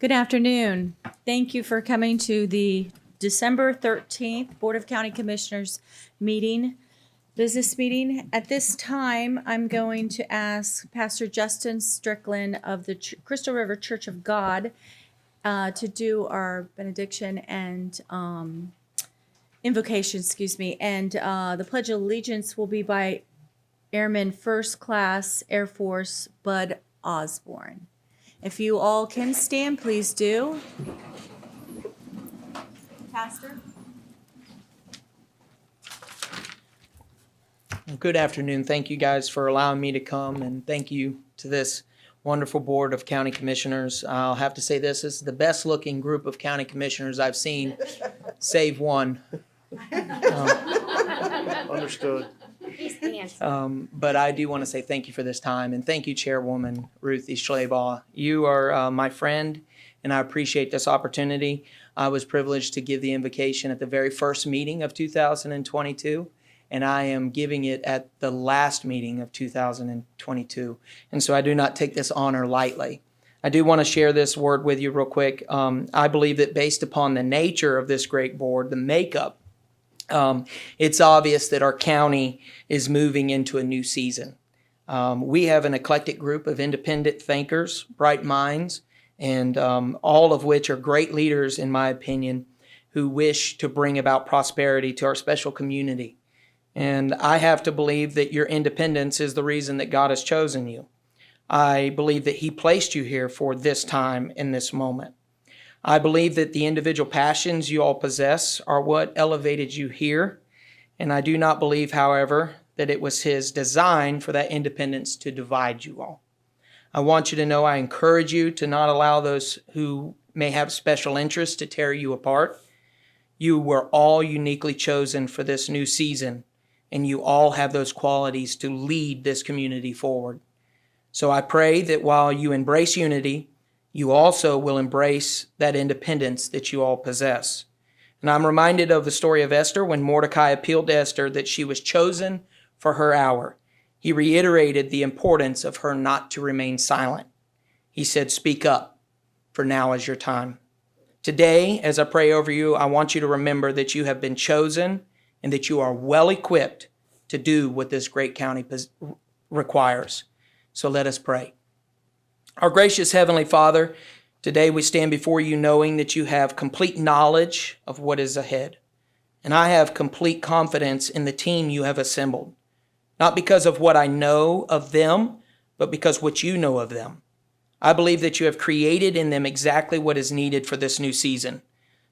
Good afternoon. Thank you for coming to the December 13th Board of County Commissioners meeting, business meeting. At this time, I'm going to ask Pastor Justin Strickland of the Crystal River Church of God to do our benediction and invocation, and the Pledge of Allegiance will be by Airman First Class Air Force Bud Osborne. If you all can stand, please do. Pastor? Good afternoon. Thank you guys for allowing me to come, and thank you to this wonderful board of county commissioners. I'll have to say this is the best looking group of county commissioners I've seen, save one. Understood. But I do want to say thank you for this time, and thank you, Chairwoman Ruthie Schleybaugh. You are my friend, and I appreciate this opportunity. I was privileged to give the invocation at the very first meeting of 2022, and I am giving it at the last meeting of 2022. And so I do not take this honor lightly. I do want to share this word with you real quick. I believe that based upon the nature of this great board, the makeup, it's obvious that our county is moving into a new season. We have an eclectic group of independent thinkers, bright minds, and all of which are great leaders, in my opinion, who wish to bring about prosperity to our special community. And I have to believe that your independence is the reason that God has chosen you. I believe that He placed you here for this time in this moment. I believe that the individual passions you all possess are what elevated you here. And I do not believe, however, that it was His design for that independence to divide you all. I want you to know I encourage you to not allow those who may have special interests to tear you apart. You were all uniquely chosen for this new season, and you all have those qualities to lead this community forward. So I pray that while you embrace unity, you also will embrace that independence that you all possess. And I'm reminded of the story of Esther when Mordecai appealed to Esther that she was chosen for her hour. He reiterated the importance of her not to remain silent. He said, "Speak up, for now is your time." Today, as I pray over you, I want you to remember that you have been chosen and that you are well equipped to do what this great county requires. So let us pray. Our gracious Heavenly Father, today we stand before you knowing that you have complete knowledge of what is ahead. And I have complete confidence in the team you have assembled, not because of what I know of them, but because what you know of them. I believe that you have created in them exactly what is needed for this new season.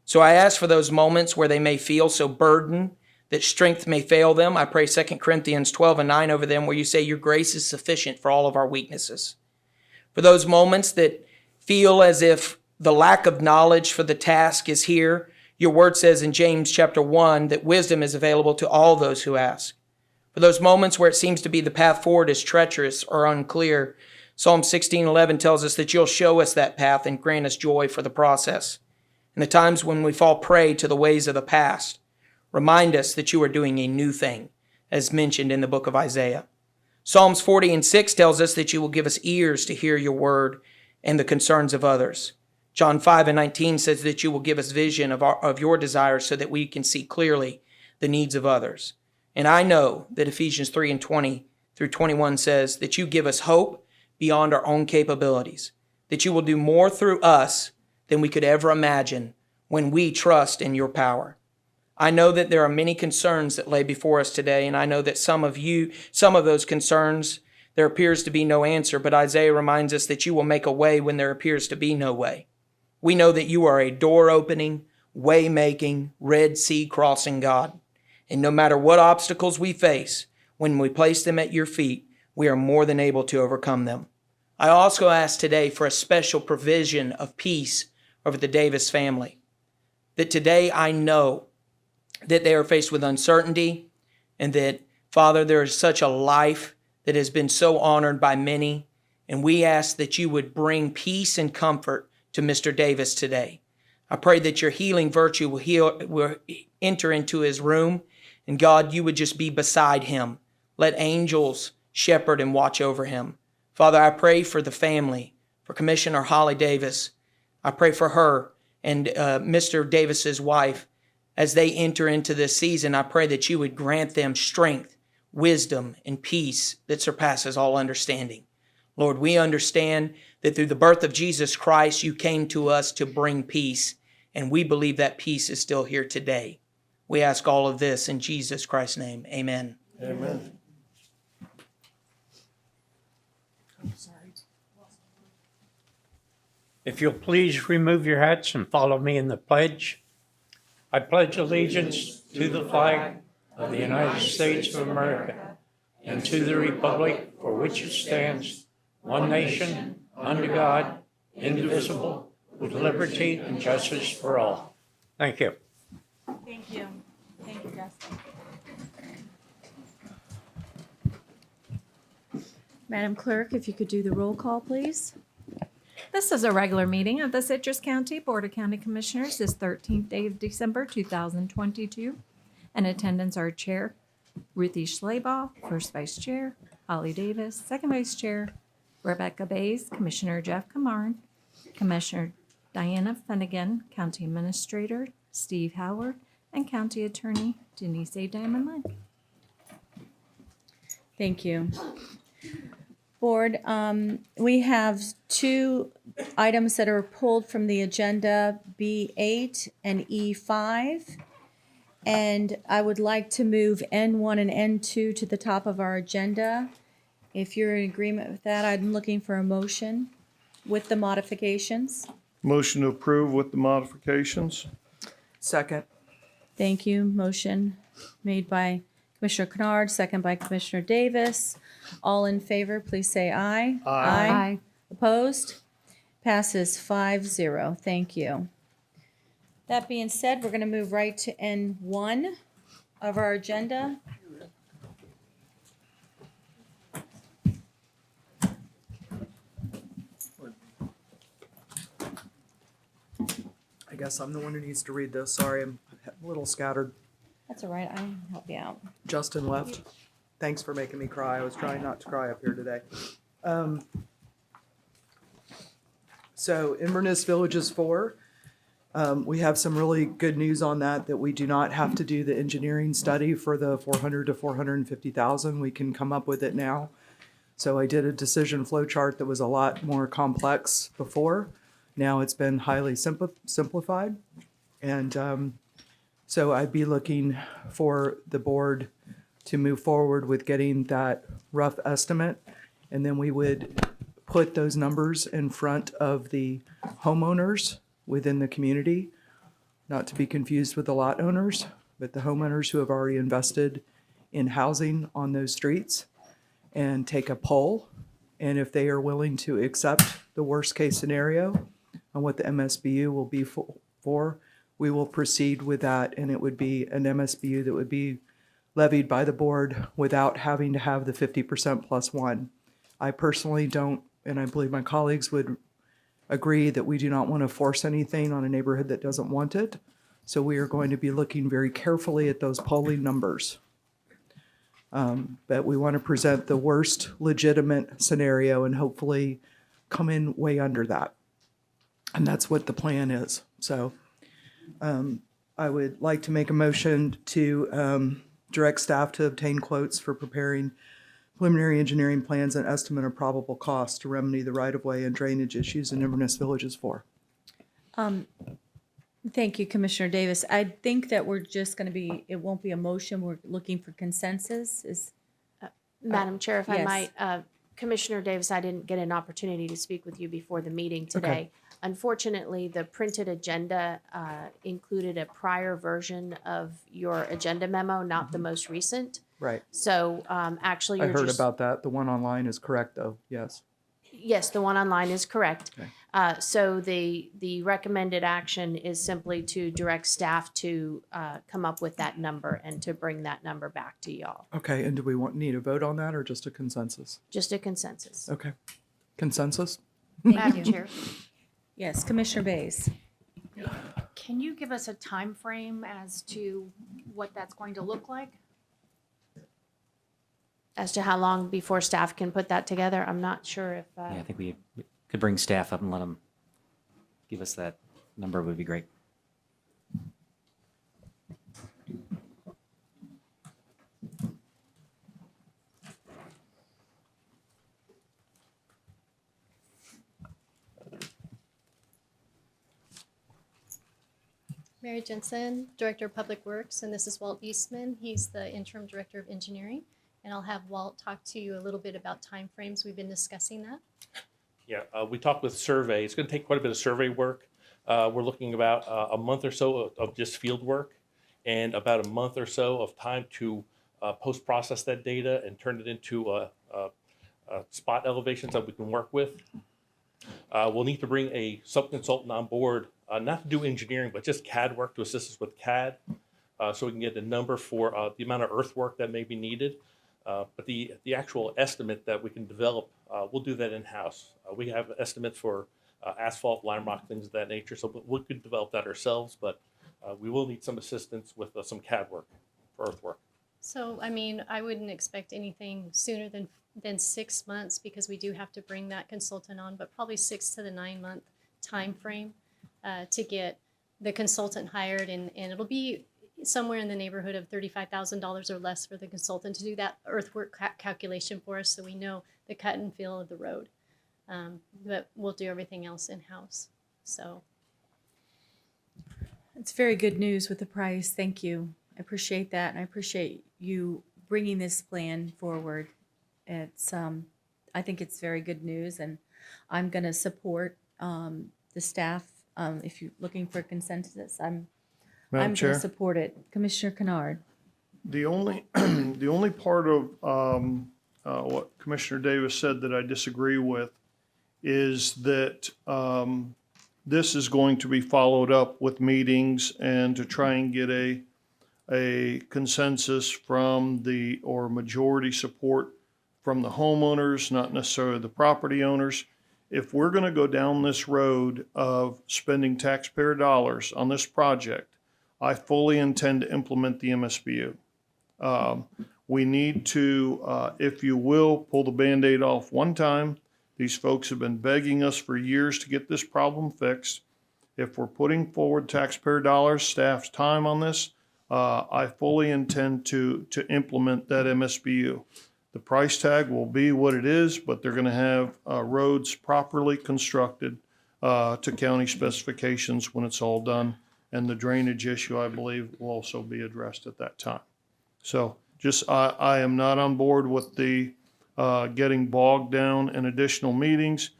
So I ask for those moments where they may feel so burdened that strength may fail them. I pray 2 Corinthians 12:9 over them, where you say your grace is sufficient for all of our weaknesses. For those moments that feel as if the lack of knowledge for the task is here, your word says in James chapter 1 that wisdom is available to all those who ask. For those moments where it seems to be the path forward is treacherous or unclear, Psalm 16:11 tells us that you'll show us that path and grant us joy for the process. In the times when we fall prey to the ways of the past, remind us that you are doing a new thing, as mentioned in the book of Isaiah. Psalms 40:6 tells us that you will give us ears to hear your word and the concerns of others. John 5:19 says that you will give us vision of your desires so that we can see clearly the needs of others. And I know that Ephesians 3:20 through 21 says that you give us hope beyond our own capabilities, that you will do more through us than we could ever imagine when we trust in your power. I know that there are many concerns that lay before us today, and I know that some of those concerns, there appears to be no answer, but Isaiah reminds us that you will make a way when there appears to be no way. We know that you are a door-opening, way-making, Red Sea crossing God. And no matter what obstacles we face, when we place them at your feet, we are more than able to overcome them. I also ask today for a special provision of peace over the Davis family. That today I know that they are faced with uncertainty, and that, Father, there is such a life that has been so honored by many, and we ask that you would bring peace and comfort to Mr. Davis today. I pray that your healing virtue will enter into his room, and God, you would just be beside him. Let angels shepherd and watch over him. Father, I pray for the family, for Commissioner Holly Davis. I pray for her and Mr. Davis's wife as they enter into this season. I pray that you would grant them strength, wisdom, and peace that surpasses all understanding. Lord, we understand that through the birth of Jesus Christ, you came to us to bring peace, and we believe that peace is still here today. We ask all of this in Jesus Christ's name. Amen. Amen. If you'll please remove your hats and follow me in the pledge. I pledge allegiance to the flag of the United States of America and to the republic for which it stands, one nation, under God, indivisible, with liberty and justice for all. Thank you. Thank you. Thank you, Justin. Madam Clerk, if you could do the roll call, please. This is a regular meeting of the Citrus County Board of County Commissioners this 13th day of December 2022. In attendance are Chair Ruthie Schleybaugh, First Vice Chair Holly Davis, Second Vice Chair Rebecca Bays, Commissioner Jeff Camarn, Commissioner Diana Finnegan, County Administrator Steve Howard, and County Attorney Denise A. Diamond Lynn. Thank you. Board, we have two items that are pulled from the agenda, B8 and E5. And I would like to move N1 and N2 to the top of our agenda. If you're in agreement with that, I'm looking for a motion with the modifications. Motion to approve with the modifications. Second. Thank you. Motion made by Commissioner Kennard, second by Commissioner Davis. All in favor, please say aye. Aye. Opposed? Passes 5-0. Thank you. That being said, we're going to move right to N1 of our agenda. I guess I'm the one who needs to read this. Sorry, I'm a little scattered. That's all right. I can help you out. Justin left. Thanks for making me cry. I was trying not to cry up here today. So Inverness Villages 4, we have some really good news on that we do not have to do the engineering study for the 400 to 450,000. We can come up with it now. So I did a decision flow chart that was a lot more complex before. Now it's been highly simplified. And so I'd be looking for the board to move forward with getting that rough estimate. And then we would put those numbers in front of the homeowners within the community, not to be confused with the lot owners, but the homeowners who have already invested in housing on those streets, and take a poll. And if they are willing to accept the worst case scenario on what the MSBU will be for, we will proceed with that. And it would be an MSBU that would be levied by the board without having to have the 50% plus one. I personally don't, and I believe my colleagues would agree, that we do not want to force anything on a neighborhood that doesn't want it. So we are going to be looking very carefully at those polling numbers. But we want to present the worst legitimate scenario and hopefully come in way under that. And that's what the plan is. So I would like to make a motion to direct staff to obtain quotes for preparing preliminary engineering plans and estimate of probable costs to remedy the right-of-way and drainage issues in Inverness Villages 4. Thank you, Commissioner Davis. I think that we're just going to be, it won't be a motion. We're looking for consensus. Madam Chair, if I yes. might, Commissioner Davis, I didn't get an opportunity to speak with you before the meeting today. Okay. Unfortunately, the printed agenda included a prior version of your agenda memo, not the most recent. Right. So actually, I you're heard just, about that. The one online is correct, though. Yes. yes, the one online is correct. Okay. So the recommended action is simply to direct staff to come up with that number and to bring that number back to y'all. Okay. And do we need a vote on that or just a consensus? Just a consensus. Okay. Consensus? Madam Chair, Yes, Commissioner Bays. can you give us a time frame as to what that's going to look like? As to how long before staff can put that together, I'm not sure if. Yeah, I think we could bring staff up and let them give us that number would be great. Mary Jensen, Director of Public Works, and this is Walt Eastman. He's the Interim Director of Engineering. And I'll have Walt talk to you a little bit about timeframes. We've been discussing that. Yeah, we talked with survey. It's going to take quite a bit of survey work. We're looking about a month or so of just field work and about a month or so of time to post-process that data and turn it into spot elevations that we can work with. We'll need to bring a sub-consultant on board, not to do engineering, but just CAD work to assist us with CAD, so we can get the number for the amount of earthwork that may be needed. But the actual estimate that we can develop, we'll do that in-house. We have estimates for asphalt, lime rock, things of that nature, so we could develop that ourselves, but we will need some assistance with some CAD work for earthwork. So, I mean, I wouldn't expect anything sooner than 6 months because we do have to bring that consultant on, but probably 6 to the 9 month time frame to get the consultant hired, and it'll be somewhere in the neighborhood of $35,000 or less for the consultant to do that earthwork calculation for us so we know the cut and fill of the road. But we'll do everything else in-house. So It's very good news with the price. Thank you. I appreciate that, and I appreciate you bringing this plan forward. It's, I think it's very good news, and I'm going to support the staff. If you're looking for consensus, I'm Madam going Chair, to support it. Commissioner Kennard. the only, the only part of what Commissioner Davis said that I disagree with is that this is going to be followed up with meetings and to try and get a consensus from or majority support from the homeowners, not necessarily the property owners. If we're going to go down this road of spending taxpayer dollars on this project, I fully intend to implement the MSBU. We need to, if you will, pull the Band-Aid off one time. These folks have been begging us for years to get this problem fixed. If we're putting forward taxpayer dollars, staff's time on this, I fully intend to implement that MSBU. The price tag will be what it is, but they're going to have roads properly constructed to county specifications when it's all done. And the drainage issue, I believe, will also be addressed at that time. So just, I am not on board with the getting bogged down in additional meetings.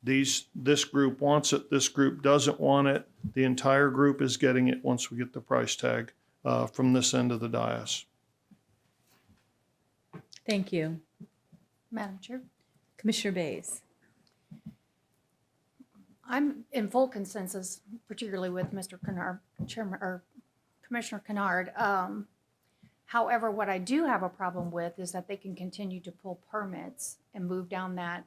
This group wants it, this group doesn't want it. The entire group is getting it once we get the price tag from this end of the dais. Thank you. Madam Chair, Commissioner Bays. I'm in full consensus, particularly with Mr. Kennard, Chairman, or Commissioner Kennard. However, what I do have a problem with is that they can continue to pull permits and move down that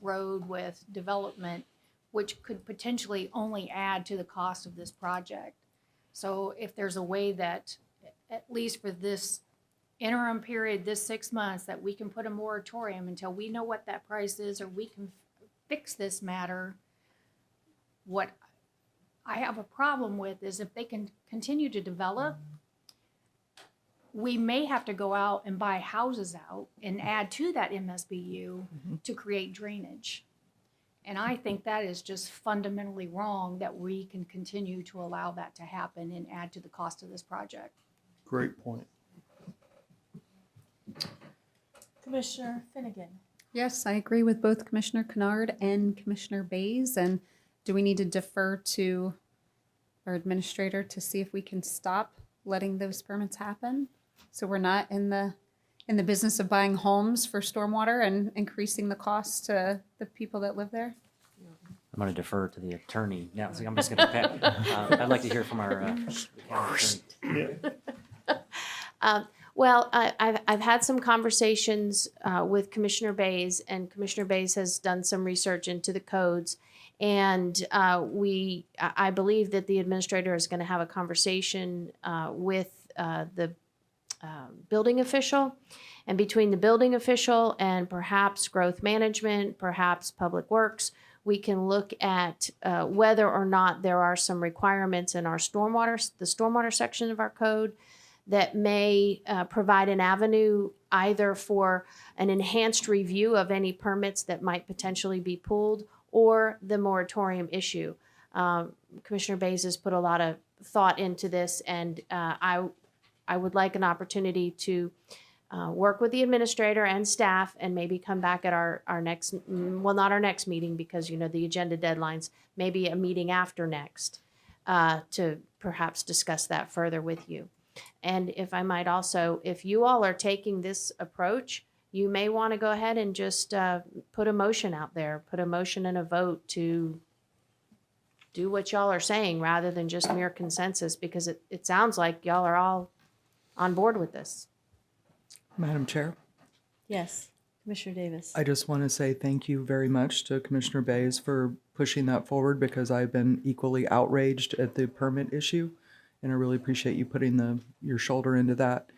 road with development, which could potentially only add to the cost of this project. So if there's a way that, at least for this interim period, this 6 months, that we can put a moratorium until we know what that price is, or we can fix this matter. What I have a problem with is if they can continue to develop, we may have to go out and buy houses out and add to that MSBU to create drainage. And I think that is just fundamentally wrong that we can continue to allow that to happen and add to the cost of this project. Great point. Commissioner Finnegan. Yes, I agree with both Commissioner Kennard and Commissioner Bays. And do we need to defer to our administrator to see if we can stop letting those permits happen? So we're not in the business of buying homes for stormwater and increasing the cost to the people that live there? I'm going to defer to the attorney now. So I'm just going to, I'd like to hear from our county attorney. Well, I've had some conversations with Commissioner Bays, and Commissioner Bays has done some research into the codes. And I believe that the administrator is going to have a conversation with the building official, and between the building official and perhaps growth management, perhaps public works, We can look at whether or not there are some requirements in our the stormwater section of our code that may provide an avenue either for an enhanced review of any permits that might potentially be pulled or the moratorium issue. Commissioner Bays has put a lot of thought into this, and I would like an opportunity to work with the administrator and staff and maybe come back at our next, well, not our next meeting because, you know, the agenda deadlines, maybe a meeting after next to perhaps discuss that further with you. And if I might also, if you all are taking this approach, you may want to go ahead and just put a motion out there, put a motion and a vote to do what y'all are saying rather than just mere consensus, because it sounds like y'all are all on board with this. Madam Chair, Yes, Commissioner Davis. I just want to say thank you very much to Commissioner Bays for pushing that forward because I've been equally outraged at the permit issue, and I really appreciate you putting your shoulder into that.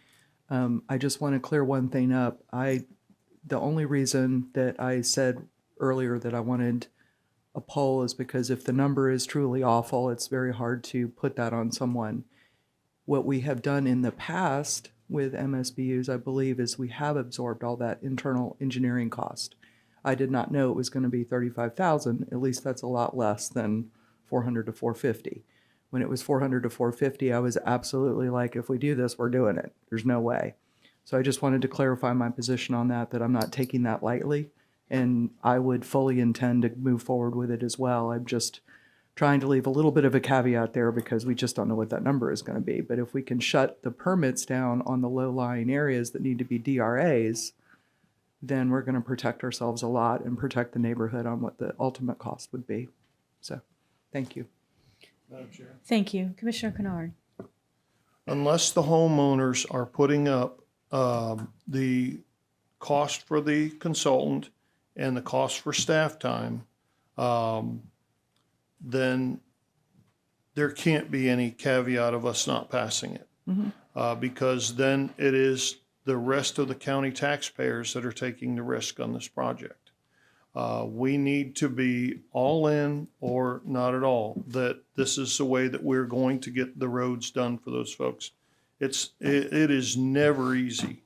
I just want to clear one thing up. The only reason that I said earlier that I wanted a poll is because if the number is truly awful, it's very hard to put that on someone. What we have done in the past with MSBU's, I believe, is we have absorbed all that internal engineering cost. I did not know it was going to be $35,000. At least that's a lot less than $400 to $450. When it was $400 to $450, I was absolutely like, if we do this, we're doing it. There's no way. So I just wanted to clarify my position on that I'm not taking that lightly, and I would fully intend to move forward with it as well. I'm just trying to leave a little bit of a caveat there because we just don't know what that number is going to be. But if we can shut the permits down on the low-lying areas that need to be DRAs, then we're going to protect ourselves a lot and protect the neighborhood on what the ultimate cost would be. So, thank you. Thank you. Commissioner Kennard. Unless the homeowners are putting up the cost for the consultant and the cost for staff time, then there can't be any caveat of us not passing it. Because then it is the rest of the county taxpayers that are taking the risk on this project. We need to be all in or not at all, that this is the way that we're going to get the roads done for those folks. It is never easy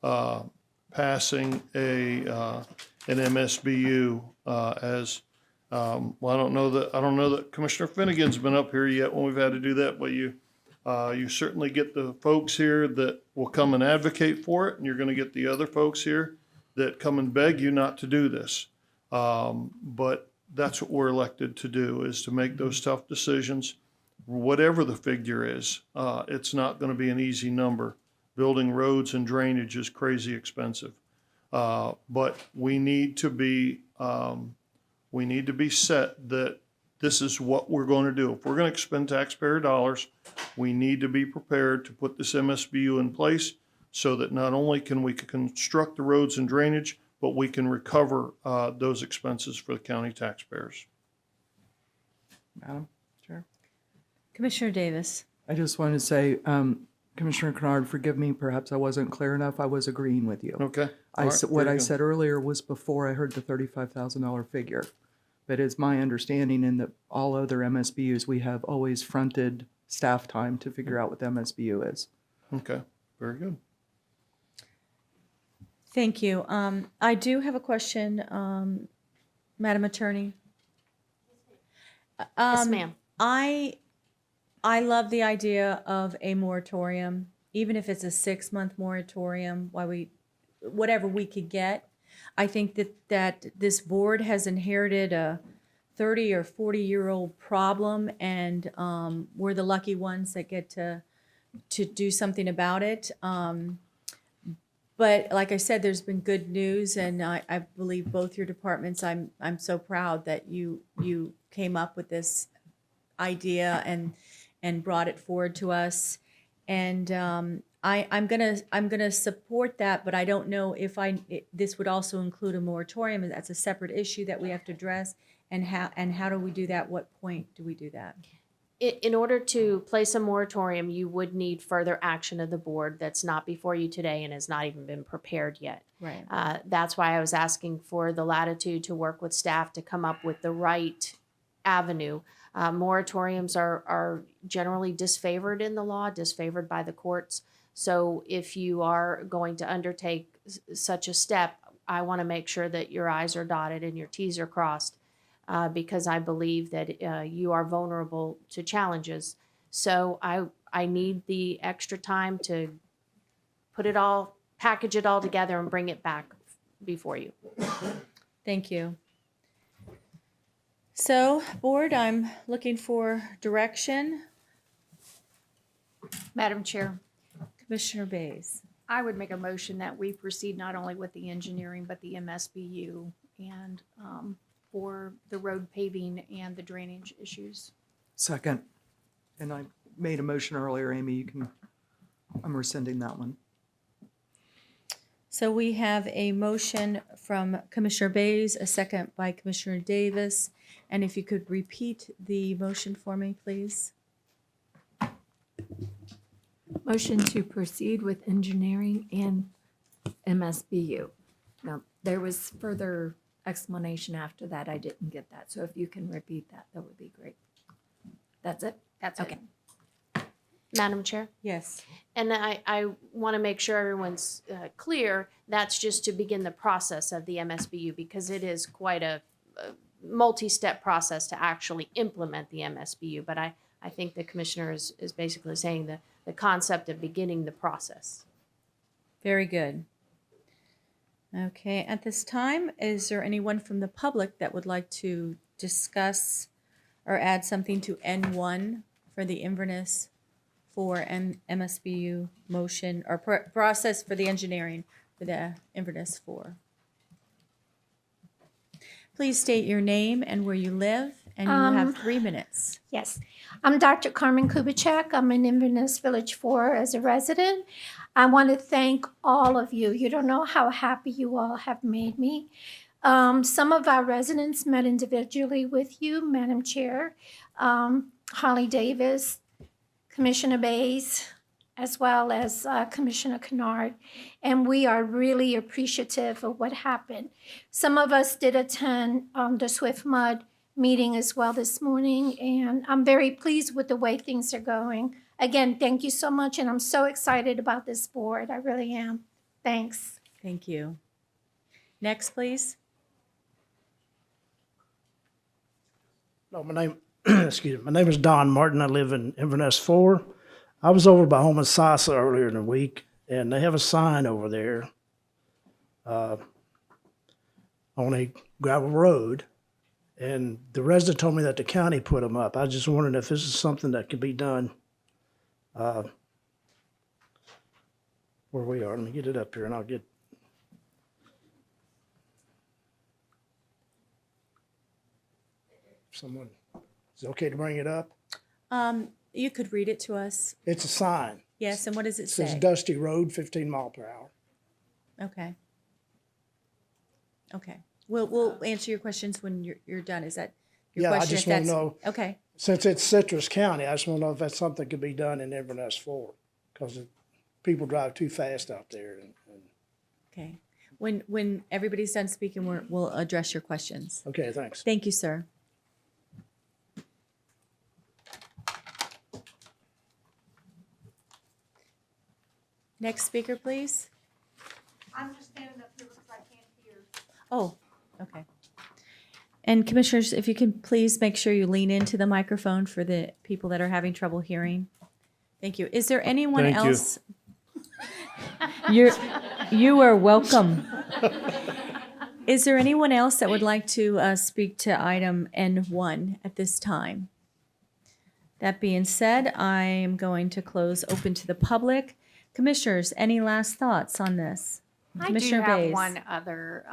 passing an MSBU as well. I don't know that Commissioner Finnegan's been up here yet when we've had to do that, but you certainly get the folks here that will come and advocate for it, and you're going to get the other folks here that come and beg you not to do this. But that's what we're elected to do, is to make those tough decisions. Whatever the figure is, it's not going to be an easy number. Building roads and drainage is crazy expensive. But we need to be set that this is what we're going to do. If we're going to expend taxpayer dollars, we need to be prepared to put this MSBU in place so that not only can we construct the roads and drainage, but we can recover those expenses for the county taxpayers. Madam Chair? Commissioner Davis. I just wanted to say, Commissioner Kennard, forgive me, perhaps I wasn't clear enough. I was agreeing with you. Okay. What I said earlier was before I heard the $35,000 figure. But it's my understanding in that all other MSBU's, we have always fronted staff time to figure out what the MSBU is. Okay, very good. Thank you. I do have a question, Madam Attorney. Yes, ma'am. I love the idea of a moratorium, even if it's a 6-month moratorium, whatever we could get. I think that this board has inherited a 30 or 40-year-old problem, and we're the lucky ones that get to do something about it. But like I said, there's been good news, and I believe both your departments. I'm so proud that you came up with this idea and brought it forward to us. And I'm gonna support that, but I don't know if this would also include a moratorium, and that's a separate issue that we have to address. And how do we do that? What point do we do that? In order to place a moratorium, you would need further action of the board that's not before you today and has not even been prepared yet. Right. That's why I was asking for the latitude to work with staff to come up with the right avenue. Moratoriums are generally disfavored in the law, disfavored by the courts. So if you are going to undertake such a step, I want to make sure that your I's are dotted and your T's are crossed, because I believe that you are vulnerable to challenges. So I need the extra time to package it all together and bring it back before you. Thank you. So, board, I'm looking for direction. Madam Chair, Commissioner Bays. I would make a motion that we proceed not only with the engineering, but the MSBU and for the road paving and the drainage issues. Second. And I made a motion earlier, Amy, I'm rescinding that one. So we have a motion from Commissioner Bays, a second by Commissioner Davis. And if you could repeat the motion for me, please. Motion to proceed with engineering and MSBU. Now, there was further explanation after that. I didn't get that. So if you can repeat that, that would be great. That's it? That's Okay. it. Madam Chair? Yes. And I want to make sure everyone's clear, that's just to begin the process of the MSBU, because it is quite a multi-step process to actually implement the MSBU. But I think the commissioner is basically saying the concept of beginning the process. Very good. Okay, at this time, is there anyone from the public that would like to discuss or add something to N1 for the Inverness 4 and MSBU motion or process for the engineering for the Inverness 4? Please state your name and where you live, and you have 3 minutes. Yes, I'm Dr. Carmen Kubicek. I'm in Inverness Village 4 as a resident. I want to thank all of you. You don't know how happy you all have made me. Some of our residents met individually with you, Madam Chair, Holly Davis, Commissioner Bays, as well as Commissioner Kennard, and we are really appreciative of what happened. Some of us did attend the Swift Mud meeting as well this morning, and I'm very pleased with the way things are going. Again, thank you so much, and I'm so excited about this board. I really am. Thanks. Thank you. Next, please. No, my name, excuse me. My name is Don Martin. I live in Inverness 4. I was over by Homosassa earlier in the week, and they have a sign over there on a gravel road, and the resident told me that the county put them up. I just wondered if this is something that could be done where we are. Let me get it up here, and I'll get. Someone, is it okay to bring it up? You could read it to us. It's a sign. Yes, and what does it It says say? Dusty Road, 15 mile per hour. Okay. Okay. We'll answer your questions when you're done. Is that your Yeah, I question? just If wanna that's- know- Okay. Since it's Citrus County, I just want to know if that's something that could be done in Inverness 4, because people drive too fast out there. Okay. When everybody's done speaking, we'll address your questions. Okay, thanks. Thank you, sir. Next speaker, please. I'm just standing up here because I can't hear. Oh, okay. And commissioners, if you can please make sure you lean into the microphone for the people that are having trouble hearing. Thank you. Is there anyone Thank you. else? You are welcome. Is there anyone else that would like to speak to item N1 at this time? That being said, I am going to close open to the public. Commissioners, any last thoughts on this? I do Commissioner have Bays. one other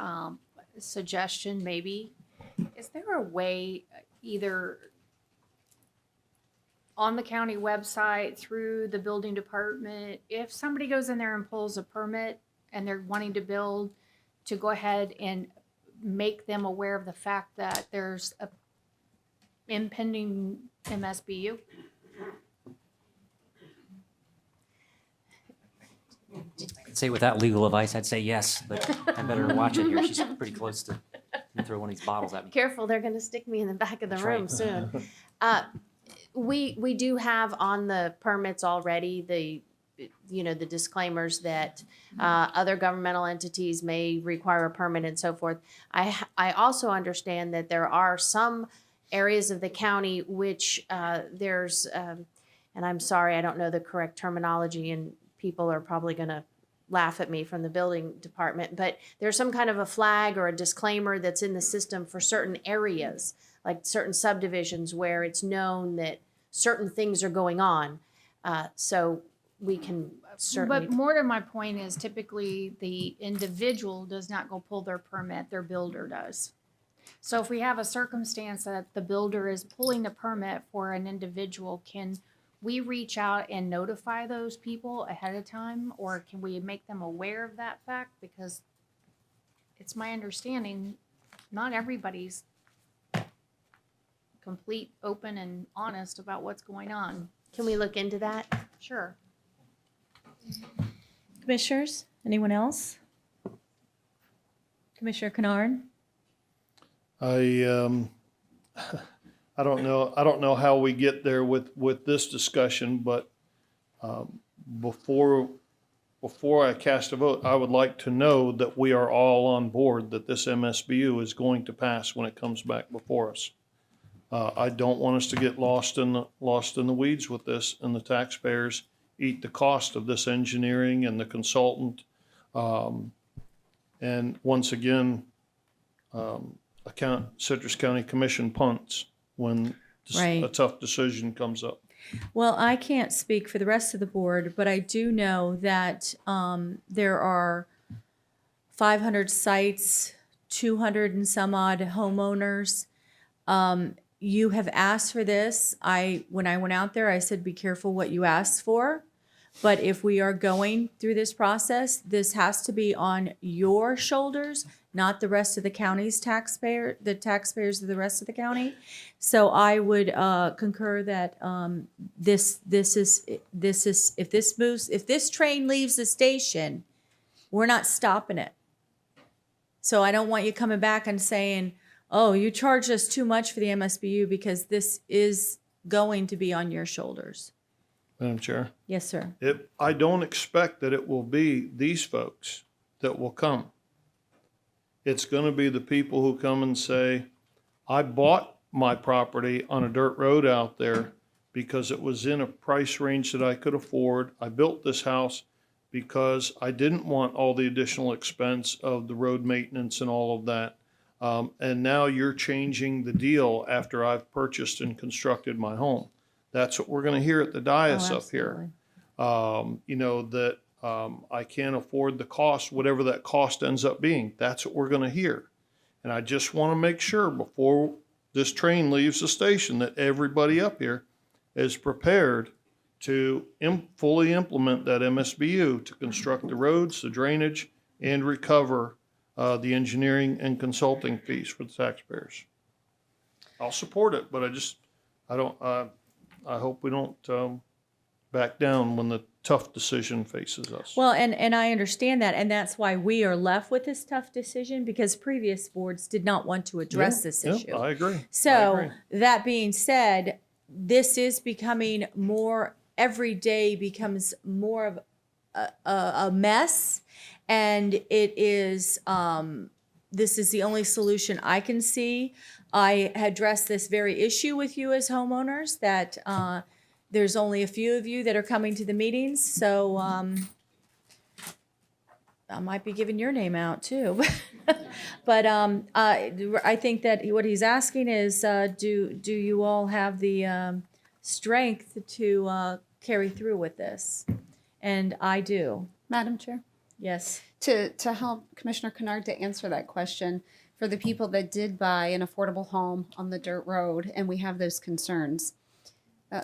suggestion, maybe. Is there a way, either on the county website, through the building department, if somebody goes in there and pulls a permit and they're wanting to build, to go ahead and make them aware of the fact that there's impending MSBU? I'd say without legal advice, I'd say yes, but I better watch it here. She's pretty close to throw one of these bottles at me. Careful, they're going to stick me in the back of the That's room right. soon. We do have on the permits already the disclaimers that other governmental entities may require a permit and so forth. I also understand that there are some areas of the county which there's, and I'm sorry, I don't know the correct terminology, and people are probably going to laugh at me from the building department, but there's some kind of a flag or a disclaimer that's in the system for certain areas, like certain subdivisions where it's known that certain things are going on. So we can certainly. But more to my point is typically the individual does not go pull their permit, their builder does. So if we have a circumstance that the builder is pulling the permit for an individual, can we reach out and notify those people ahead of time, or can we make them aware of that fact? Because it's my understanding, not everybody's complete, open, and honest about what's going on. Can we look into that? Sure. Commissioners, anyone else? Commissioner Kennard? I don't know how we get there with this discussion, but before I cast a vote, I would like to know that we are all on board that this MSBU is going to pass when it comes back before us. I don't want us to get lost in the weeds with this, and the taxpayers eat the cost of this engineering and the consultant. And once again, Citrus County Commission punts when Right. a tough decision comes up. Well, I can't speak for the rest of the board, but I do know that there are 500 sites, 200 and some odd homeowners. You have asked for this. When I went out there, I said, be careful what you ask for. But if we are going through this process, this has to be on your shoulders, not the rest of the county's the taxpayers of the rest of the county. So I would concur that this is if this train leaves the station, we're not stopping it. So I don't want you coming back and saying, oh, you charged us too much for the MSBU, because this is going to be on your shoulders. Madam Chair, Yes, sir. I don't expect that it will be these folks that will come. It's going to be the people who come and say, I bought my property on a dirt road out there because it was in a price range that I could afford. I built this house because I didn't want all the additional expense of the road maintenance and all of that. And now you're changing the deal after I've purchased and constructed my home. That's what we're going to hear at the dais up here. That I can't afford the cost, whatever that cost ends up being. That's what we're going to hear. And I just want to make sure before this train leaves the station that everybody up here is prepared to fully implement that MSBU to construct the roads, the drainage, and recover the engineering and consulting fees for the taxpayers. I'll support it, but I hope we don't back down when the tough decision faces us. Well, and I understand that, and that's why we are left with this tough decision, because previous boards did not want to address this issue. I agree. So that being said, this is becoming more, every day becomes more of a mess, and it is, this is the only solution I can see. I addressed this very issue with you as homeowners, that there's only a few of you that are coming to the meetings, so I might be giving your name out too. But I think that what he's asking is, do you all have the strength to carry through with this? And I do. Madam Chair? Yes. To help Commissioner Kennard to answer that question, for the people that did buy an affordable home on the dirt road, and we have those concerns,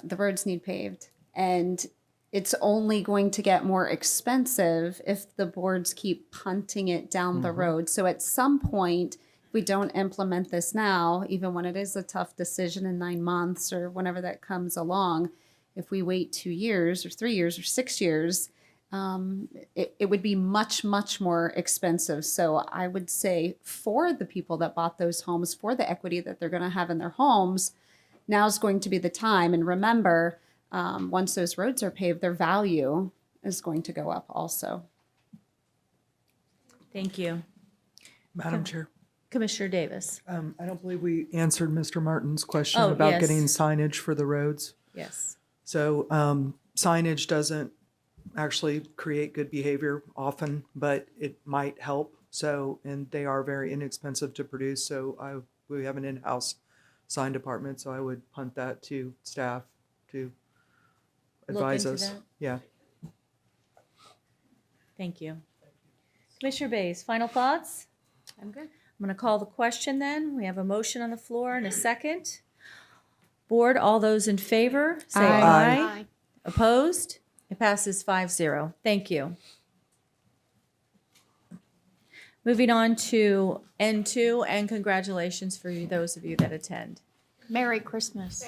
the roads need paved. And it's only going to get more expensive if the boards keep punting it down the road. So at some point, if we don't implement this now, even when it is a tough decision in 9 months or whenever that comes along, if we wait 2 years or 3 years or 6 years, it would be much, much more expensive. So I would say for the people that bought those homes, for the equity that they're going to have in their homes, now's going to be the time. And remember, once those roads are paved, their value is going to go up also. Thank you. Madam Chair, Commissioner Davis. I don't believe we answered Mr. Martin's question Oh, about yes. getting signage for the roads. Yes. So signage doesn't actually create good behavior often, but it might help. So, and they are very inexpensive to produce. So we have an in-house sign department. So I would punt that to staff to advise into us. that. Yeah. Thank you. Commissioner Bays, final thoughts? I'm good. I'm going to call the question then. We have a motion on the floor and a second. Board, all those in favor, say Aye. aye. Opposed? It passes 5-0. Thank you. Moving on to N2, and congratulations for those of you that attend. Merry Christmas.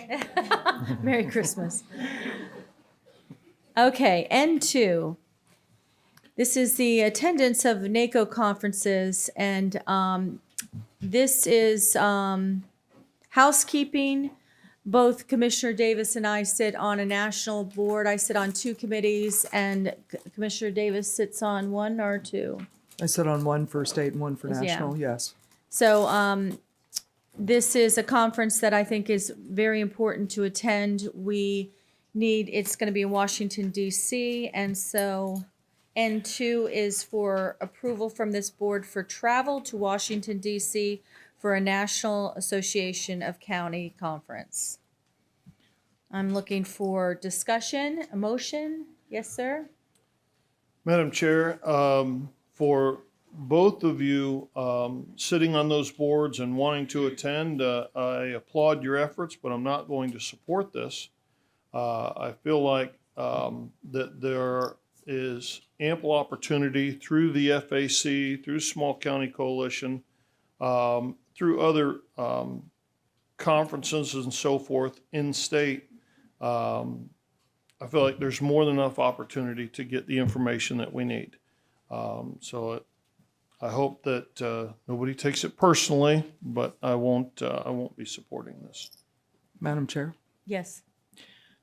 Merry Christmas. Okay, N2. This is the attendance of NACO conferences, and this is housekeeping. Both Commissioner Davis and I sit on a national board. I sit on 2 committees, and Commissioner Davis sits on 1 or 2. I sit on 1 for state and 1 for Yeah. national. Yes. So this is a conference that I think is very important to attend. It's going to be in Washington, D.C., and so N2 is for approval from this board for travel to Washington, D.C. for a National Association of County Conference. I'm looking for discussion, a motion. Yes, sir? Madam Chair, for both of you sitting on those boards and wanting to attend, I applaud your efforts, but I'm not going to support this. I feel like that there is ample opportunity through the FAC, through Small County Coalition, through other conferences and so forth in state. I feel like there's more than enough opportunity to get the information that we need. So I hope that nobody takes it personally, but I won't be supporting this. Madam Chair. Yes.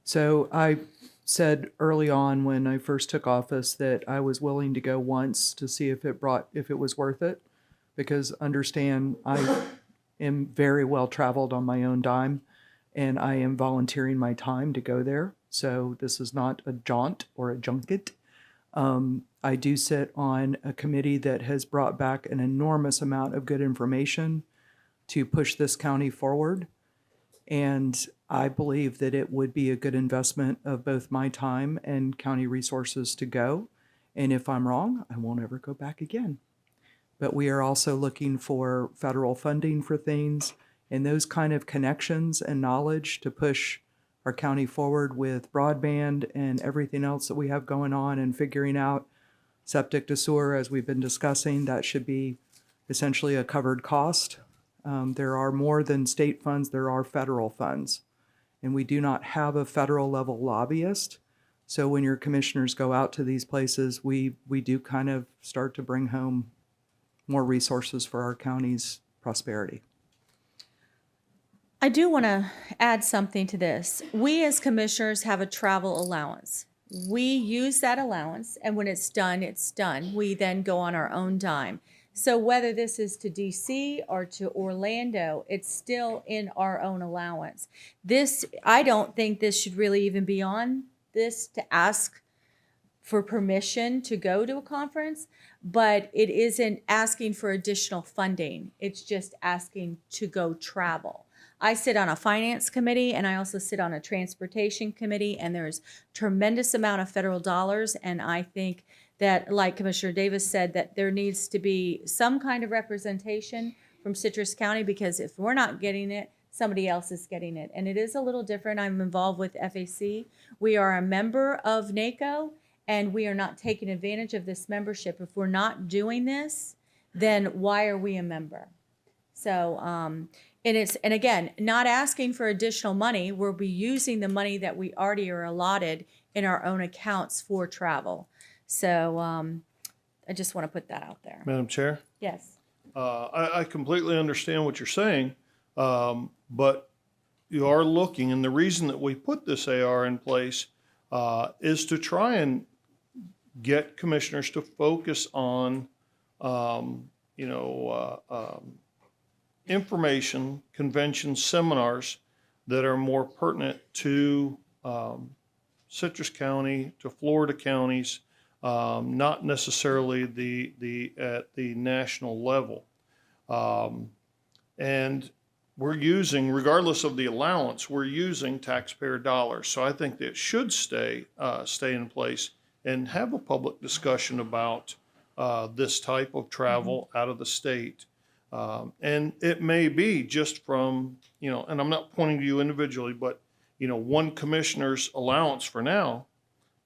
So I said early on when I first took office that I was willing to go once to see if it was worth it, because understand I am very well traveled on my own dime, and I am volunteering my time to go there. So this is not a jaunt or a junket. I do sit on a committee that has brought back an enormous amount of good information to push this county forward. And I believe that it would be a good investment of both my time and county resources to go. And if I'm wrong, I won't ever go back again. But we are also looking for federal funding for things and those kind of connections and knowledge to push our county forward with broadband and everything else that we have going on, and figuring out septic to sewer, as we've been discussing. That should be essentially a covered cost. There are more than state funds, there are federal funds. And we do not have a federal level lobbyist. So when your commissioners go out to these places, we do kind of start to bring home more resources for our county's prosperity. I do want to add something to this. We as commissioners have a travel allowance. We use that allowance, and when it's done, it's done. We then go on our own dime. So whether this is to DC or to Orlando, it's still in our own allowance. I don't think this should really even be on this to ask for permission to go to a conference, but it isn't asking for additional funding. It's just asking to go travel. I sit on a finance committee, and I also sit on a transportation committee, and there's tremendous amount of federal dollars, and I think that, like Commissioner Davis said, that there needs to be some kind of representation from Citrus County, because if we're not getting it, somebody else is getting it. And it is a little different. I'm involved with FAC. We are a member of NACO, and we are not taking advantage of this membership. If we're not doing this, then why are we a member? So, and again, not asking for additional money. We'll be using the money that we already are allotted in our own accounts for travel. So, I just want to put that out there. Madam Chair? Yes. I completely understand what you're saying, but you are looking, and the reason that we put this AR in place is to try and get commissioners to focus on, information, conventions, seminars that are more pertinent to Citrus County, to Florida counties, not necessarily at the national level. And we're using, regardless of the allowance, we're using taxpayer dollars. So I think that it should stay in place and have a public discussion about this type of travel out of the state. And it may be just from, and I'm not pointing to you individually, but, one commissioner's allowance for now.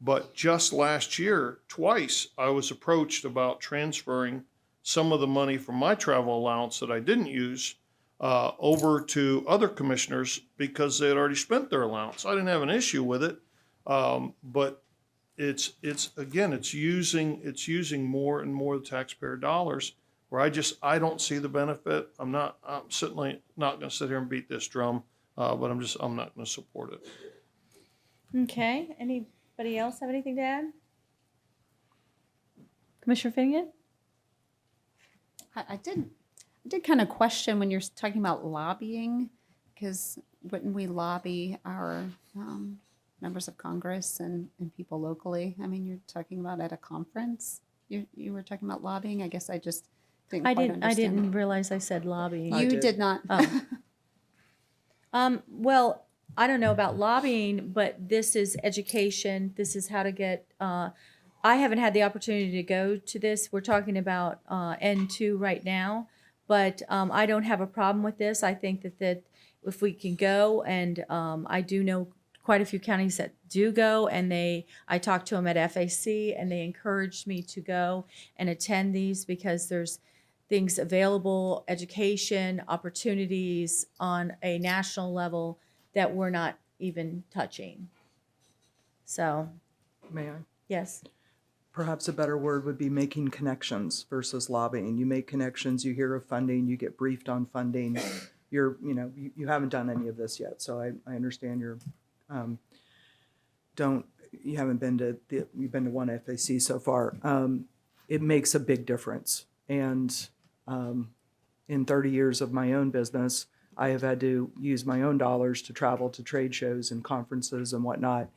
But just last year, twice, I was approached about transferring some of the money from my travel allowance that I didn't use over to other commissioners because they had already spent their allowance. I didn't have an issue with it, but it's using more and more of the taxpayer dollars where I don't see the benefit. I'm certainly not going to sit here and beat this drum, but I'm not going to support it. Okay. Anybody else have anything to add? Commissioner Finnegan? I did kind of question when you're talking about lobbying, because wouldn't we lobby our members of Congress and people locally? I mean, you're talking about at a conference. You were talking about lobbying. I guess I just didn't quite understand. I didn't realize I said lobbying. You did not. Oh. Well, I don't know about lobbying, but this is education. This is how to get. I haven't had the opportunity to go to this. We're talking about N2 right now, but I don't have a problem with this. I think that if we can go, and I do know quite a few counties that do go, and I talked to them at FAC, and they encouraged me to go and attend these because there's things available, education, opportunities on a national level that we're not even touching. So, May I? yes. Perhaps a better word would be making connections versus lobbying. You make connections, you hear of funding, you get briefed on funding. You haven't done any of this yet, so I understand you haven't been to you've been to one FAC so far. It makes a big difference. And in 30 years of my own business, I have had to use my own dollars to travel to trade shows and conferences and whatnot.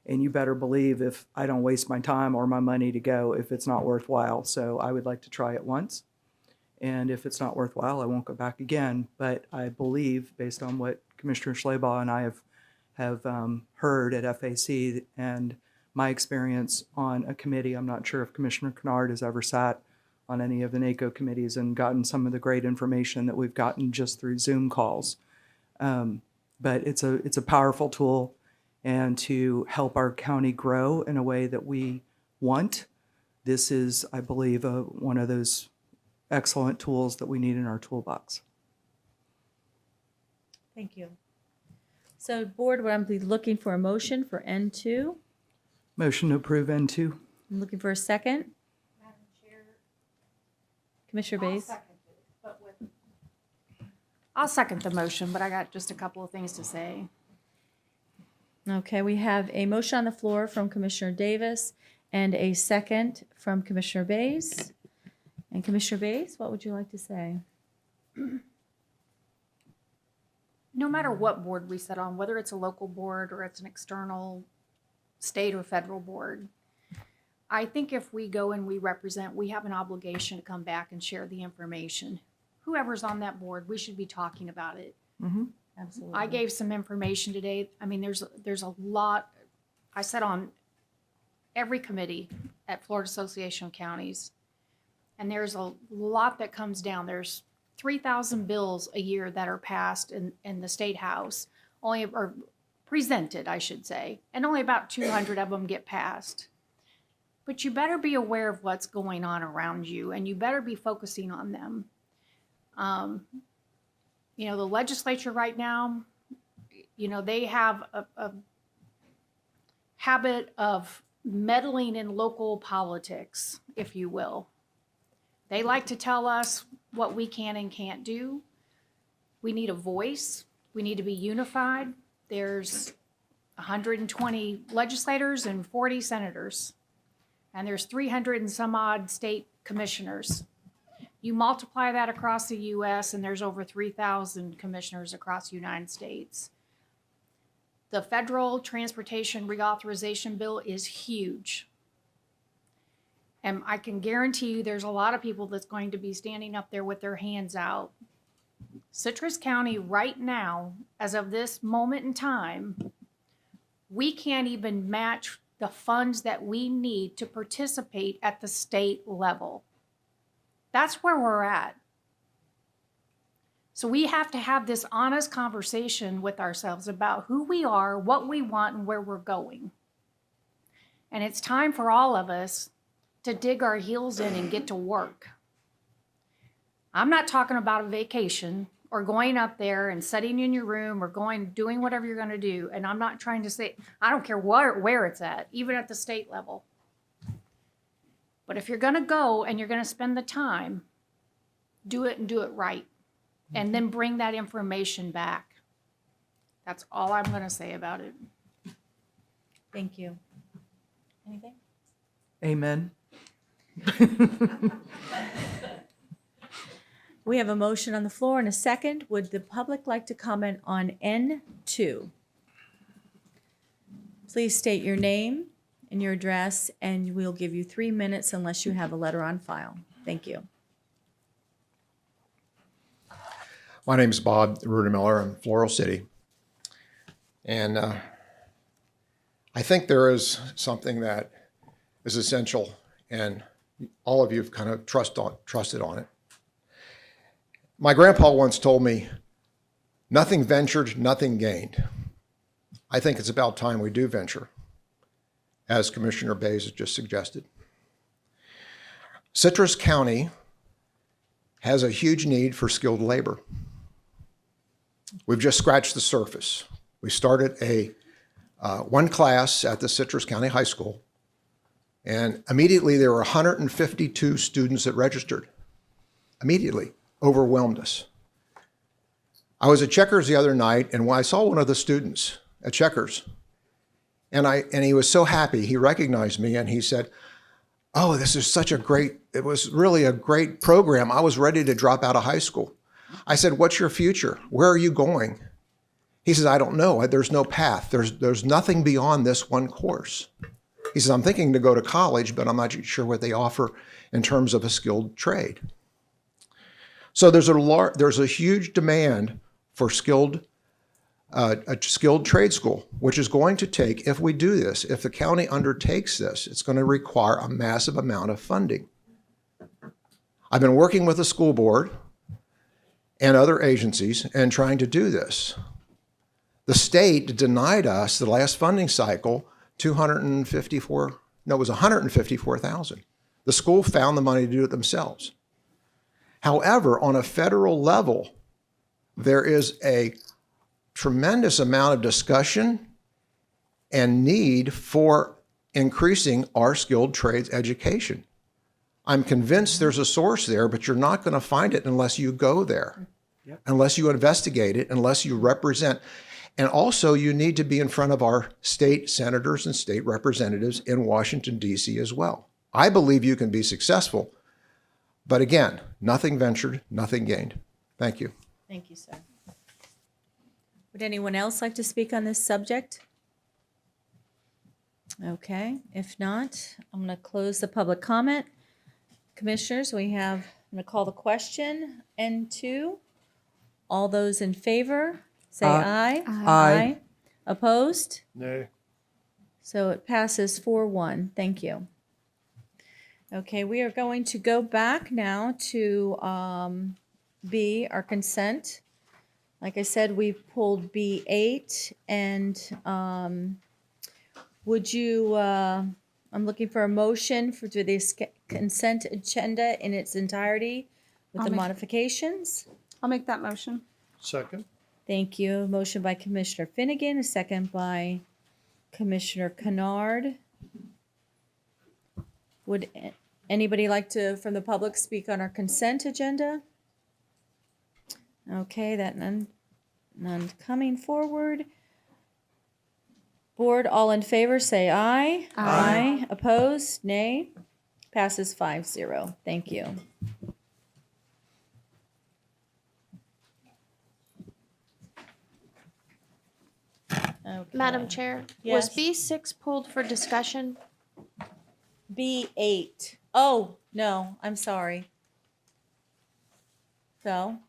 And you better believe if I don't waste my time or my money to go, if it's not worthwhile. So I would like to try it once. And if it's not worthwhile, I won't go back again. But I believe, based on what Commissioner Schleybaugh and I have heard at FAC and my experience on a committee, I'm not sure if Commissioner Kennard has ever sat on any of the NACO committees and gotten some of the great information that we've gotten just through Zoom calls. But it's a powerful tool, and to help our county grow in a way that we want, this is, I believe, one of those excellent tools that we need in our toolbox. Thank you. So, board, I'm looking for a motion for N2. Motion to approve N2. I'm looking for a second. Madam Chair, Commissioner Bays? I'll second the motion, but I got just a couple of things to say. Okay, we have a motion on the floor from Commissioner Davis and a second from Commissioner Bays. And Commissioner Bays, what would you like to say? No matter what board we sit on, whether it's a local board or it's an external state or federal board, I think if we go and we represent, we have an obligation to come back and share the information. Whoever's on that board, we should be talking about it. Mm-hmm. Absolutely. I gave some information today. I mean, there's a lot. I sat on every committee at Florida Association of Counties, and there's a lot that comes down. There's 3,000 bills a year that are passed in the State House, or presented, I should say, and only about 200 of them get passed. But you better be aware of what's going on around you, and you better be focusing on them. you know, the legislature right now, you know, they have a habit of meddling in local politics, if you will. They like to tell us what we can and can't do. We need a voice. We need to be unified. There's 120 legislators and 40 senators, and there's 300 and some odd state commissioners. You multiply that across the U.S., and there's over 3,000 commissioners across the United States. The federal transportation reauthorization bill is huge. And I can guarantee you there's a lot of people that's going to be standing up there with their hands out. Citrus County right now, as of this moment in time, we can't even match the funds that we need to participate at the state level. That's where we're at. So we have to have this honest conversation with ourselves about who we are, what we want, and where we're going. And it's time for all of us to dig our heels in and get to work. I'm not talking about a vacation or going up there and sitting in your room or doing whatever you're going to do. And I'm not trying to say, I don't care where it's at, even at the state level. But if you're going to go and you're going to spend the time, do it and do it right. And then bring that information back. That's all I'm going to say about it. Thank you. Anything? Amen. We have a motion on the floor and a second. Would the public like to comment on N2? Please state your name and your address, and we'll give you 3 minutes unless you have a letter on file. Thank you. My name is Bob Rudemiller. I'm Floral City. And I think there is something that is essential, and all of you have kind of trusted on it. My grandpa once told me, nothing ventured, nothing gained. I think it's about time we do venture, as Commissioner Bays has just suggested. Citrus County has a huge need for skilled labor. We've just scratched the surface. We started one class at the Citrus County High School, and immediately there were 152 students that registered. Immediately, overwhelmed us. I was at Checkers the other night, and when I saw one of the students at Checkers, and he was so happy, he recognized me, and he said, "Oh, this is it was really a great program. I was ready to drop out of high school." I said, "What's your future? Where are you going?" He says, "I don't know. There's no path. There's nothing beyond this one course." He says, "I'm thinking to go to college, but I'm not sure what they offer in terms of a skilled trade." So there's a huge demand for a skilled trade school, which is going to take, if we do this, if the county undertakes this, it's going to require a massive amount of funding. I've been working with the school board and other agencies and trying to do this. The state denied us the last funding cycle $154,000. The school found the money to do it themselves. However, on a federal level, there is a tremendous amount of discussion and need for increasing our skilled trades education. I'm convinced there's a source there, but you're not going to find it unless you go there, unless you investigate it, unless you represent. And also, you need to be in front of our state senators and state representatives in Washington, D.C. as well. I believe you can be successful. But again, nothing ventured, nothing gained. Thank you. Thank you, sir. Would anyone else like to speak on this subject? Okay, if not, I'm going to close the public comment. Commissioners, I'm going to call the question. N2. All those in favor, say aye. Aye. Opposed? Nay. So it passes 4-1. Thank you. Okay, we are going to go back now to B, our consent. Like I said, we pulled B8, and would you, I'm looking for a motion for this consent agenda in its entirety with the modifications. I'll make that motion. Second. Thank you. Motion by Commissioner Finnegan, a second by Commissioner Kennard. Would anybody like to, from the public, speak on our consent agenda? Okay, that none coming forward. Board, all in favor, say aye. Aye. Opposed, nay. Passes 5-0. Thank you. Okay. Madam Chair, Yes. was B6 pulled for discussion? B8. Oh, no, I'm sorry. So,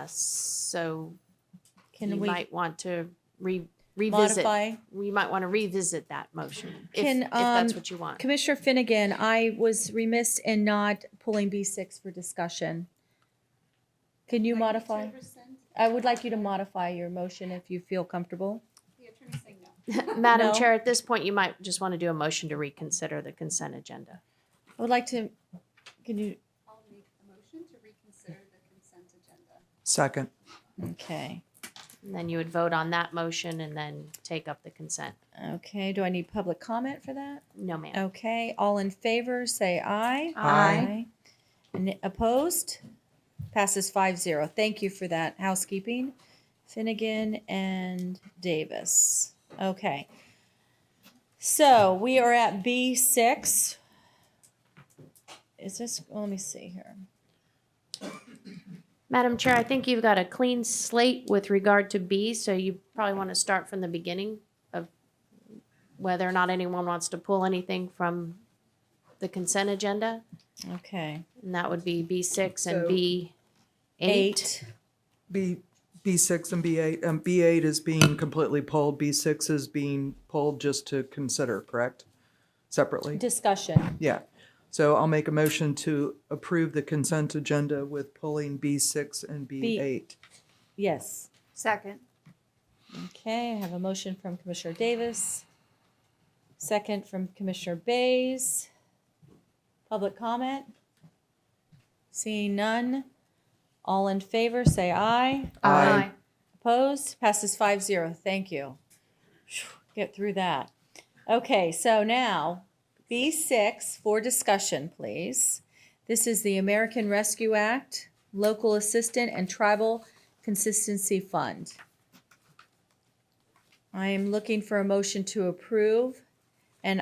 So can you we might want to revisit. modify? We might want to revisit that motion if Can, that's what you want. Commissioner Finnegan, I was remiss in not pulling B6 for discussion. Can you modify? I would like you to modify your motion if you feel comfortable. Madam No. Chair, at this point, you might just want to do a motion to reconsider the consent agenda. I would like to, can you, I'll make a motion to reconsider the consent agenda. Second. okay. And then you would vote on that motion and then take up the consent. Okay, do I need public comment for that? No, ma'am. Okay, all in favor, say aye. Aye. And opposed? Passes 5-0. Thank you for that housekeeping. Finnegan and Davis. Okay. So we are at B6. Is this, let me see here. Madam Chair, I think you've got a clean slate with regard to B, so you probably want to start from the beginning of whether or not anyone wants to pull anything from the consent agenda. Okay. And that would be B6 and So- B8. 8. B6 and B8. B8 is being completely pulled. B6 is being pulled just to consider, correct? Separately? Discussion. Yeah. So I'll make a motion to approve the consent agenda with pulling B6 and B8. Yes. Second. Okay, I have a motion from Commissioner Davis. Second from Commissioner Bays. Public comment? Seeing none. All in favor, say aye. Aye. Opposed? Passes 5-0. Thank you. Phew, get through that. Okay, so now B6 for discussion, please. This is the American Rescue Act, Local Assistant and Tribal Consistency Fund. I am looking for a motion to approve, and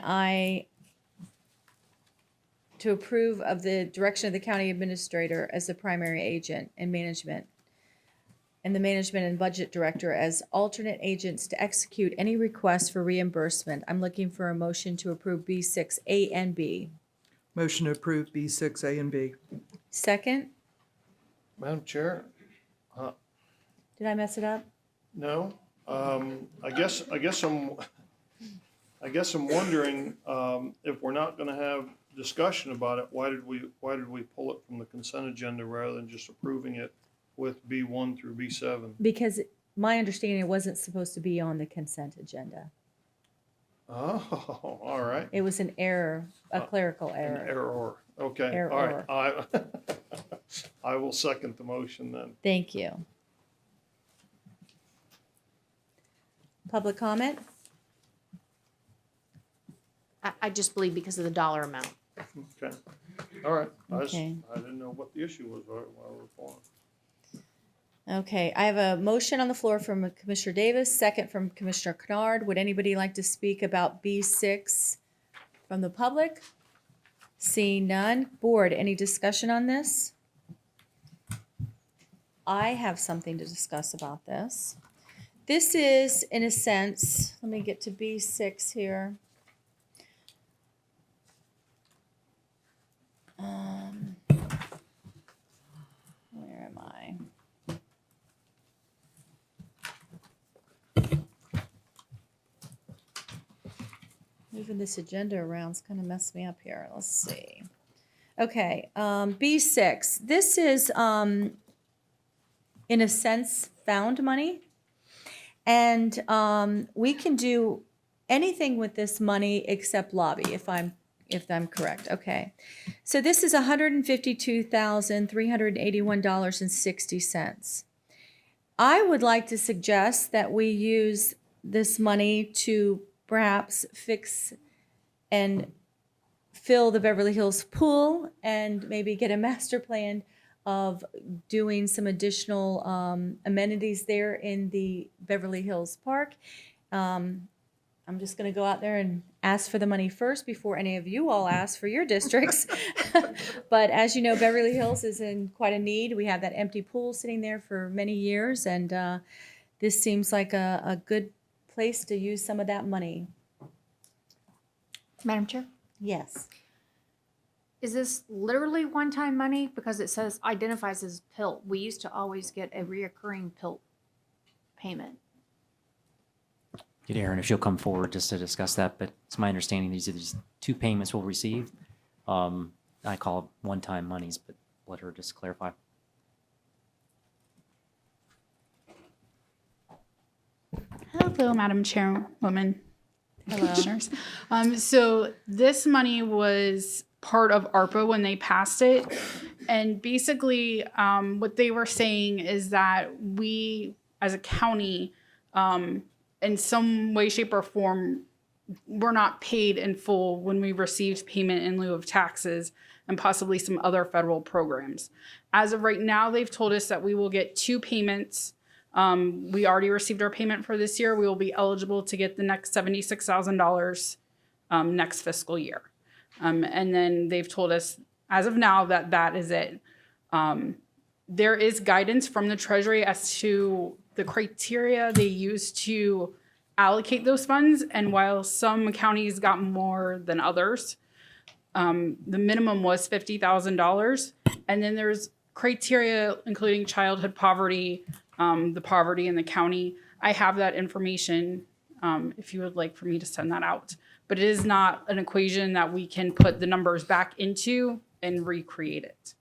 to approve of the direction of the county administrator as the primary agent and management, and the management and budget director as alternate agents to execute any request for reimbursement. I'm looking for a motion to approve B6 A and B. Motion to approve B6 A and B. Second, Madam Chair, did I mess it up? no, I guess I'm wondering, if we're not gonna have discussion about it, why did we pull it from the consent agenda rather than just approving it with B1 through B7? Because my understanding, it wasn't supposed to be on the consent agenda. Oh, all right. It was an error, a clerical An error. error. Okay, Error. all right. I will second the motion then. Thank you. Public comment? I just believe because of the dollar amount. Okay, all right. Okay. I didn't know what the issue was while we were pulling. Okay, I have a motion on the floor from Commissioner Davis, second from Commissioner Kennard. Would anybody like to speak about B6 from the public? Seeing none. Board, any discussion on this? I have something to discuss about this. This is, in a sense, let me get to B6 here. Where am I? Moving this agenda around's kind of messed me up here. Let's see. Okay, B6. This is, in a sense, found money. And we can do anything with this money except lobby, if I'm if I'm correct. Okay. So this is $152,381.60. I would like to suggest that we use this money to perhaps fix and fill the Beverly Hills pool and maybe get a master plan of doing some additional amenities there in the Beverly Hills Park. I'm just going to go out there and ask for the money first before any of you all ask for your districts. But as you know, Beverly Hills is in quite a need. We have that empty pool sitting there for many years, and this seems like a good place to use some of that money. Madam Chair? Yes. Is this literally one-time money? Because it says identifies as PILT. We used to always get a reoccurring PILT payment. Get Erin if she'll come forward just to discuss that, but it's my understanding these are these 2 payments we'll receive. I call it one-time monies, but let her just clarify. Hello, Madam Chairwoman. Hello. Commissioners. So this money was part of ARPA when they passed it. And basically, what they were saying is that we, as a county, in some way, shape, or form, we're not paid in full when we received payment in lieu of taxes and possibly some other federal programs. As of right now, they've told us that we will get 2 payments. We already received our payment for this year. We will be eligible to get the next $76,000 next fiscal year. And then they've told us, as of now, that that is it. There is guidance from the Treasury as to the criteria they use to allocate those funds. And while some counties got more than others, the minimum was $50,000. And then there's criteria including childhood poverty, the poverty in the county. I have that information if you would like for me to send that out. But it is not an equation that we can put the numbers back into and recreate it.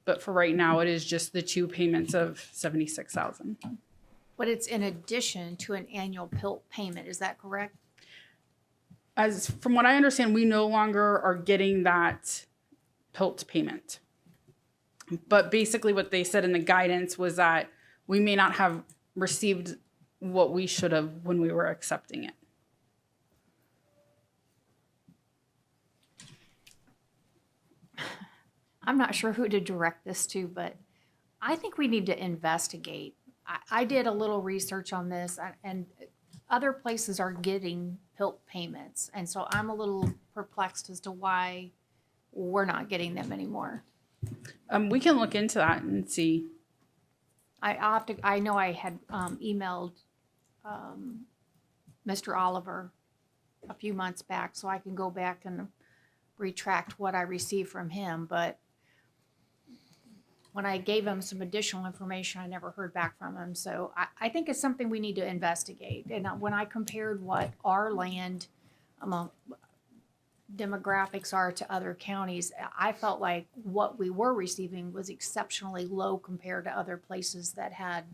But for right now, it is just the 2 payments of $76,000. But it's in addition to an annual PILT payment, is that correct? As from what I understand, we no longer are getting that PILT payment. But basically what they said in the guidance was that we may not have received what we should have when we were accepting it. I'm not sure who to direct this to, but I think we need to investigate. I did a little research on this, and other places are getting PILT payments. And so I'm a little perplexed as to why we're not getting them anymore. We can look into that and see. I know I had emailed Mr. Oliver a few months back, so I can go back and retract what I received from him. But when I gave him some additional information, I never heard back from him. So I think it's something we need to investigate. And when I compared what our land demographics are to other counties, I felt like what we were receiving was exceptionally low compared to other places that had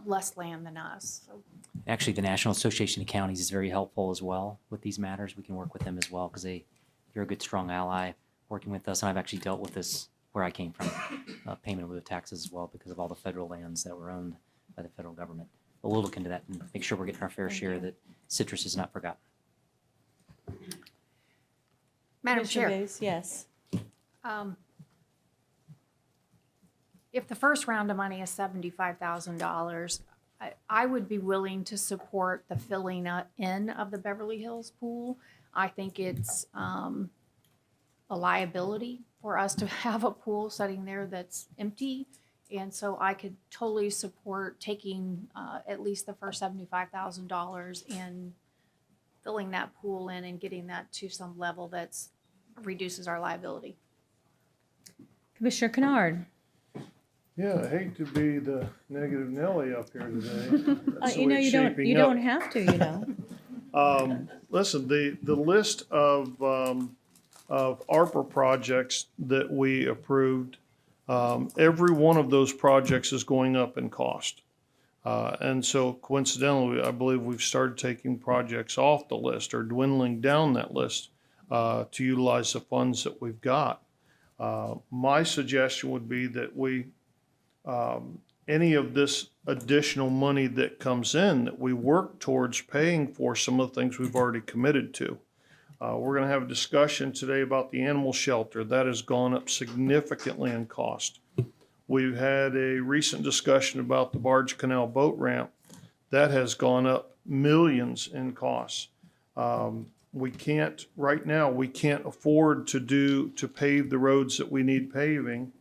less land than us. So. Actually, the National Association of Counties is very helpful as well with these matters. We can work with them as well because they're a good, strong ally working with us. And I've actually dealt with this where I came from, payment of taxes as well because of all the federal lands that were owned by the federal government. But we'll look into that and make sure we're getting our fair share that citrus is not forgotten. Madam Chair. Bays, yes. If the first round of money is $75,000, I would be willing to support the filling in of the Beverly Hills pool. I think it's a liability for us to have a pool sitting there that's empty. And so I could totally support taking at least the first $75,000 and filling that pool in and getting that to some level that's reduces our liability. Commissioner Kennard. Yeah, I hate to be the negative Nelly up here today. That's the You know, way it's you don't shaping up. have to, you know. Listen, the list of ARPA projects that we approved, every one of those projects is going up in cost. And so coincidentally, I believe we've started taking projects off the list or dwindling down that list to utilize the funds that we've got. My suggestion would be that we, any of this additional money that comes in, that we work towards paying for some of the things we've already committed to. We're going to have a discussion today about the animal shelter. That has gone up significantly in cost. We've had a recent discussion about the Barge Canal boat ramp. That has gone up millions in costs. We can't, right now, we can't afford to pave the roads that we need paving.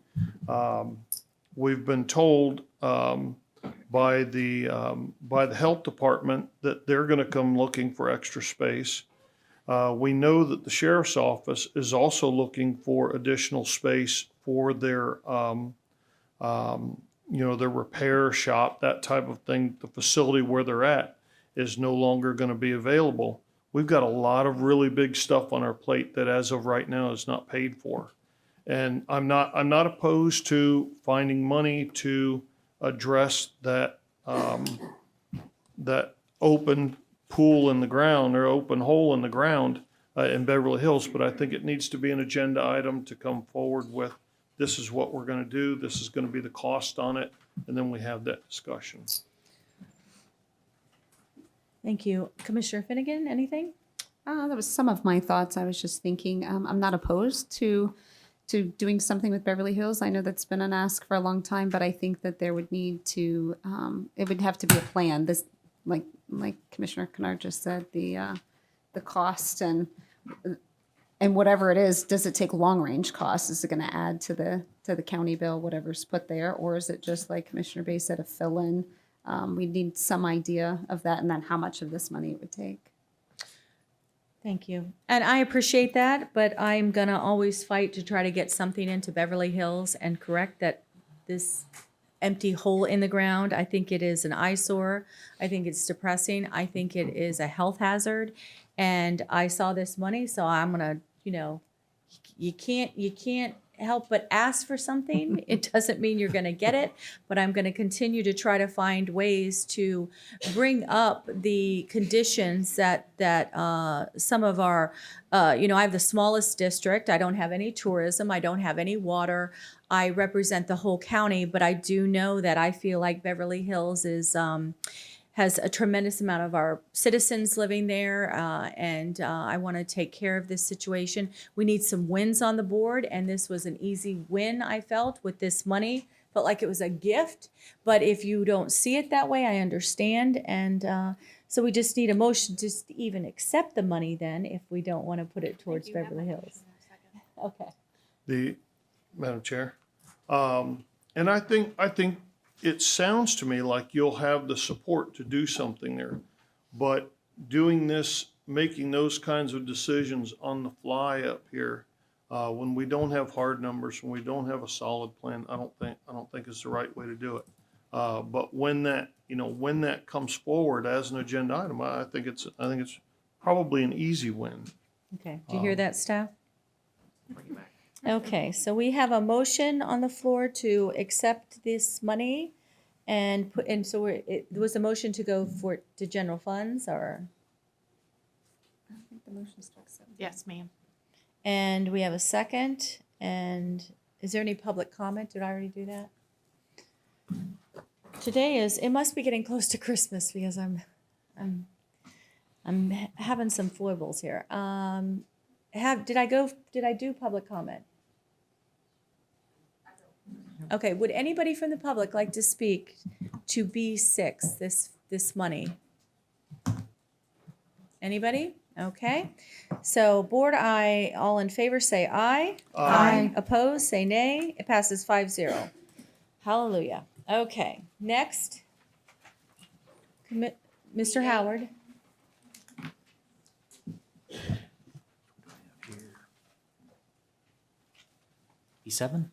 We've been told by the health department that they're going to come looking for extra space. We know that the sheriff's office is also looking for additional space for their, their repair shop, that type of thing. The facility where they're at is no longer going to be available. We've got a lot of really big stuff on our plate that as of right now is not paid for. And I'm not opposed to finding money to address that, that open pool in the ground or open hole in the ground in Beverly Hills, but I think it needs to be an agenda item to come forward with, this is what we're going to do, this is going to be the cost on it, and then we have that discussion. Thank you. Commissioner Finnegan, anything? That was some of my thoughts. I was just thinking, I'm not opposed to doing something with Beverly Hills. I know that's been an ask for a long time, but I think that there would need to, it would have to be a plan. This, like Commissioner Kennard just said, the cost and whatever it is, does it take long range costs? Is it going to add to the county bill, whatever's put there, or is it just like Commissioner Bay said, a fill in? We need some idea of that, and then how much of this money it would take. Thank you. And I appreciate that, but I'm going to always fight to try to get something into Beverly Hills and correct that this empty hole in the ground. I think it is an eyesore. I think it's depressing. I think it is a health hazard. And I saw this money, so I'm going to, you can't help but ask for something. It doesn't mean you're going to get it, but I'm going to continue to try to find ways to bring up the conditions that some of our, I have the smallest district. I don't have any tourism. I don't have any water. I represent the whole county, but I do know that I feel like Beverly Hills is, has a tremendous amount of our citizens living there, and I want to take care of this situation. We need some wins on the board, and this was an easy win, I felt, with this money. Felt like it was a gift, but if you don't see it that way, I understand. And so we just need a motion to even accept the money then, if we don't want to put it towards Beverly Hills. Okay. Madam Chair, and I think it sounds to me like you'll have the support to do something there, but doing this, making those kinds of decisions on the fly up here, when we don't have hard numbers, when we don't have a solid plan, I don't think is the right way to do it. But when that comes forward as an agenda item, I think it's probably an easy win. Okay. Do you hear that, staff? Okay, so we have a motion on the floor to accept this money and it was a motion to go to general funds, or? I think the motion's to accept. Yes, ma'am. And we have a second, and is there any public comment? Did I already do that? It must be getting close to Christmas because I'm having some foibles here. Did I do public comment? Okay, would anybody from the public like to speak to B6, this money? Anybody? Okay. So board, all in favor say aye. Aye. Opposed, say nay. It passes 5-0. Hallelujah. Okay, next. Mr. Howard. B7?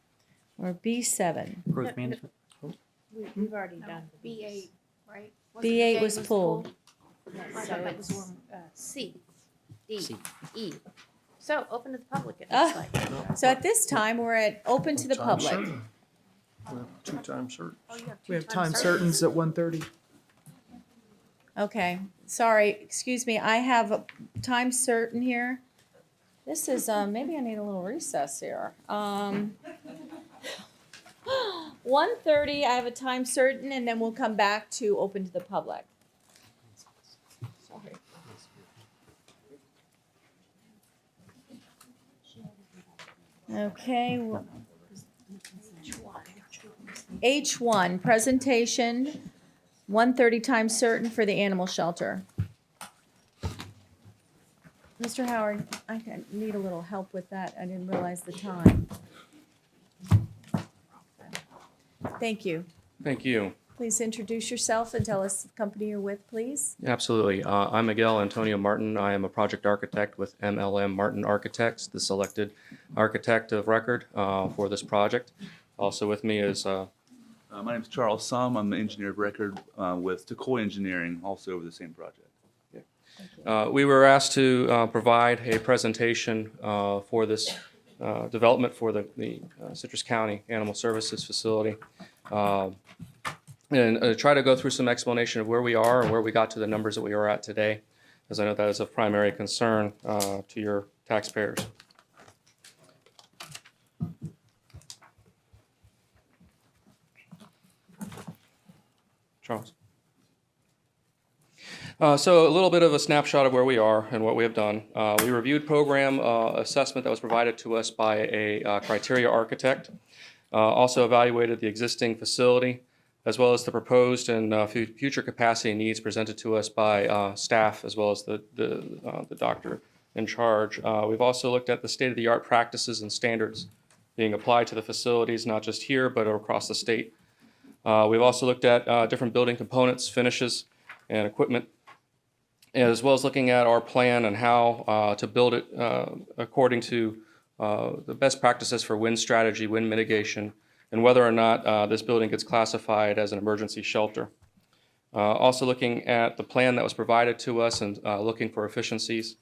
Or B7. Growth management? We've already done B8, right? B8 was pulled. So it's C, D, C. E. So open to the public, it looks like. So at this time, we're at open to the public. We have 2 times certain. We have time certains at 1:30. Okay, sorry, excuse me, I have a time certain here. This is, maybe I need a little recess here. 1:30, I have a time certain, and then we'll come back to open to the public. Sorry. Okay. H1, presentation, 1:30 time certain for the animal shelter. Mr. Howard, I need a little help with that. I didn't realize the time. Thank you. Thank you. Please introduce yourself and tell us the company you're with, please. Absolutely. I'm Miguel Antonio Martin. I am a project architect with MLM Martin Architects, the selected architect of record for this project. Also with me is... my name is Charles Sum. I'm the engineer of record with Tecoy Engineering, also over the same project. we were asked to provide a presentation for this development for the Citrus County Animal Services Facility. And try to go through some explanation of where we are and where we got to the numbers that we are at today, as I know that is of primary concern to your taxpayers. Charles. So a little bit of a snapshot of where we are and what we have done. We reviewed program assessment that was provided to us by a criteria architect. Also evaluated the existing facility, as well as the proposed and future capacity needs presented to us by staff, as well as the doctor in charge. We've also looked at the state-of-the-art practices and standards being applied to the facilities, not just here, but across the state. We've also looked at different building components, finishes, and equipment, as well as looking at our plan and how to build it according to the best practices for wind strategy, wind mitigation, and whether or not this building gets classified as an emergency shelter. Also looking at the plan that was provided to us and looking for efficiencies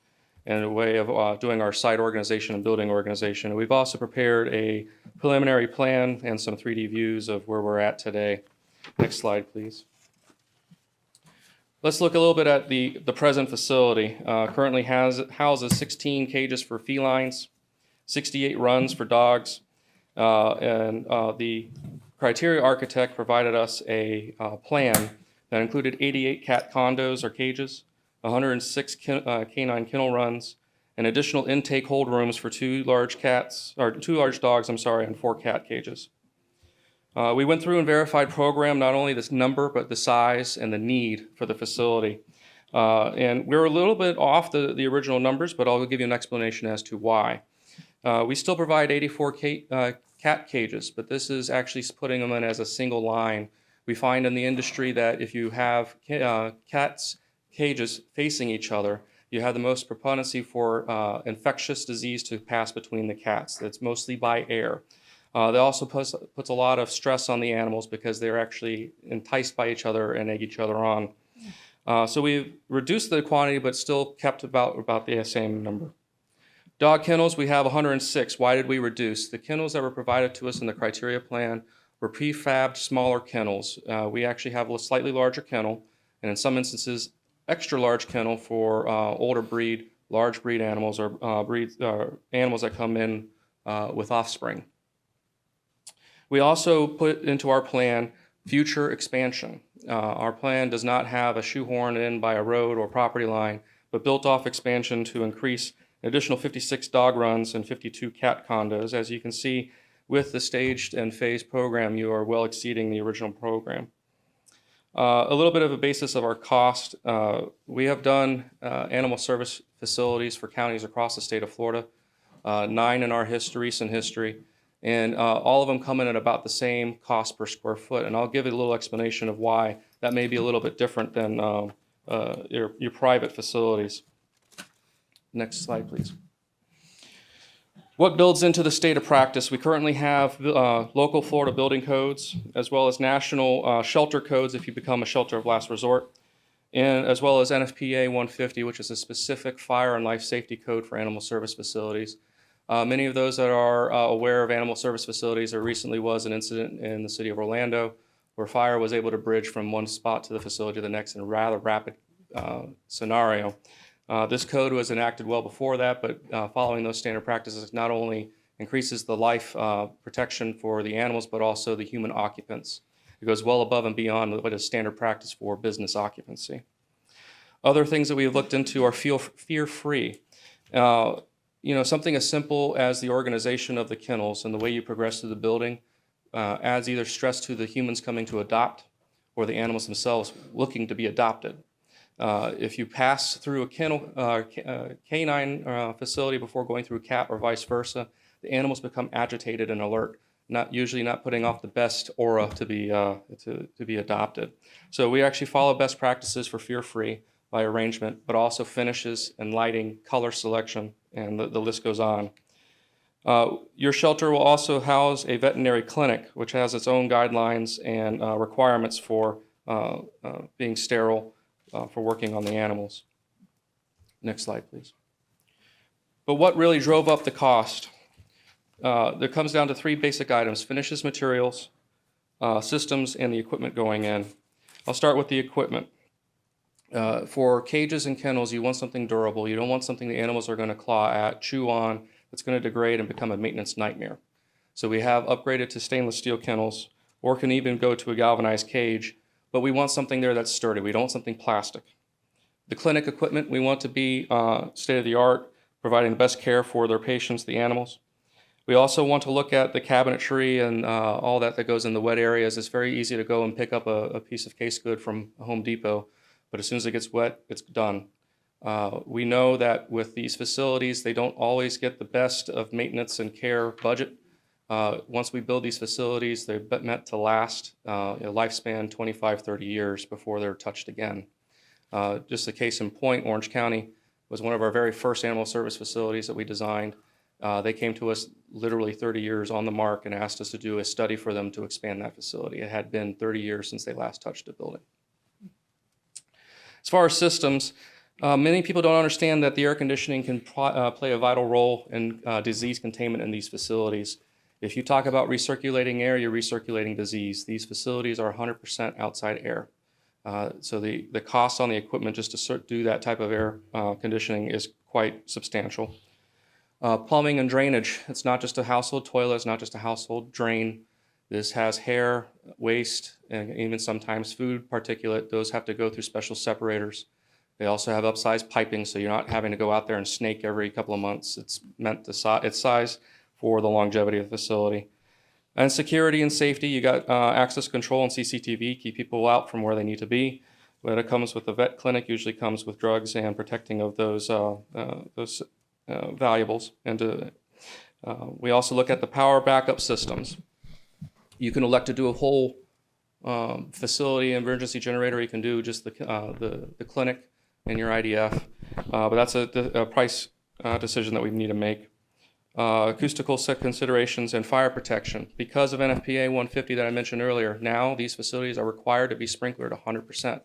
and a way of doing our site organization and building organization. We've also prepared a preliminary plan and some 3D views of where we're at today. Next slide, please. Let's look a little bit at the present facility. Currently houses 16 cages for felines, 68 runs for dogs, and the criteria architect provided us a plan that included 88 cat condos or cages, 106 canine kennel runs, and additional intake hold rooms for two large dogs, and 4 cat cages. We went through and verified program, not only this number, but the size and the need for the facility. And we're a little bit off the original numbers, but I'll give you an explanation as to why. We still provide 84 cat cages, but this is actually putting them in as a single line. We find in the industry that if you have cats cages facing each other, you have the most propendency for infectious disease to pass between the cats. That's mostly by air. That also puts a lot of stress on the animals because they're actually enticed by each other and egg each other on. So we've reduced the quantity, but still kept about the same number. Dog kennels, we have 106. Why did we reduce? The kennels that were provided to us in the criteria plan were prefabbed smaller kennels. We actually have a slightly larger kennel, and in some instances, extra large kennel for older breed, large breed animals, or animals that come in with offspring. We also put into our plan future expansion. Our plan does not have a shoehorn in by a road or property line, but built off expansion to increase an additional 56 dog runs and 52 cat condos. As you can see, with the staged and phased program, you are well exceeding the original program. A little bit of a basis of our cost. We have done animal service facilities for counties across the state of Florida, 9 in our recent history, and all of them come in at about the same cost per square foot. And I'll give you a little explanation of why that may be a little bit different than your private facilities. Next slide, please. What builds into the state of practice? We currently have local Florida building codes, as well as national shelter codes if you become a shelter of last resort, and as well as NFPA 150, which is a specific fire and life safety code for animal service facilities. Many of those that are aware of animal service facilities, there recently was an incident in the city of Orlando where fire was able to bridge from one spot to the facility to the next in a rather rapid scenario. This code was enacted well before that, but following those standard practices not only increases the life protection for the animals, but also the human occupants. It goes well above and beyond what is standard practice for business occupancy. Other things that we've looked into are fear-free. Something as simple as the organization of the kennels and the way you progress through the building adds either stress to the humans coming to adopt or the animals themselves looking to be adopted. If you pass through a kennel, canine facility before going through a cat or vice versa, the animals become agitated and alert, usually not putting off the best aura to be adopted. So we actually follow best practices for fear-free by arrangement, but also finishes and lighting, color selection, and the list goes on. Your shelter will also house a veterinary clinic, which has its own guidelines and requirements for being sterile for working on the animals. Next slide, please. But what really drove up the cost? There comes down to three basic items: finishes, materials, systems, and the equipment going in. I'll start with the equipment. For cages and kennels, you want something durable. You don't want something the animals are going to claw at, chew on, that's going to degrade and become a maintenance nightmare. So we have upgraded to stainless steel kennels, or can even go to a galvanized cage, but we want something there that's sturdy. We don't want something plastic. The clinic equipment, we want to be state-of-the-art, providing the best care for their patients, the animals. We also want to look at the cabinetry and all that goes in the wet areas. It's very easy to go and pick up a piece of case good from Home Depot, but as soon as it gets wet, it's done. We know that with these facilities, they don't always get the best of maintenance and care budget. Once we build these facilities, they're meant to last a lifespan 25, 30 years before they're touched again. Just a case in point, Orange County was one of our very first animal service facilities that we designed. They came to us literally 30 years on the mark and asked us to do a study for them to expand that facility. It had been 30 years since they last touched a building. As far as systems, many people don't understand that the air conditioning can play a vital role in disease containment in these facilities. If you talk about recirculating air, you're recirculating disease. These facilities are 100% outside air. So the cost on the equipment just to do that type of air conditioning is quite substantial. Plumbing and drainage. It's not just a household toilet, it's not just a household drain. This has hair, waste, and even sometimes food particulate. Those have to go through special separators. They also have upsized piping, so you're not having to go out there and snake every couple of months. It's meant to its size for the longevity of the facility. And security and safety, you got access control and CCTV, keep people out from where they need to be. When it comes with the vet clinic, usually comes with drugs and protecting of those valuables. And we also look at the power backup systems. You can elect to do a whole facility emergency generator. You can do just the clinic and your IDF, but that's a price decision that we need to make. Acoustical set considerations and fire protection. Because of NFPA 150 that I mentioned earlier, now these facilities are required to be sprinklered 100%.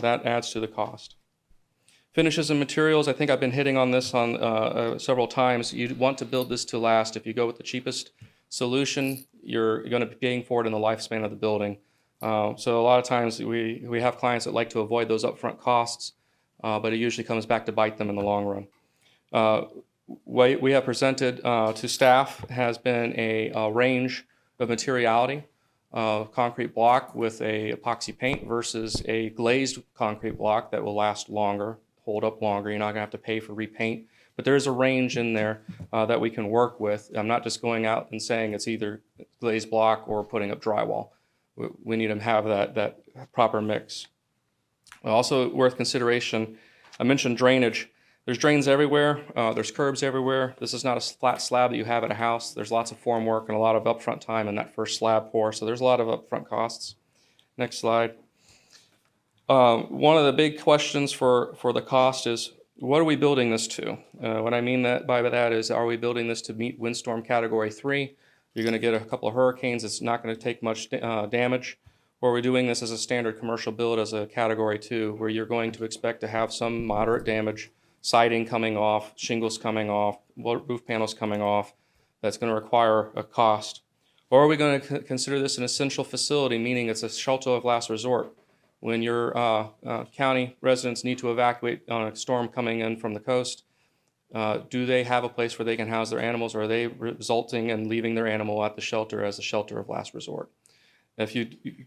That adds to the cost. Finishes and materials, I think I've been hitting on this several times. You want to build this to last. If you go with the cheapest solution, you're going to be paying for it in the lifespan of the building. So a lot of times we have clients that like to avoid those upfront costs, but it usually comes back to bite them in the long run. What we have presented to staff has been a range of materiality. Concrete block with a epoxy paint versus a glazed concrete block that will last longer, hold up longer. You're not going to have to pay for repaint. But there's a range in there that we can work with. I'm not just going out and saying it's either glazed block or putting up drywall. We need to have that proper mix. Also worth consideration, I mentioned drainage. There's drains everywhere. There's curbs everywhere. This is not a flat slab that you have at a house. There's lots of form work and a lot of upfront time in that first slab pour. So there's a lot of upfront costs. Next slide. One of the big questions for the cost is, what are we building this to? What I mean by that is, are we building this to meet windstorm category 3? You're going to get a couple of hurricanes. It's not going to take much damage. Or are we doing this as a standard commercial build as a category 2, where you're going to expect to have some moderate damage, siding coming off, shingles coming off, roof panels coming off, that's going to require a cost? Or are we going to consider this an essential facility, meaning it's a shelter of last resort? when your county residents need to evacuate on a storm coming in from the coast, do they have a place where they can house their animals, or are they resulting in leaving their animal at the shelter as a shelter of last resort? If you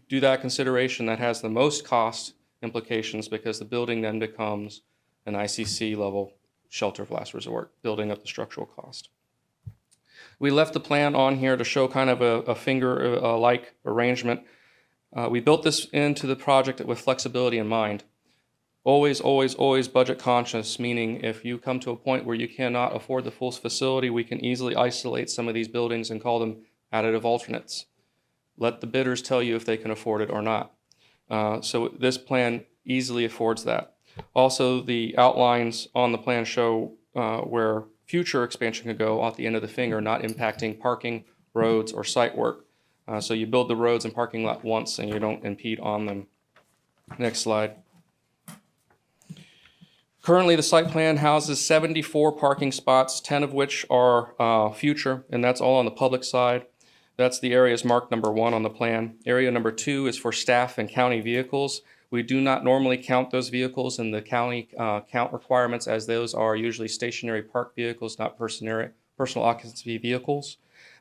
do that consideration, that has the most cost implications because the building then becomes an ICC level shelter of last resort, building up the structural cost. We left the plan on here to show kind of a finger-like arrangement. We built this into the project with flexibility in mind. Always, always, always budget conscious, meaning if you come to a point where you cannot afford the full facility, we can easily isolate some of these buildings and call them additive alternates. Let the bidders tell you if they can afford it or not. So this plan easily affords that. Also, the outlines on the plan show where future expansion could go at the end of the finger, not impacting parking, roads, or site work. So you build the roads and parking lot once and you don't impede on them. Next slide. Currently, the site plan houses 74 parking spots, 10 of which are future, and that's all on the public side. That's the areas marked number 1 on the plan. Area number 2 is for staff and county vehicles. We do not normally count those vehicles in the county count requirements, as those are usually stationary park vehicles, not personal occupancy vehicles,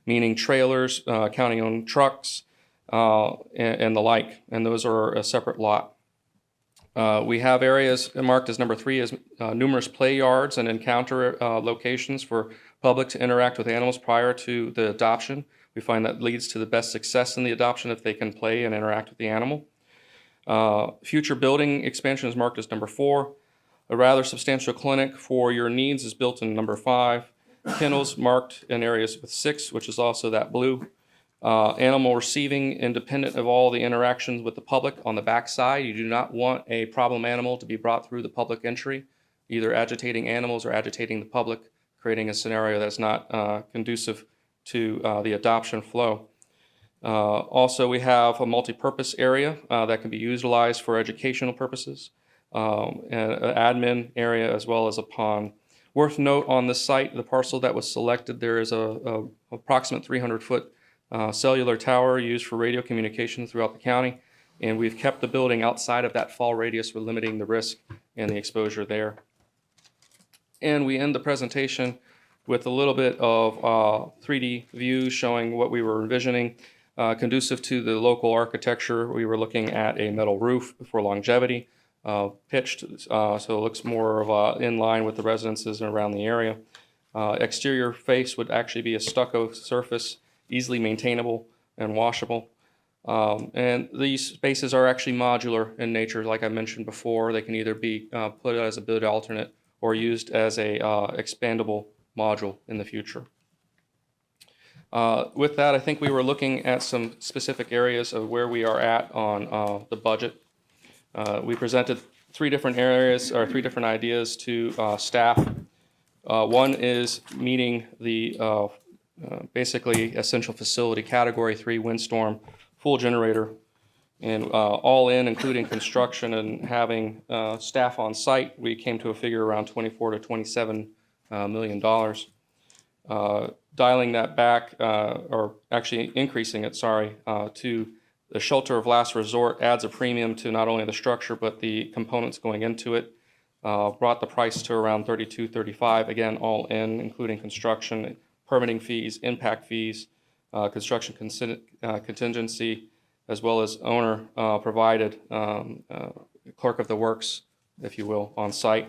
meaning trailers, county-owned trucks, and the like, and those are a separate lot. We have areas marked as number 3 as numerous play yards and encounter locations for public to interact with animals prior to the adoption. We find that leads to the best success in the adoption if they can play and interact with the animal. Future building expansion is marked as number 4. A rather substantial clinic for your needs is built in number 5. Kennels marked in areas with 6, which is also that blue. Animal receiving, independent of all the interactions with the public on the back side. You do not want a problem animal to be brought through the public entry, either agitating animals or agitating the public, creating a scenario that's not conducive to the adoption flow. Also, we have a multi-purpose area that can be utilized for educational purposes, and an admin area as well as a pond. Worth note on this site, the parcel that was selected, there is a approximate 300-foot cellular tower used for radio communication throughout the county, and we've kept the building outside of that fall radius. We're limiting the risk and the exposure there. And we end the presentation with a little bit of 3D views showing what we were envisioning. Conducive to the local architecture, we were looking at a metal roof for longevity, pitched, so it looks more of in line with the residences around the area. Exterior face would actually be a stucco surface, easily maintainable and washable. And these spaces are actually modular in nature, like I mentioned before. They can either be put as a bid alternate or used as a expandable module in the future. With that, I think we were looking at some specific areas of where we are at on the budget. We presented 3 different areas, or 3 different ideas to staff. One is meeting the basically essential facility category 3 windstorm full generator, and all in, including construction and having staff on site, we came to a figure around $24 to $27 million. Dialing that back, or actually increasing it, to the shelter of last resort adds a premium to not only the structure but the components going into it. Brought the price to around $32, $35, again, all in, including construction, permitting fees, impact fees, construction contingency, as well as owner provided clerk of the works, if you will, on site.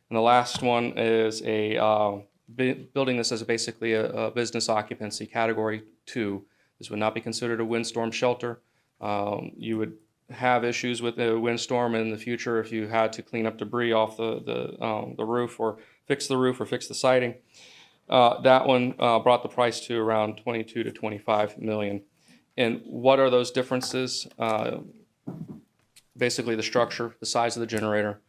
And the last one is building this as basically a business occupancy category 2. This would not be considered a windstorm shelter. You would have issues with a windstorm in the future if you had to clean up debris off the roof or fix the siding. That one brought the price to around $22 to $25 million. And what are those differences? Basically the structure, the size of the generator,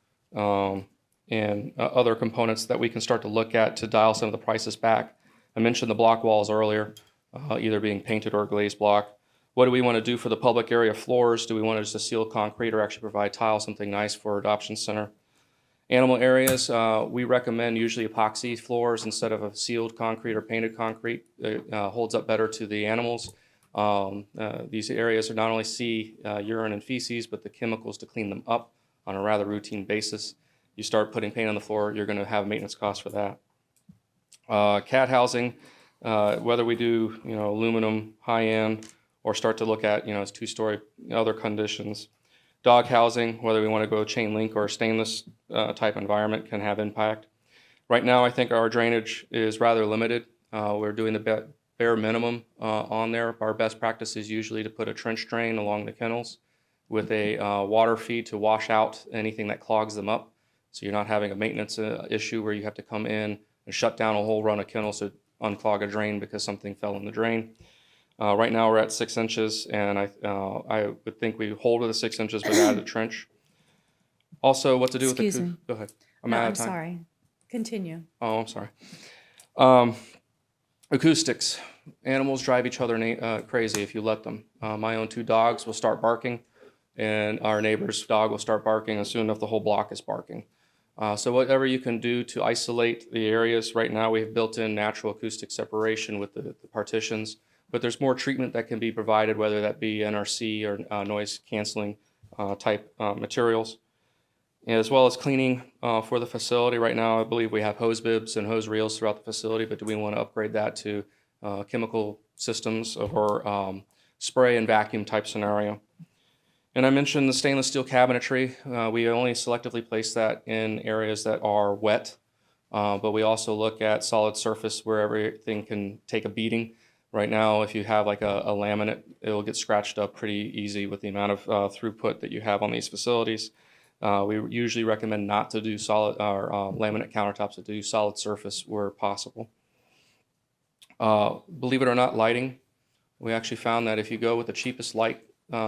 and other components that we can start to look at to dial some of the prices back. I mentioned the block walls earlier, either being painted or glazed block. What do we want to do for the public area floors? Do we want to just seal concrete or actually provide tile, something nice for adoption center? Animal areas, we recommend usually epoxy floors instead of a sealed concrete or painted concrete. It holds up better to the animals. These areas are not only see urine and feces, but the chemicals to clean them up on a rather routine basis. You start putting paint on the floor, you're going to have maintenance costs for that. Cat housing, whether we do aluminum high-end or start to look at it's two-story other conditions. Dog housing, whether we want to go chain link or stainless type environment, can have impact. Right now, I think our drainage is rather limited. We're doing the bare minimum on there. Our best practice is usually to put a trench drain along the kennels with a water feed to wash out anything that clogs them up. So you're not having a maintenance issue where you have to come in and shut down a whole run of kennels to unclog a drain because something fell in the drain. Right now we're at 6 inches, and I would think we hold to the 6 inches but add a trench. Also, what to do Excuse with the... me. Go ahead. No, out I'm of time. sorry. Continue. Oh, I'm sorry. Acoustics. Animals drive each other crazy if you let them. My own 2 dogs will start barking, and our neighbor's dog will start barking, and soon enough the whole block is barking. So whatever you can do to isolate the areas. Right now we have built-in natural acoustic separation with the partitions, but there's more treatment that can be provided, whether that be NRC or noise canceling type materials, as well as cleaning for the facility. Right now I believe we have hose bibs and hose reels throughout the facility, but do we want to upgrade that to chemical systems or spray and vacuum type scenario? And I mentioned the stainless steel cabinetry. We only selectively place that in areas that are wet, but we also look at solid surface where everything can take a beating. Right now, if you have like a laminate, it will get scratched up pretty easy with the amount of throughput that you have on these facilities. We usually recommend not to do solid or laminate countertops, to do solid surface where possible. Believe it or not, lighting. We actually found that if you go with the cheapest light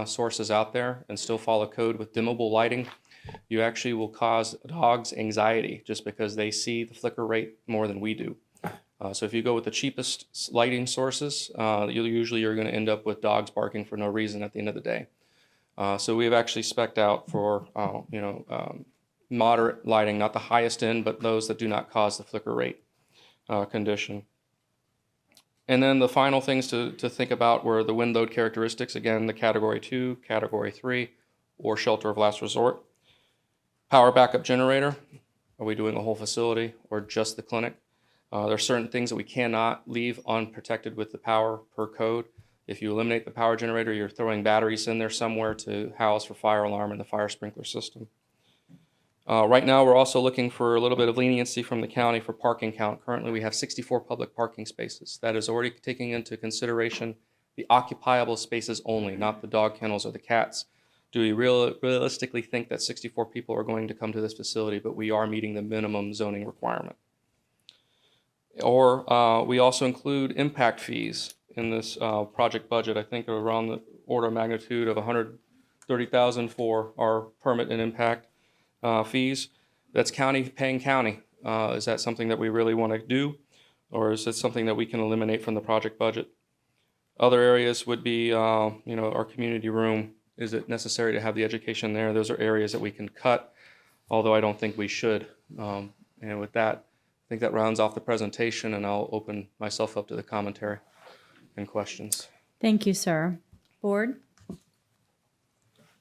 sources out there and still follow code with dimmable lighting, you actually will cause dogs anxiety just because they see the flicker rate more than we do. So if you go with the cheapest lighting sources, you're going to end up with dogs barking for no reason at the end of the day. So we've actually spec'd out for moderate lighting, not the highest end, but those that do not cause the flicker rate condition. And then the final things to think about were the wind load characteristics. Again, the category 2, category 3, or shelter of last resort. Power backup generator. Are we doing a whole facility or just the clinic? There are certain things that we cannot leave unprotected with the power per code. If you eliminate the power generator, you're throwing batteries in there somewhere to house for fire alarm and the fire sprinkler system. Right now, we're also looking for a little bit of leniency from the county for parking count. Currently, we have 64 public parking spaces. That is already taking into consideration the occupiable spaces only, not the dog kennels or the cats. Do we realistically think that 64 people are going to come to this facility, but we are meeting the minimum zoning requirement? Or we also include impact fees in this project budget. I think around the order of magnitude of $130,000 for our permit and impact fees. That's county paying county. Is that something that we really want to do, or is it something that we can eliminate from the project budget? Other areas would be, our community room. Is it necessary to have the education there? Those are areas that we can cut, although I don't think we should. And with that, I think that rounds off the presentation, and I'll open myself up to the commentary and questions. Thank you, sir. Board?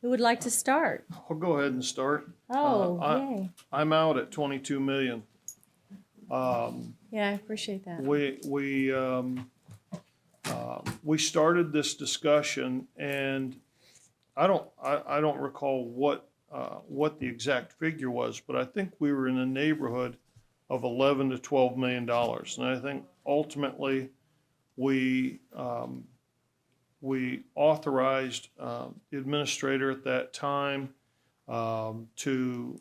Who would like to start? I'll go ahead and start. Oh, yay. I'm out at 22 million. Yeah, I appreciate that. We started this discussion, and I don't recall what the exact figure was, but I think we were in the neighborhood of $11 to $12 million. And I think ultimately we authorized the administrator at that time to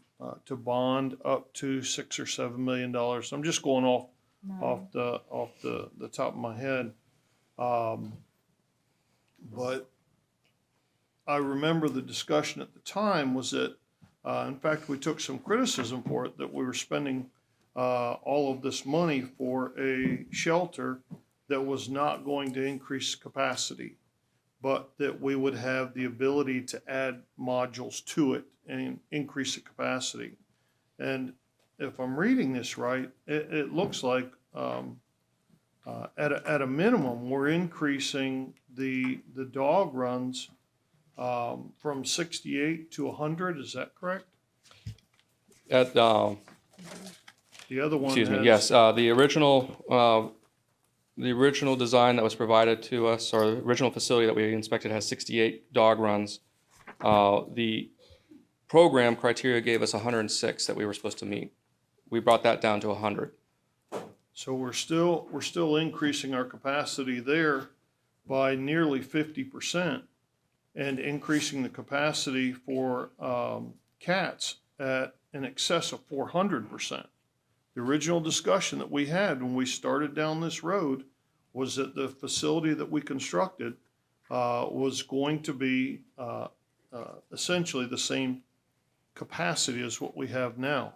bond up to $6 or $7 million. So I'm just going off the top of my head. But I remember the discussion at the time was that, in fact, we took some criticism for it, that we were spending all of this money for a shelter that was not going to increase capacity, but that we would have the ability to add modules to it and increase the capacity. And if I'm reading this right, it looks like at a minimum, we're increasing the dog runs from 68 to 100. Is that correct? At, The other one excuse me, has- yes, the original design that was provided to us, or the original facility that we inspected has 68 dog runs. The program criteria gave us 106 that we were supposed to meet. We brought that down to 100. So we're still increasing our capacity there by nearly 50% and increasing the capacity for cats at in excess of 400%. The original discussion that we had when we started down this road was that the facility that we constructed was going to be essentially the same capacity as what we have now.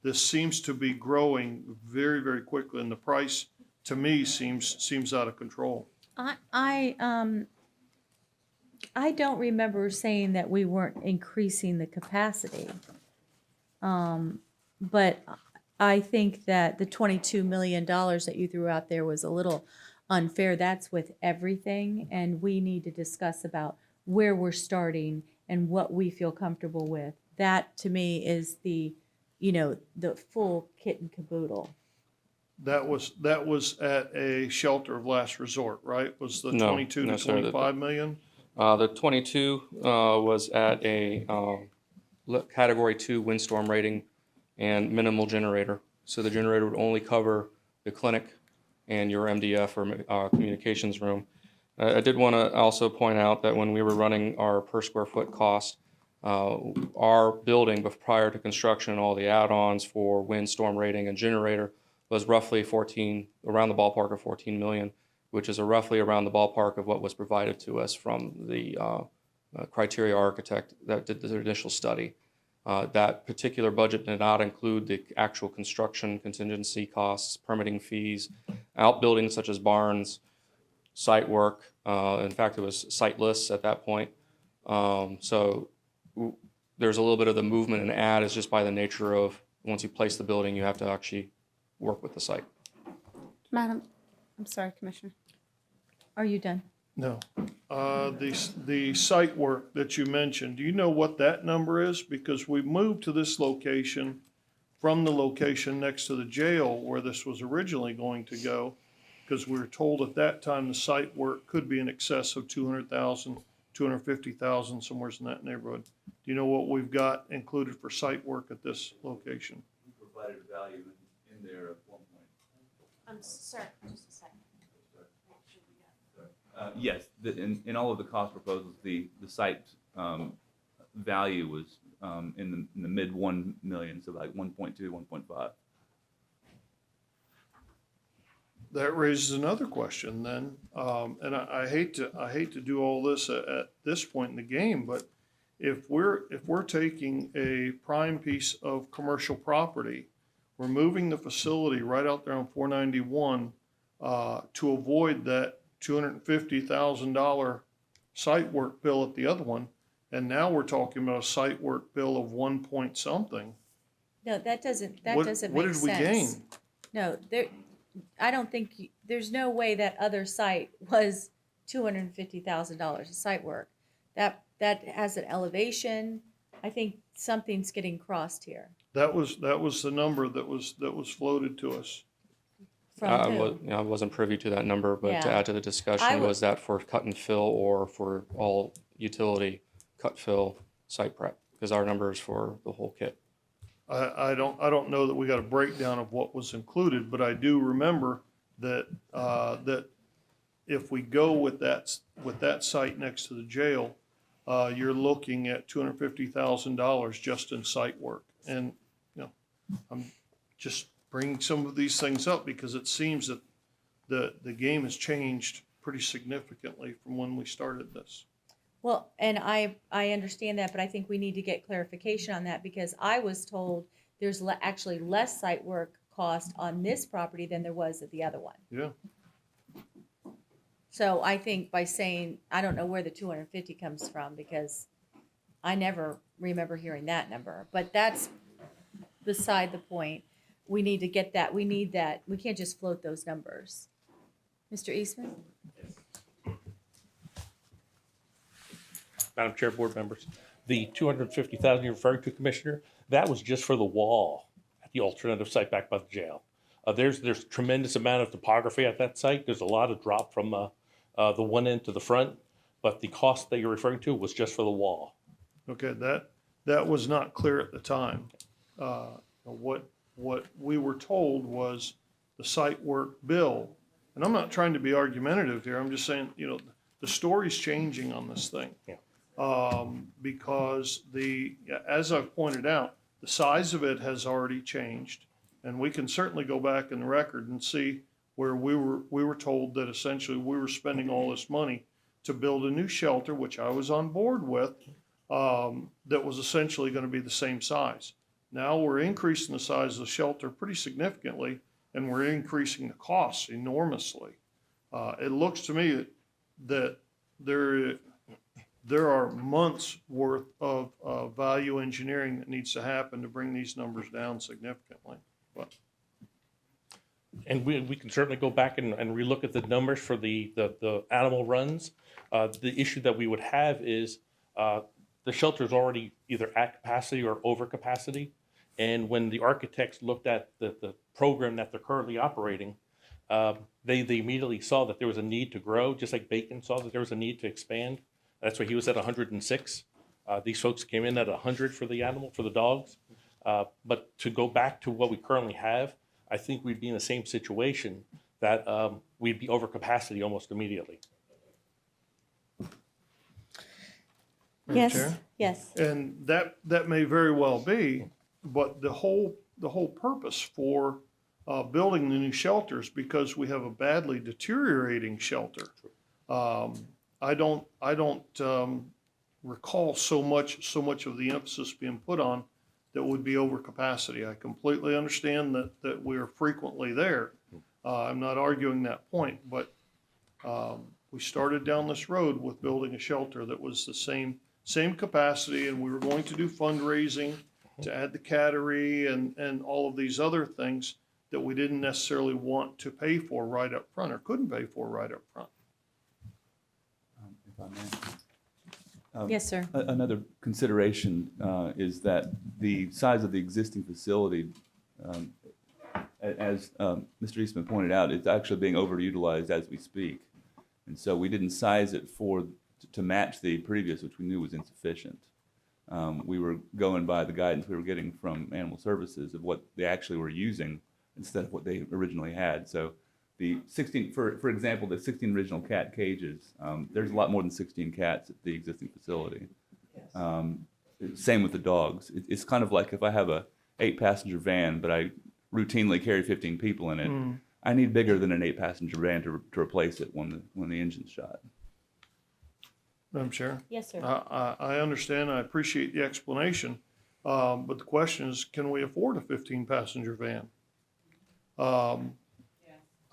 This seems to be growing very, very quickly, and the price, to me, seems out of control. I don't remember saying that we weren't increasing the capacity. But I think that the $22 million that you threw out there was a little unfair. That's with everything, and we need to discuss about where we're starting and what we feel comfortable with. That, to me, is the full kit and caboodle. That was at a shelter of last resort, right? Was the No, 22 no, to sir. 25 million? The 22 was at a Category 2 windstorm rating and minimal generator. So the generator would only cover the clinic and your MDF or communications room. I did want to also point out that when we were running our per square foot cost, our building prior to construction and all the add-ons for windstorm rating and generator was roughly around the ballpark of 14 million, which is roughly around the ballpark of what was provided to us from the criteria architect that did the initial study. That particular budget did not include the actual construction contingency costs, permitting fees, outbuildings such as barns, site work. In fact, it was siteless at that point. So there's a little bit of the movement and add is just by the nature of once you place the building, you have to actually work with the site. Madam, I'm sorry, Commissioner. Are you done? No. The site work that you mentioned, do you know what that number is? Because we moved to this location from the location next to the jail where this was originally going to go, because we were told at that time the site work could be in excess of 200,000, 250,000, somewhere in that neighborhood. Do you know what we've got included for site work at this location? We provided a value in there at one point. Sir, just a second. Yes, in all of the cost proposals, the site value was in the mid 1 million, so like 1.2, 1.5. That raises another question then, and I hate to do all this at this point in the game, but if we're taking a prime piece of commercial property, we're moving the facility right out there on 491 to avoid that $250,000 site work bill at the other one, and now we're talking about a site work bill of 1 point something. No, that doesn't make What sense. did we gain? No, I don't think, there's no way that other site was $250,000 of site work. That has an elevation. I think something's getting crossed here. That was the number that was floated to us. I wasn't privy to that number, but to Yeah. add to the discussion, was that for cut and fill or for all utility cut fill site prep? Because our number is for the whole kit. I don't know that we got a breakdown of what was included, but I do remember that that if we go with that site next to the jail, you're looking at $250,000 just in site work. And I'm just bringing some of these things up because it seems that the game has changed pretty significantly from when we started this. Well, and I understand that, but I think we need to get clarification on that because I was told there's actually less site work cost on this property than there was at the other one. Yeah. So I think by saying, I don't know where the 250 comes from because I never remember hearing that number, but that's beside the point. We need to get that. We need that. We can't just float those numbers. Mr. Eastman? Madam Chair, board members, the 250,000 you're referring to, Commissioner, that was just for the wall at the alternative site back by the jail. There's tremendous amount of topography at that site. There's a lot of drop from the one end to the front, but the cost that you're referring to was just for the wall. Okay, that was not clear at the time. What we were told was the site work bill, and I'm not trying to be argumentative here, I'm just saying, the story's changing on this thing. Yeah. Because as I've pointed out, the size of it has already changed, and we can certainly go back in the record and see where we were told that essentially we were spending all this money to build a new shelter, which I was on board with, that was essentially going to be the same size. Now we're increasing the size of the shelter pretty significantly, and we're increasing the costs enormously. It looks to me that there are months worth of value engineering that needs to happen to bring these numbers down significantly. But And we can certainly go back and relook at the numbers for the animal runs. The issue that we would have is the shelter is already either at capacity or over capacity. And when the architects looked at the program that they're currently operating, they immediately saw that there was a need to grow, just like Bacon saw that there was a need to expand. That's why he was at 106. These folks came in at 100 for the dogs. But to go back to what we currently have, I think we'd be in the same situation that we'd be over capacity almost immediately. Madam Yes, Chair? yes. And that may very well be, but the whole purpose for building the new shelters, because we have a badly deteriorating shelter. I don't recall so much of the emphasis being put on that would be over capacity. I completely understand that we are frequently there. I'm not arguing that point, but we started down this road with building a shelter that was the same capacity, and we were going to do fundraising to add the cattery and all of these other things that we didn't necessarily want to pay for right up front or couldn't pay for right up front. If I may. Yes, sir. Another consideration is that the size of the existing facility, as Mr. Eastman pointed out, is actually being overutilized as we speak. And so we didn't size it to match the previous, which we knew was insufficient. We were going by the guidance we were getting from Animal Services of what they actually were using instead of what they originally had. So the 16, for example, the 16 original cat cages, there's a lot more than 16 cats at the existing facility. Same with the dogs. It's kind of like if I have a 8-passenger van, but I routinely carry 15 people in it, I need bigger than an 8-passenger van to replace it when the engine's shot. Madam Chair? Yes, sir. I understand, I appreciate the explanation, but the question is, can we afford a 15-passenger van?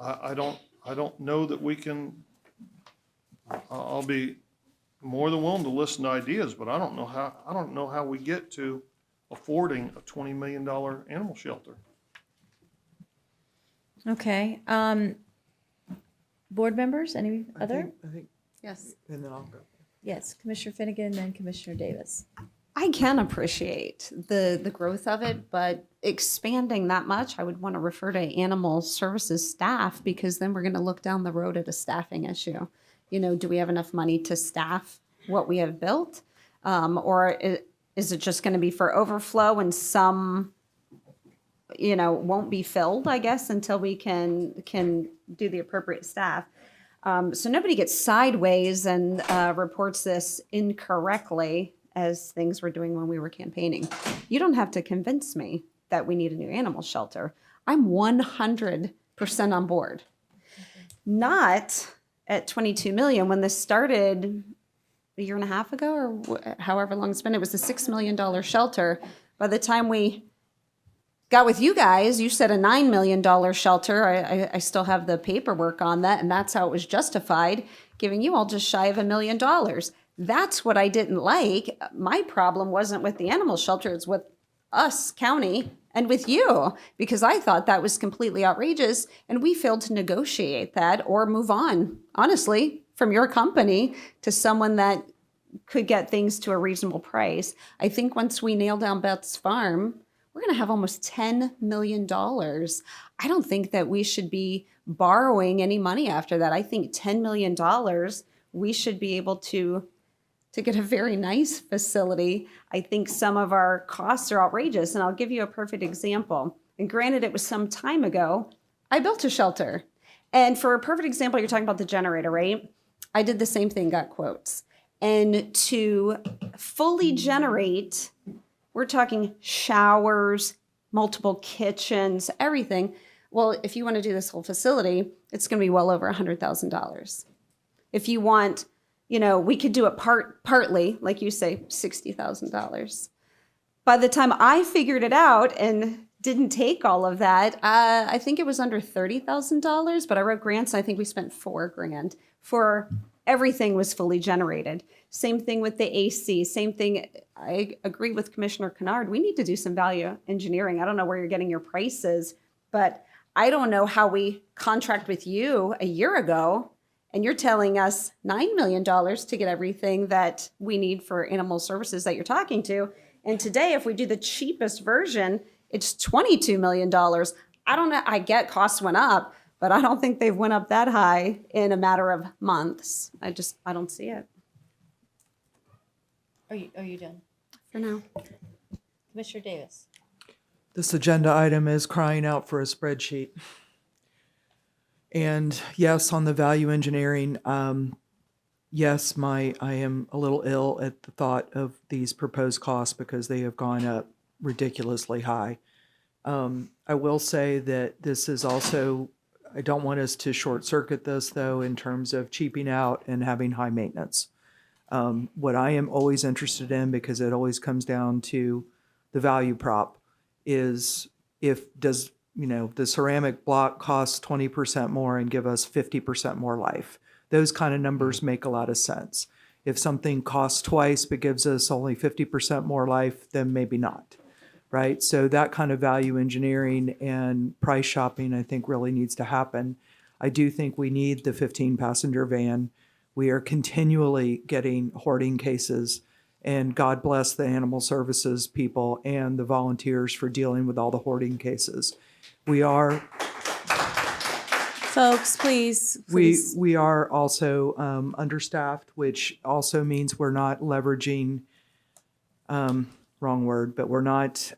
I don't know that we can. I'll be more than willing to listen to ideas, but I don't know how we get to affording a $20 million animal shelter. Okay. Board members, any other? I think, Yes. and then I'll go. Yes, Commissioner Finnegan and then Commissioner Davis. I can appreciate the growth of it, but expanding that much, I would want to refer to animal services staff, because then we're going to look down the road at a staffing issue. Do we have enough money to staff what we have built? Or is it just going to be for overflow and some, won't be filled, I guess, until we can do the appropriate staff? So nobody gets sideways and reports this incorrectly, as things were doing when we were campaigning. You don't have to convince me that we need a new animal shelter. I'm 100% on board. Not at 22 million. When this started a year and a half ago, or however long it's been, it was a $6 million shelter. By the time we got with you guys, you said a $9 million shelter. I still have the paperwork on that, and that's how it was justified, giving you all just shy of $1 million. That's what I didn't like. My problem wasn't with the animal shelter, it's with us, county, and with you, because I thought that was completely outrageous, and we failed to negotiate that or move on, honestly, from your company to someone that could get things to a reasonable price. I think once we nail down Beth's Farm, we're going to have almost $10 million. I don't think that we should be borrowing any money after that. I think $10 million, we should be able to get a very nice facility. I think some of our costs are outrageous, and I'll give you a perfect example. And granted, it was some time ago, I built a shelter. And for a perfect example, you're talking about the generator, right? I did the same thing, got quotes. And to fully generate, we're talking showers, multiple kitchens, everything. Well, if you want to do this whole facility, it's going to be well over $100,000. If you want, we could do it partly, like you say, $60,000. By the time I figured it out and didn't take all of that, I think it was under $30,000, but I wrote grants. I think we spent $4,000 for everything was fully generated. Same thing with the AC, same thing. I agree with Commissioner Kennard. We need to do some value engineering. I don't know where you're getting your prices, but I don't know how we contract with you a year ago and you're telling us $9 million to get everything that we need for animal services that you're talking to. And today, if we do the cheapest version, it's $22 million. I don't know. I get costs went up, but I don't think they've went up that high in a matter of months. I don't see it. Are you done? For now. Commissioner Davis. This agenda item is crying out for a spreadsheet. And yes, on the value engineering, yes, I am a little ill at the thought of these proposed costs because they have gone up ridiculously high. I will say that this is also, I don't want us to short circuit this though in terms of cheaping out and having high maintenance. What I am always interested in, because it always comes down to the value prop, is does the ceramic block cost 20% more and give us 50% more life? Those kind of numbers make a lot of sense. If something costs twice but gives us only 50% more life, then maybe not, right? So that kind of value engineering and price shopping, I think, really needs to happen. I do think we need the 15-passenger van. We are continually getting hoarding cases, and God bless the animal services people and the volunteers for dealing with all the hoarding cases. We are, folks, please. We are also understaffed, which also means we're not leveraging, wrong word, but we're not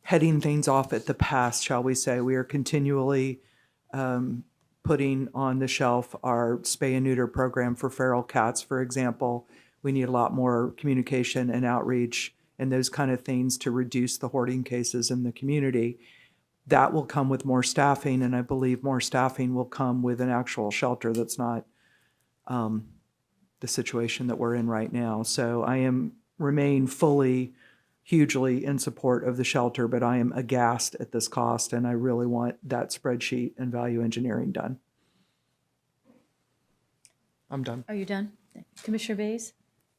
heading things off at the pass, shall we say. We are continually putting on the shelf our spay and neuter program for feral cats, for example. We need a lot more communication and outreach and those kind of things to reduce the hoarding cases in the community. That will come with more staffing, and I believe more staffing will come with an actual shelter that's not the situation that we're in right now. So I remain fully, hugely in support of the shelter, but I am aghast at this cost, and I really want that spreadsheet and value engineering done. I'm done. Are you done? Commissioner Bays?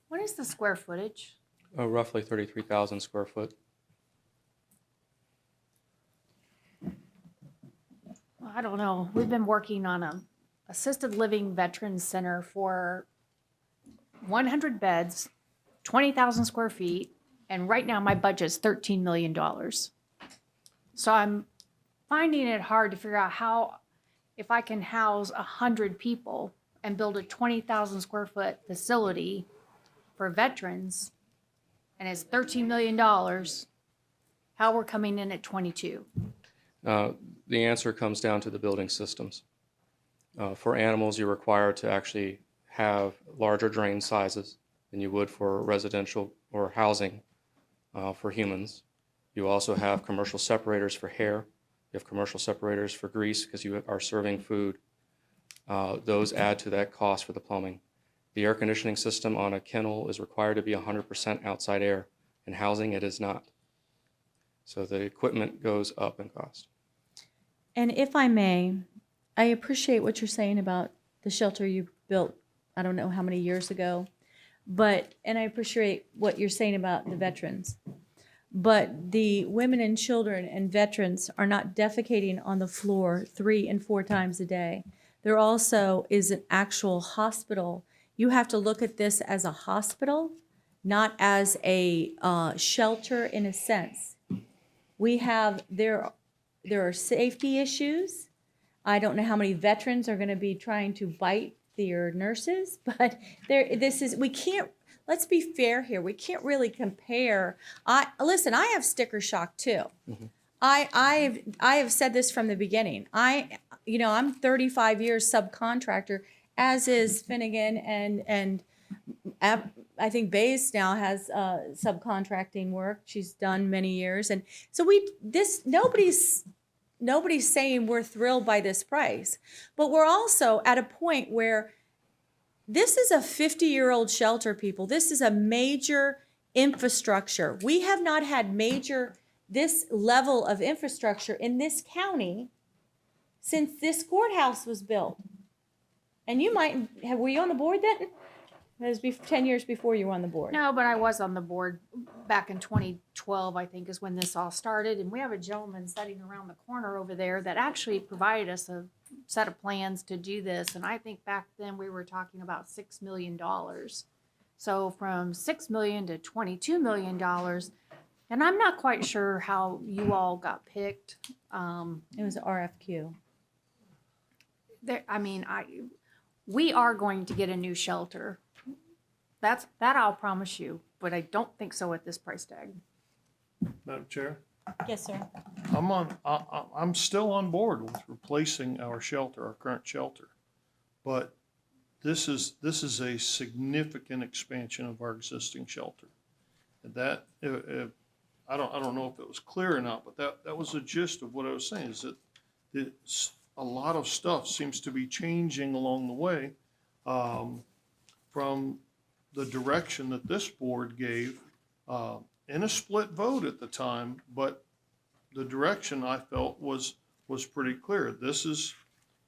What is the square footage? Roughly 33,000 square foot. Well, I don't know. We've been working on a assisted living veterans center for 100 beds, 20,000 square feet, and right now my budget's $13 million. So I'm finding it hard to figure out how, if I can house 100 people and build a 20,000 square foot facility for veterans, and it's $13 million, how we're coming in at 22. The answer comes down to the building systems. For animals, you're required to actually have larger drain sizes than you would for residential or housing for humans. You also have commercial separators for hair. You have commercial separators for grease because you are serving food. Those add to that cost for the plumbing. The air conditioning system on a kennel is required to be 100% outside air. In housing, it is not. So the equipment goes up in cost. And if I may, I appreciate what you're saying about the shelter you built, I don't know how many years ago, and I appreciate what you're saying about the veterans. but the women and children and veterans are not defecating on the floor 3 and 4 times a day. There also is an actual hospital. You have to look at this as a hospital, not as a shelter in a sense. There are safety issues. I don't know how many veterans are going to be trying to bite their nurses, but we can't. Let's be fair here. We can't really compare. Listen, I have sticker shock too. I have said this from the beginning. I'm 35 years subcontractor, as is Finnegan, and I think Bays now has subcontracting work. She's done many years, and so nobody's saying we're thrilled by this price, but we're also at a point where this is a 50-year-old shelter, people. This is a major infrastructure. We have not had this level of infrastructure in this county since this courthouse was built. And were you on the board then? That was 10 years before you were on the board. No, but I was on the board back in 2012, I think, is when this all started. And we have a gentleman sitting around the corner over there that actually provided us a set of plans to do this. And I think back then we were talking about $6 million. So from $6 million to $22 million. And I'm not quite sure how you all got picked. It was RFQ. We are going to get a new shelter. That I'll promise you, but I don't think so at this price tag. Madam Chair, Yes, sir. I'm still on board with replacing our shelter, our current shelter. But this is a significant expansion of our existing shelter. And that, I don't know if it was clear or not, but that was the gist of what I was saying, is that a lot of stuff seems to be changing along the way from the direction that this board gave in a split vote at the time, but the direction I felt was pretty clear. This is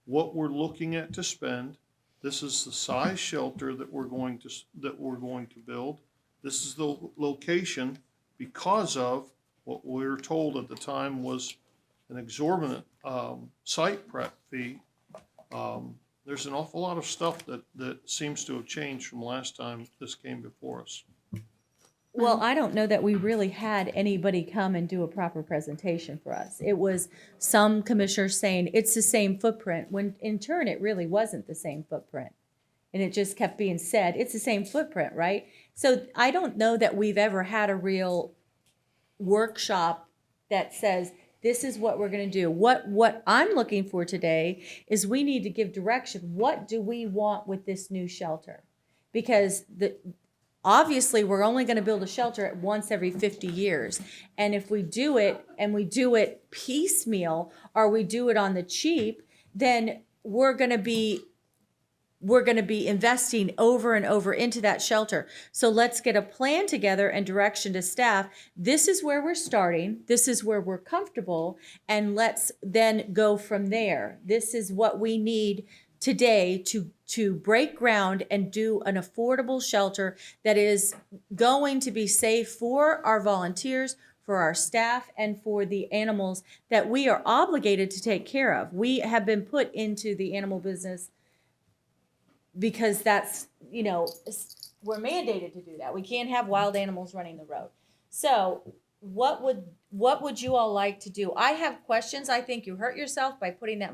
what we're looking at to spend. This is the size shelter that we're going to build. This is the location because of what we were told at the time was an exorbitant site prep fee. There's an awful lot of stuff that seems to have changed from last time this came before us. Well, I don't know that we really had anybody come and do a proper presentation for us. It was some commissioners saying it's the same footprint, when in turn it really wasn't the same footprint. And it just kept being said, it's the same footprint, right? So I don't know that we've ever had a real workshop that says, this is what we're going to do. What I'm looking for today is we need to give direction. What do we want with this new shelter? Because obviously we're only going to build a shelter once every 50 years. And if we do it and we do it piecemeal, or we do it on the cheap, then we're going to be investing over and over into that shelter. So let's get a plan together and direction to staff. This is where we're starting. This is where we're comfortable. And let's then go from there. This is what we need today to break ground and do an affordable shelter that is going to be safe for our volunteers, for our staff, and for the animals that we are obligated to take care of. We have been put into the animal business because that's, we're mandated to do that. We can't have wild animals running the road. So what would you all like to do? I have questions. I think you hurt yourself by putting that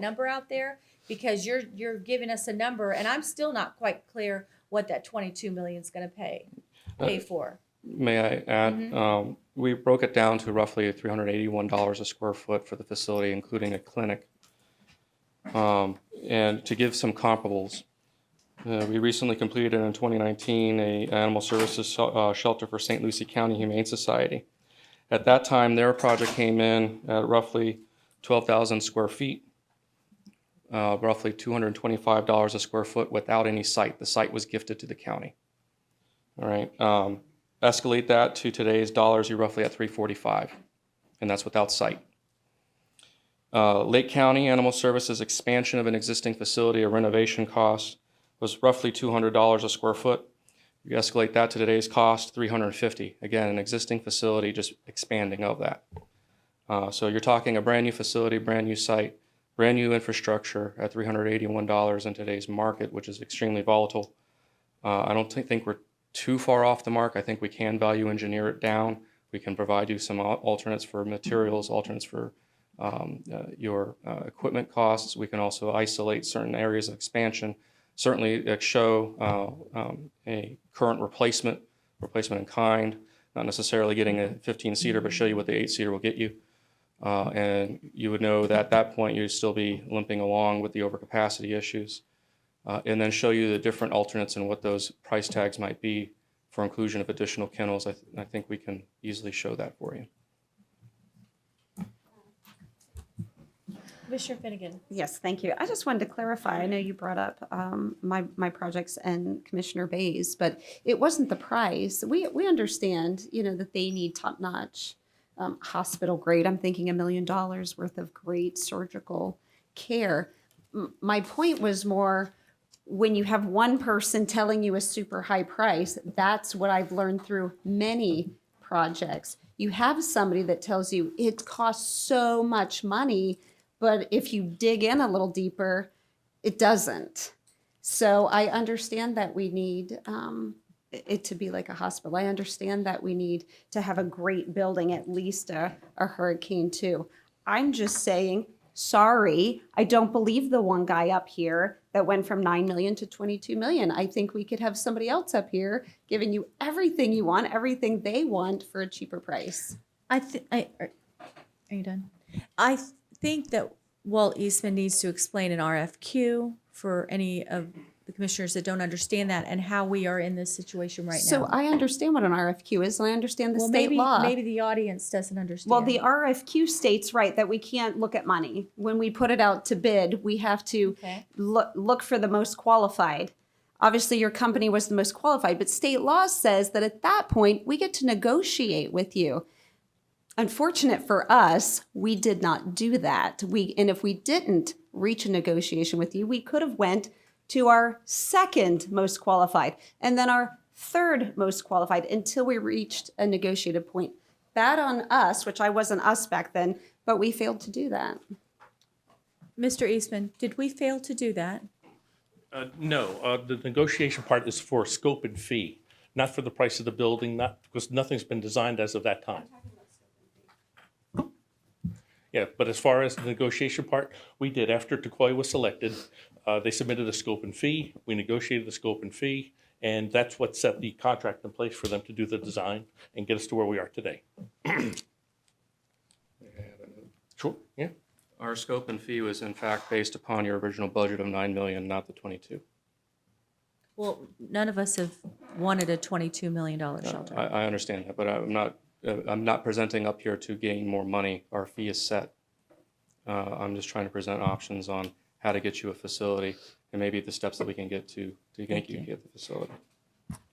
number out there, because you're giving us a number, and I'm still not quite clear what that 22 million is going to pay for. May I add? We broke it down to roughly $381 a square foot for the facility, including a clinic. And to give some comparables, we recently completed in 2019 a animal services shelter for St. Lucie County Humane Society. At that time, their project came in at roughly 12,000 square feet, roughly $225 a square foot without any site. The site was gifted to the county. All right. Escalate that to today's dollars, you're roughly at $345, and that's without site. Lake County Animal Services expansion of an existing facility, a renovation cost was roughly $200 a square foot. You escalate that to today's cost, $350. Again, an existing facility, just expanding of that. So you're talking a brand new facility, brand new site, brand new infrastructure at $381 in today's market, which is extremely volatile. I don't think we're too far off the mark. I think we can value engineer it down. We can provide you some alternates for materials, alternates for your equipment costs. We can also isolate certain areas of expansion. Certainly show a current replacement in kind, not necessarily getting a 15-seater, but show you what the 8-seater will get you. And you would know that at that point you'd still be limping along with the overcapacity issues. And then show you the different alternates and what those price tags might be for inclusion of additional kennels. I think we can easily show that for you. Commissioner Finnegan. Yes, thank you. I just wanted to clarify. I know you brought up my projects and Commissioner Bays, but it wasn't the price. We understand, that they need top-notch hospital grade. I'm thinking $1 million worth of great surgical care. My point was more when you have one person telling you a super high price. That's what I've learned through many projects. You have somebody that tells you it costs so much money, but if you dig in a little deeper, it doesn't. So I understand that we need it to be like a hospital. I understand that we need to have a great building, at least a Hurricane 2. I'm just saying, sorry, I don't believe the one guy up here that went from 9 million to 22 million. I think we could have somebody else up here giving you everything you want, everything they want for a cheaper price. Are you done? I think that Walt Eastman needs to explain an RFQ for any of the commissioners that don't understand that and how we are in this situation right now. So I understand what an RFQ is, and I understand the state law. Maybe the audience doesn't understand. Well, the RFQ states, right, that we can't look at money. When we put it out to bid, we have to look for the most qualified. Obviously, your company was the most qualified, but state law says that at that point, we get to negotiate with you. Unfortunate for us, we did not do that. And if we didn't reach a negotiation with you, we could have went to our second most qualified and then our third most qualified until we reached a negotiated point. Bad on us, which I wasn't us back then, but we failed to do that. Mr. Eastman, did we fail to do that? No, the negotiation part is for scope and fee, not for the price of the building, not because nothing's been designed as of that time. Yeah, but as far as the negotiation part, we did. After Tukwila was selected, they submitted a scope and fee. We negotiated the scope and fee, and that's what set the contract in place for them to do the design and get us to where we are today. Sure, yeah. Our scope and fee was in fact based upon your original budget of 9 million, not the 22. Well, none of us have wanted a $22 million shelter. I understand that, but I'm not presenting up here to gain more money. Our fee is set. I'm just trying to present options on how to get you a facility and maybe the steps that we can get to make you get the facility.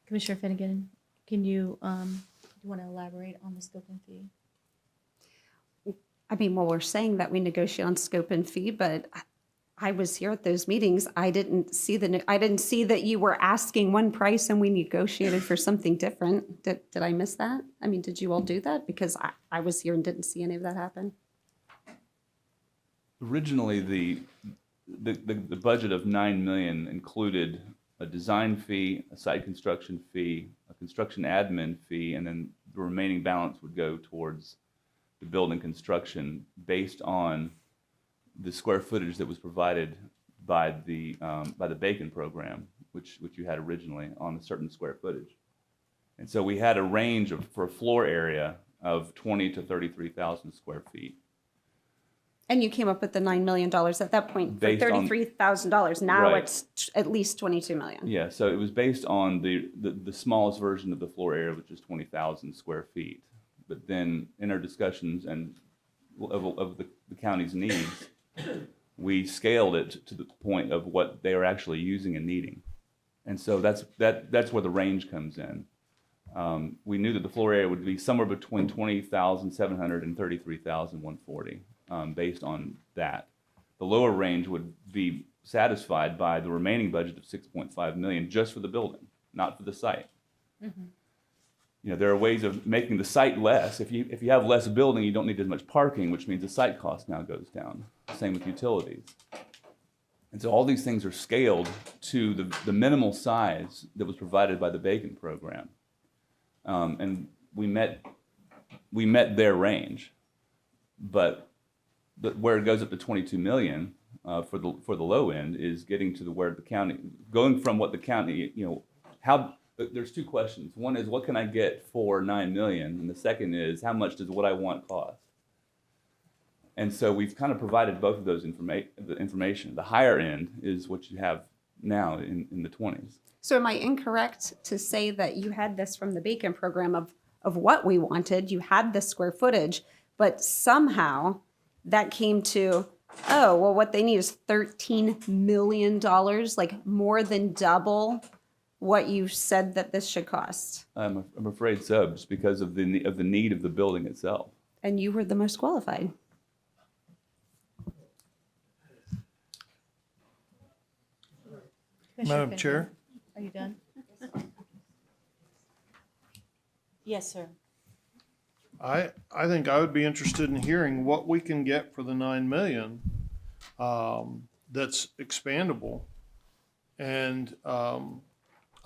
Commissioner Finnegan, can you want to elaborate on the scope and fee? I mean, well, we're saying that we negotiate on scope and fee, but I was here at those meetings. I didn't see that you were asking one price and we negotiated for something different. Did I miss that? I mean, did you all do that? Because I was here and didn't see any of that happen. Originally, the budget of 9 million included a design fee, a site construction fee, a construction admin fee, and then the remaining balance would go towards the building construction based on the square footage that was provided by the Bacon program, which you had originally on a certain square footage. And so we had a range for a floor area of 20 to 33,000 square feet. And you came up with the $9 million at that point for Based on- $33,000. Now Right. it's at least $22 million. Yeah, so it was based on the smallest version of the floor area, which is 20,000 square feet. But then in our discussions and of the county's needs, we scaled it to the point of what they are actually using and needing. And so that's where the range comes in. We knew that the floor area would be somewhere between 20,700 and 33,140 based on that. The lower range would be satisfied by the remaining budget of 6.5 million just for the building, not for the site. You know, there are ways of making the site less. If you have less building, you don't need as much parking, which means the site cost now goes down. Same with utilities. And so all these things are scaled to the minimal size that was provided by the Bacon program. And we met their range, but where it goes up to 22 million for the low end is getting to where the county, going from what the county, you know, how. There's two questions. One is, what can I get for 9 million? And the second is, how much does what I want cost? And so we've kind of provided both of those information. The higher end is what you have now in the 20s. So am I incorrect to say that you had this from the Bacon program of what we wanted? You had the square footage, but somehow that came to, oh, well, what they need is $13 million, like more than double what you said that this should cost. I'm afraid so, just because of the need of the building itself. And you were the most qualified. Madam Chair? Are you done? Yes, sir. I think I would be interested in hearing what we can get for the 9 million that's expandable. And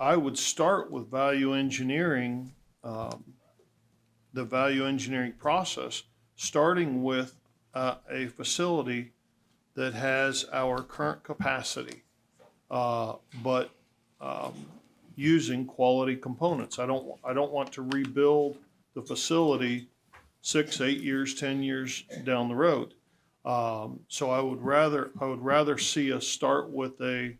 I would start with value engineering, the value engineering process, starting with a facility that has our current capacity, but using quality components. I don't want to rebuild the facility 6, 8 years, 10 years down the road. So I would rather see us start with a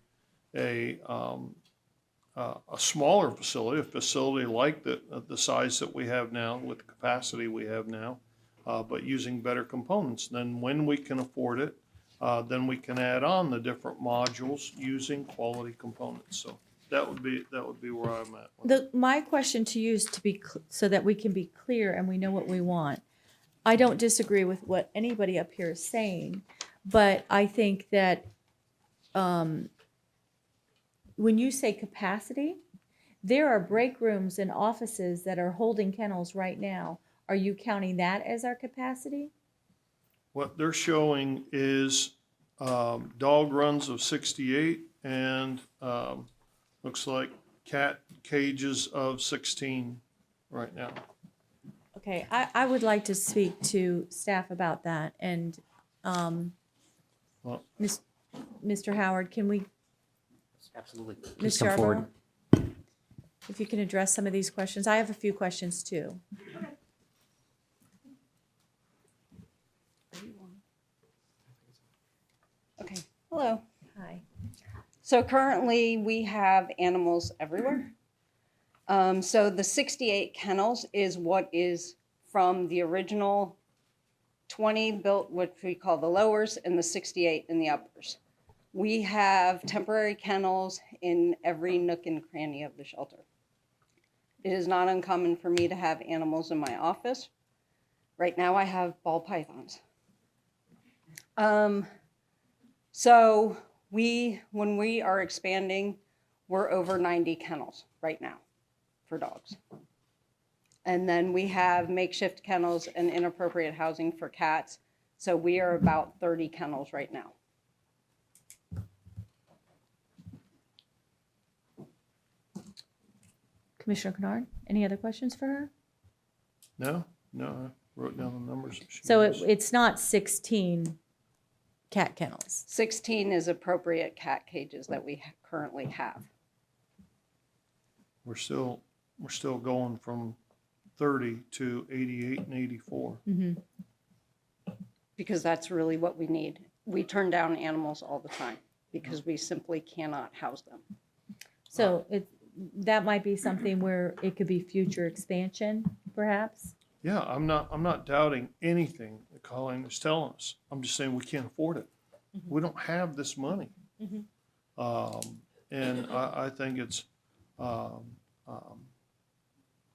smaller facility, a facility like the size that we have now with the capacity we have now, but using better components. Then when we can afford it, then we can add on the different modules using quality components. So that would be where I'm at. My question to you is to be so that we can be clear and we know what we want. I don't disagree with what anybody up here is saying, but I think that when you say capacity, there are break rooms and offices that are holding kennels right now. Are you counting that as our capacity? What they're showing is dog runs of 68 and looks like cat cages of 16 right now. Okay, I would like to speak to staff about that. And Mr. Howard, can we? Absolutely. Please Mr. come forward. If you can address some of these questions. I have a few questions too. Okay, hello. Hi. So currently we have animals everywhere. So the 68 kennels is what is from the original 20 built, what we call the lowers, and the 68 in the uppers. We have temporary kennels in every nook and cranny of the shelter. It is not uncommon for me to have animals in my office. Right now I have ball pythons. So when we are expanding, we're over 90 kennels right now for dogs. And then we have makeshift kennels and inappropriate housing for cats. So we are about 30 kennels right now. Commissioner Kennard, any other questions for her? No, I wrote down the numbers. So it's not 16 cat kennels. 16 is appropriate cat cages that we currently have. We're still going from 30 to 88 and 84. Mm-hmm. Because that's really what we need. We turn down animals all the time because we simply cannot house them. So that might be something where it could be future expansion, perhaps? Yeah, I'm not doubting anything that Colleen is telling us. I'm just saying we can't afford it. Mm-hmm. We don't have this money. Mm-hmm. And I think it's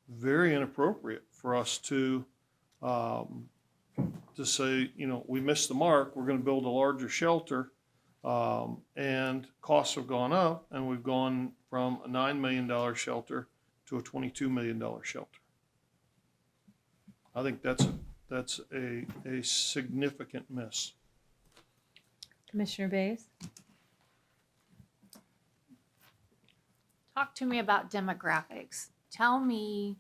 very inappropriate for us to say, we missed the mark, we're going to build a larger shelter, and costs have gone up, and we've gone from a $9 million shelter to a $22 million shelter. I think that's a significant miss. Commissioner Bays? Talk to me about demographics. Tell me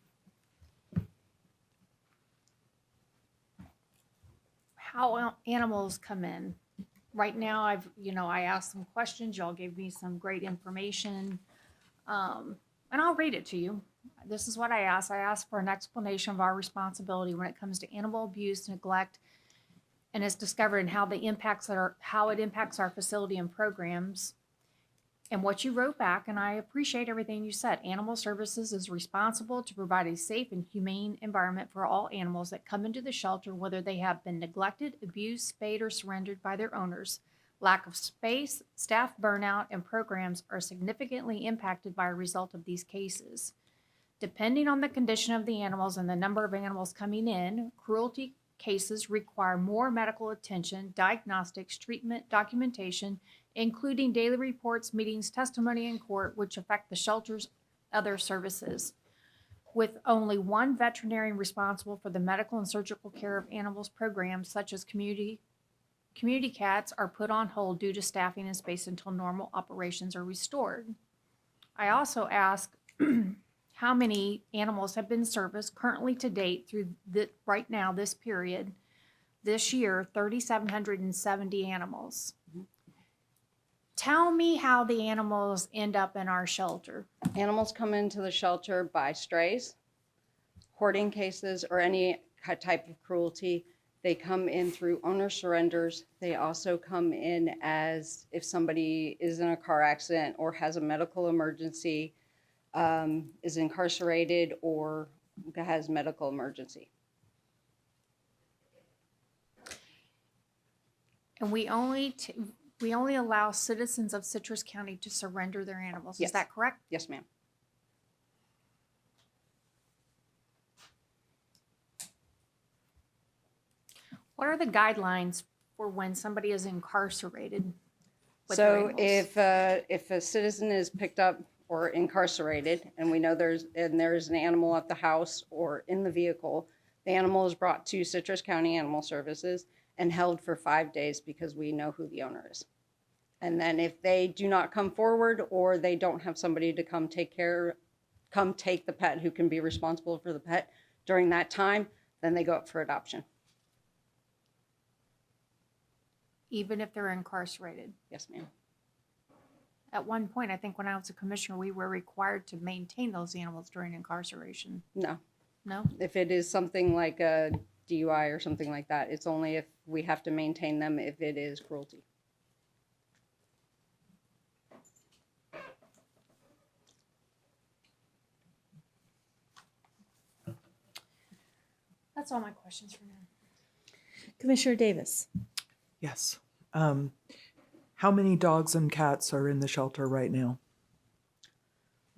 how animals come in. Right now, I asked some questions. Y'all gave me some great information. And I'll read it to you. This is what I asked. I asked for an explanation of our responsibility when it comes to animal abuse, neglect, and is discovered and how it impacts our facility and programs. And what you wrote back, and I appreciate everything you said. Animal Services is responsible to provide a safe and humane environment for all animals that come into the shelter, whether they have been neglected, abused, spayed, or surrendered by their owners. Lack of space, staff burnout, and programs are significantly impacted by a result of these cases. Depending on the condition of the animals and the number of animals coming in, cruelty cases require more medical attention, diagnostics, treatment, documentation, including daily reports, meetings, testimony in court, which affect the shelter's other services. With only one veterinarian responsible for the medical and surgical care of animals, programs such as community cats are put on hold due to staffing and space until normal operations are restored. I also asked how many animals have been serviced currently to date through right now, this period. This year, 3,770 animals. Tell me how the animals end up in our shelter. Animals come into the shelter by strays, hoarding cases, or any type of cruelty. They come in through owner surrenders. They also come in as if somebody is in a car accident or has a medical emergency, is incarcerated, or has medical emergency. And we only allow citizens of Citrus County to surrender their animals. Yes. Is that correct? Yes, ma'am. What are the guidelines for when somebody is incarcerated with their So animals? if a citizen is picked up or incarcerated, and we know there's an animal at the house or in the vehicle, the animal is brought to Citrus County Animal Services and held for 5 days because we know who the owner is. And then if they do not come forward, or they don't have somebody to come take the pet who can be responsible for the pet during that time, then they go up for adoption. Even if they're incarcerated? Yes, ma'am. At one point, I think when I was a commissioner, we were required to maintain those animals during incarceration. No. No? If it is something like a DUI or something like that, it's only if we have to maintain them if it is cruelty. That's all my questions for now. Commissioner Davis? Yes. How many dogs and cats are in the shelter right now?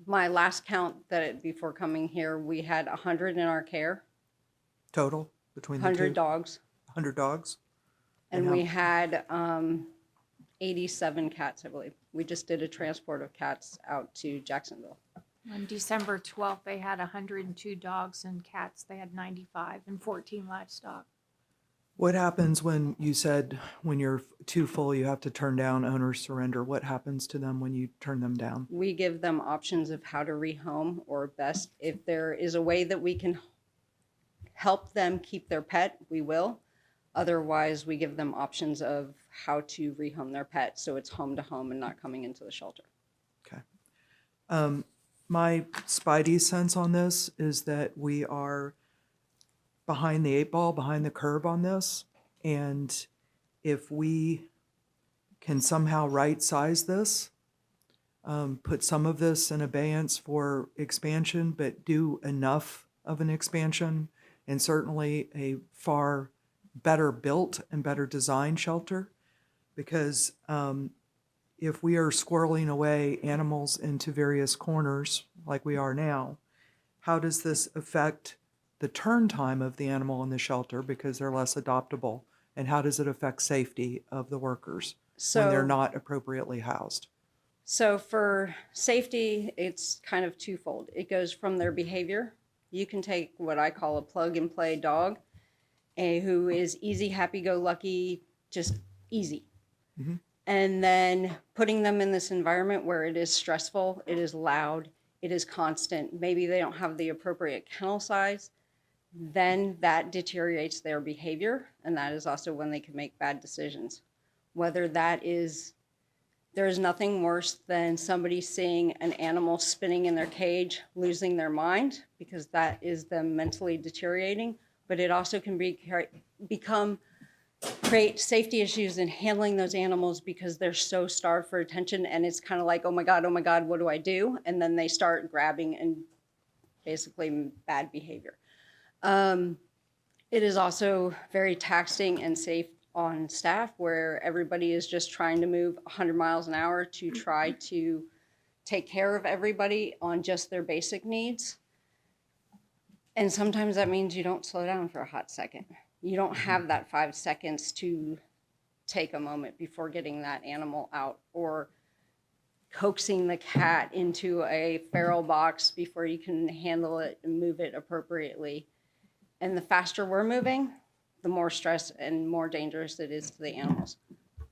My last count before coming here, we had 100 in our care, Total between the 100 two? dogs, 100 dogs? and how- we had 87 cats, I believe. We just did a transport of cats out to Jacksonville. On December 12th, they had 102 dogs and cats. They had 95 and 14 livestock. What happens when you said when you're too full, you have to turn down owner's surrender? What happens to them when you turn them down? We give them options of how to rehome, or best, if there is a way that we can help them keep their pet, we will. Otherwise, we give them options of how to rehome their pet so it's home to home and not coming into the shelter. Okay. My spidey sense on this is that we are behind the 8 ball, behind the curve on this. And if we can somehow right size this, put some of this in abeyance for expansion, but do enough of an expansion, and certainly a far better built and better designed shelter, because if we are squirreling away animals into various corners like we are now, how does this affect the turn time of the animal in the shelter because they're less adoptable? And how does it affect safety of the workers when they're not appropriately housed? So for safety, it's kind of twofold. It goes from their behavior. You can take what I call a plug and play dog, who is easy, happy-go-lucky, just easy. And then putting them in this environment where it is stressful, it is loud, it is constant. Maybe they don't have the appropriate kennel size. Then that deteriorates their behavior, and that is also when they can make bad decisions. Whether that is, there is nothing worse than somebody seeing an animal spinning in their cage, losing their mind, because that is them mentally deteriorating. But it also can create safety issues in handling those animals because they're so starved for attention, and it's kind of like, oh my God, what do I do? And then they start grabbing and basically bad behavior. It is also very taxing and safe on staff where everybody is just trying to move 100 miles an hour to try to take care of everybody on just their basic needs. And sometimes that means you don't slow down for a hot second. You don't have that 5 seconds to take a moment before getting that animal out or coaxing the cat into a feral box before you can handle it and move it appropriately. And the faster we're moving, the more stress and more dangerous it is to the animals.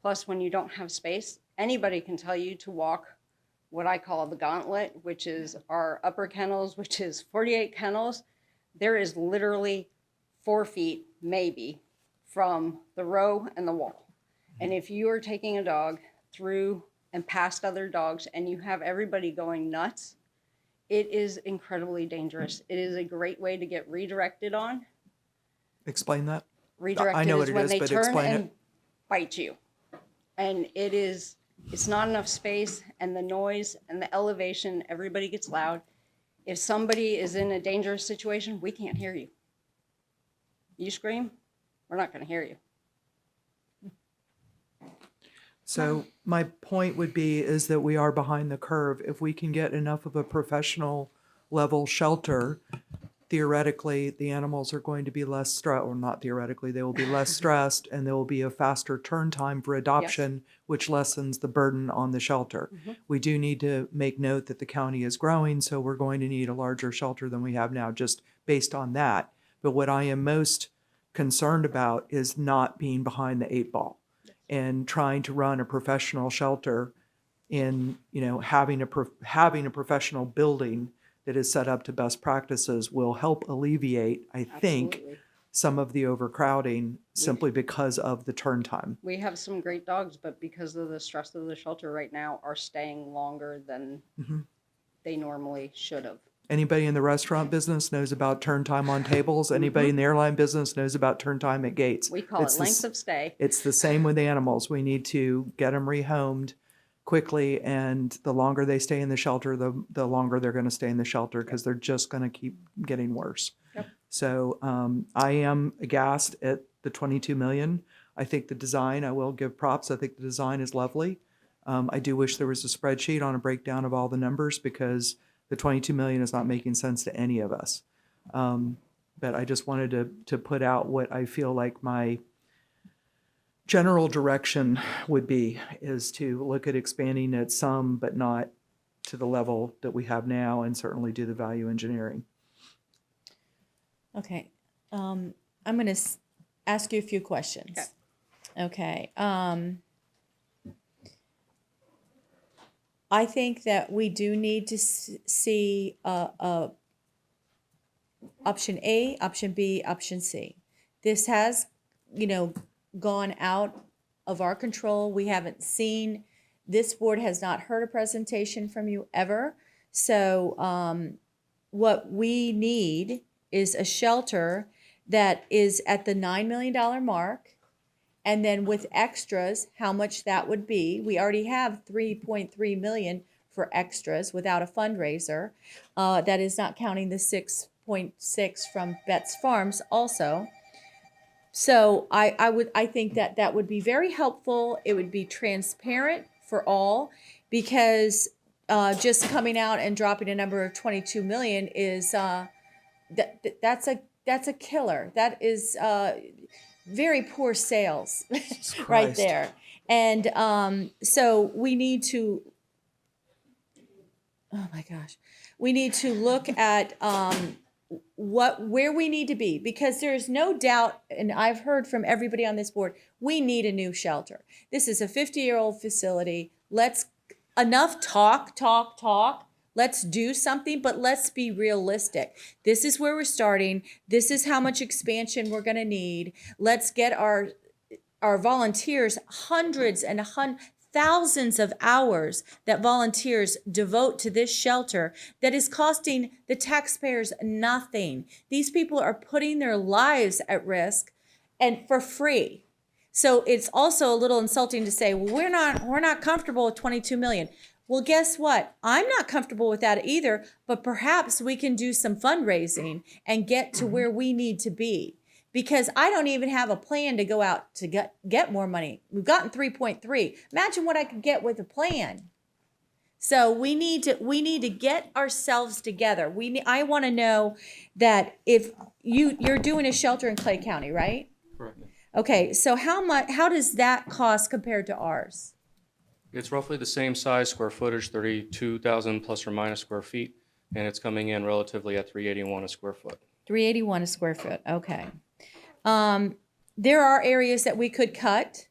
Plus, when you don't have space, anybody can tell you to walk what I call the gauntlet, which is our upper kennels, which is 48 kennels. There is literally 4 feet, maybe, from the row and the wall. And if you are taking a dog through and past other dogs and you have everybody going nuts, it is incredibly dangerous. It is a great way to get redirected on. Explain that. Redirected I know is what it when is, they but turn explain and it. bite you. And it's not enough space, and the noise and the elevation, everybody gets loud. If somebody is in a dangerous situation, we can't hear you. You scream, we're not going to hear you. So my point would be is that we are behind the curve. If we can get enough of a professional level shelter, theoretically, the animals are going to be less stressed, or not theoretically, they will be less stressed, and there will be a faster turn time for adoption, which lessens the burden on the shelter. We do need to make note that the county is growing, so we're going to need a larger shelter than we have now, just based on that. But what I am most concerned about is not being behind the 8 ball and trying to run a professional shelter in, having a professional building that is set up to best practices will help alleviate, I think, some of the overcrowding simply because of the turn time. We have some great dogs, but because of the stress of the shelter right now, are staying longer than they normally should have. Anybody in the restaurant business knows about turn time on tables. Anybody in the airline business knows about turn time at gates. We call it length of stay. It's the same with animals. We need to get them rehomed quickly, and the longer they stay in the shelter, the longer they're going to stay in the shelter because they're just going to keep getting worse. So I am aghast at the 22 million. I think the design, I will give props. I think the design is lovely. I do wish there was a spreadsheet on a breakdown of all the numbers because the 22 million is not making sense to any of us. But I just wanted to put out what I feel like my general direction would be, is to look at expanding it some, but not to the level that we have now, and certainly do the value engineering. Okay. I'm going to ask you a few questions. Okay. I think that we do need to see option A, option B, option C. This has, gone out of our control. We haven't seen, this board has not heard a presentation from you ever. So what we need is a shelter that is at the $9 million mark. And then with extras, how much that would be. We already have 3.3 million for extras without a fundraiser. That is not counting the 6.6 from Betts Farms also. So I think that would be very helpful. It would be transparent for all, because just coming out and dropping a number of 22 million is that's a killer. That is very poor sales right there. And so we need to oh my gosh, we need to look at where we need to be, because there's no doubt, and I've heard from everybody on this board, we need a new shelter. This is a 50-year-old facility. Enough talk. Let's do something, but let's be realistic. This is where we're starting. This is how much expansion we're going to need. Let's get our volunteers, hundreds and thousands of hours that volunteers devote to this shelter that is costing the taxpayers nothing. These people are putting their lives at risk and for free. So it's also a little insulting to say, well, we're not comfortable with 22 million. Well, guess what? I'm not comfortable with that either, but perhaps we can do some fundraising and get to where we need to be. Because I don't even have a plan to go out to get more money. We've gotten 3.3. Imagine what I could get with a plan. So we need to get ourselves together. I want to know that if you're doing a shelter in Clay County, right? Correct. Okay, so how does that cost compared to ours? It's roughly the same size, square footage, 32,000 plus or minus square feet, and it's coming in relatively at $381 a square foot. $381 a square foot. Okay. There are areas that we could cut.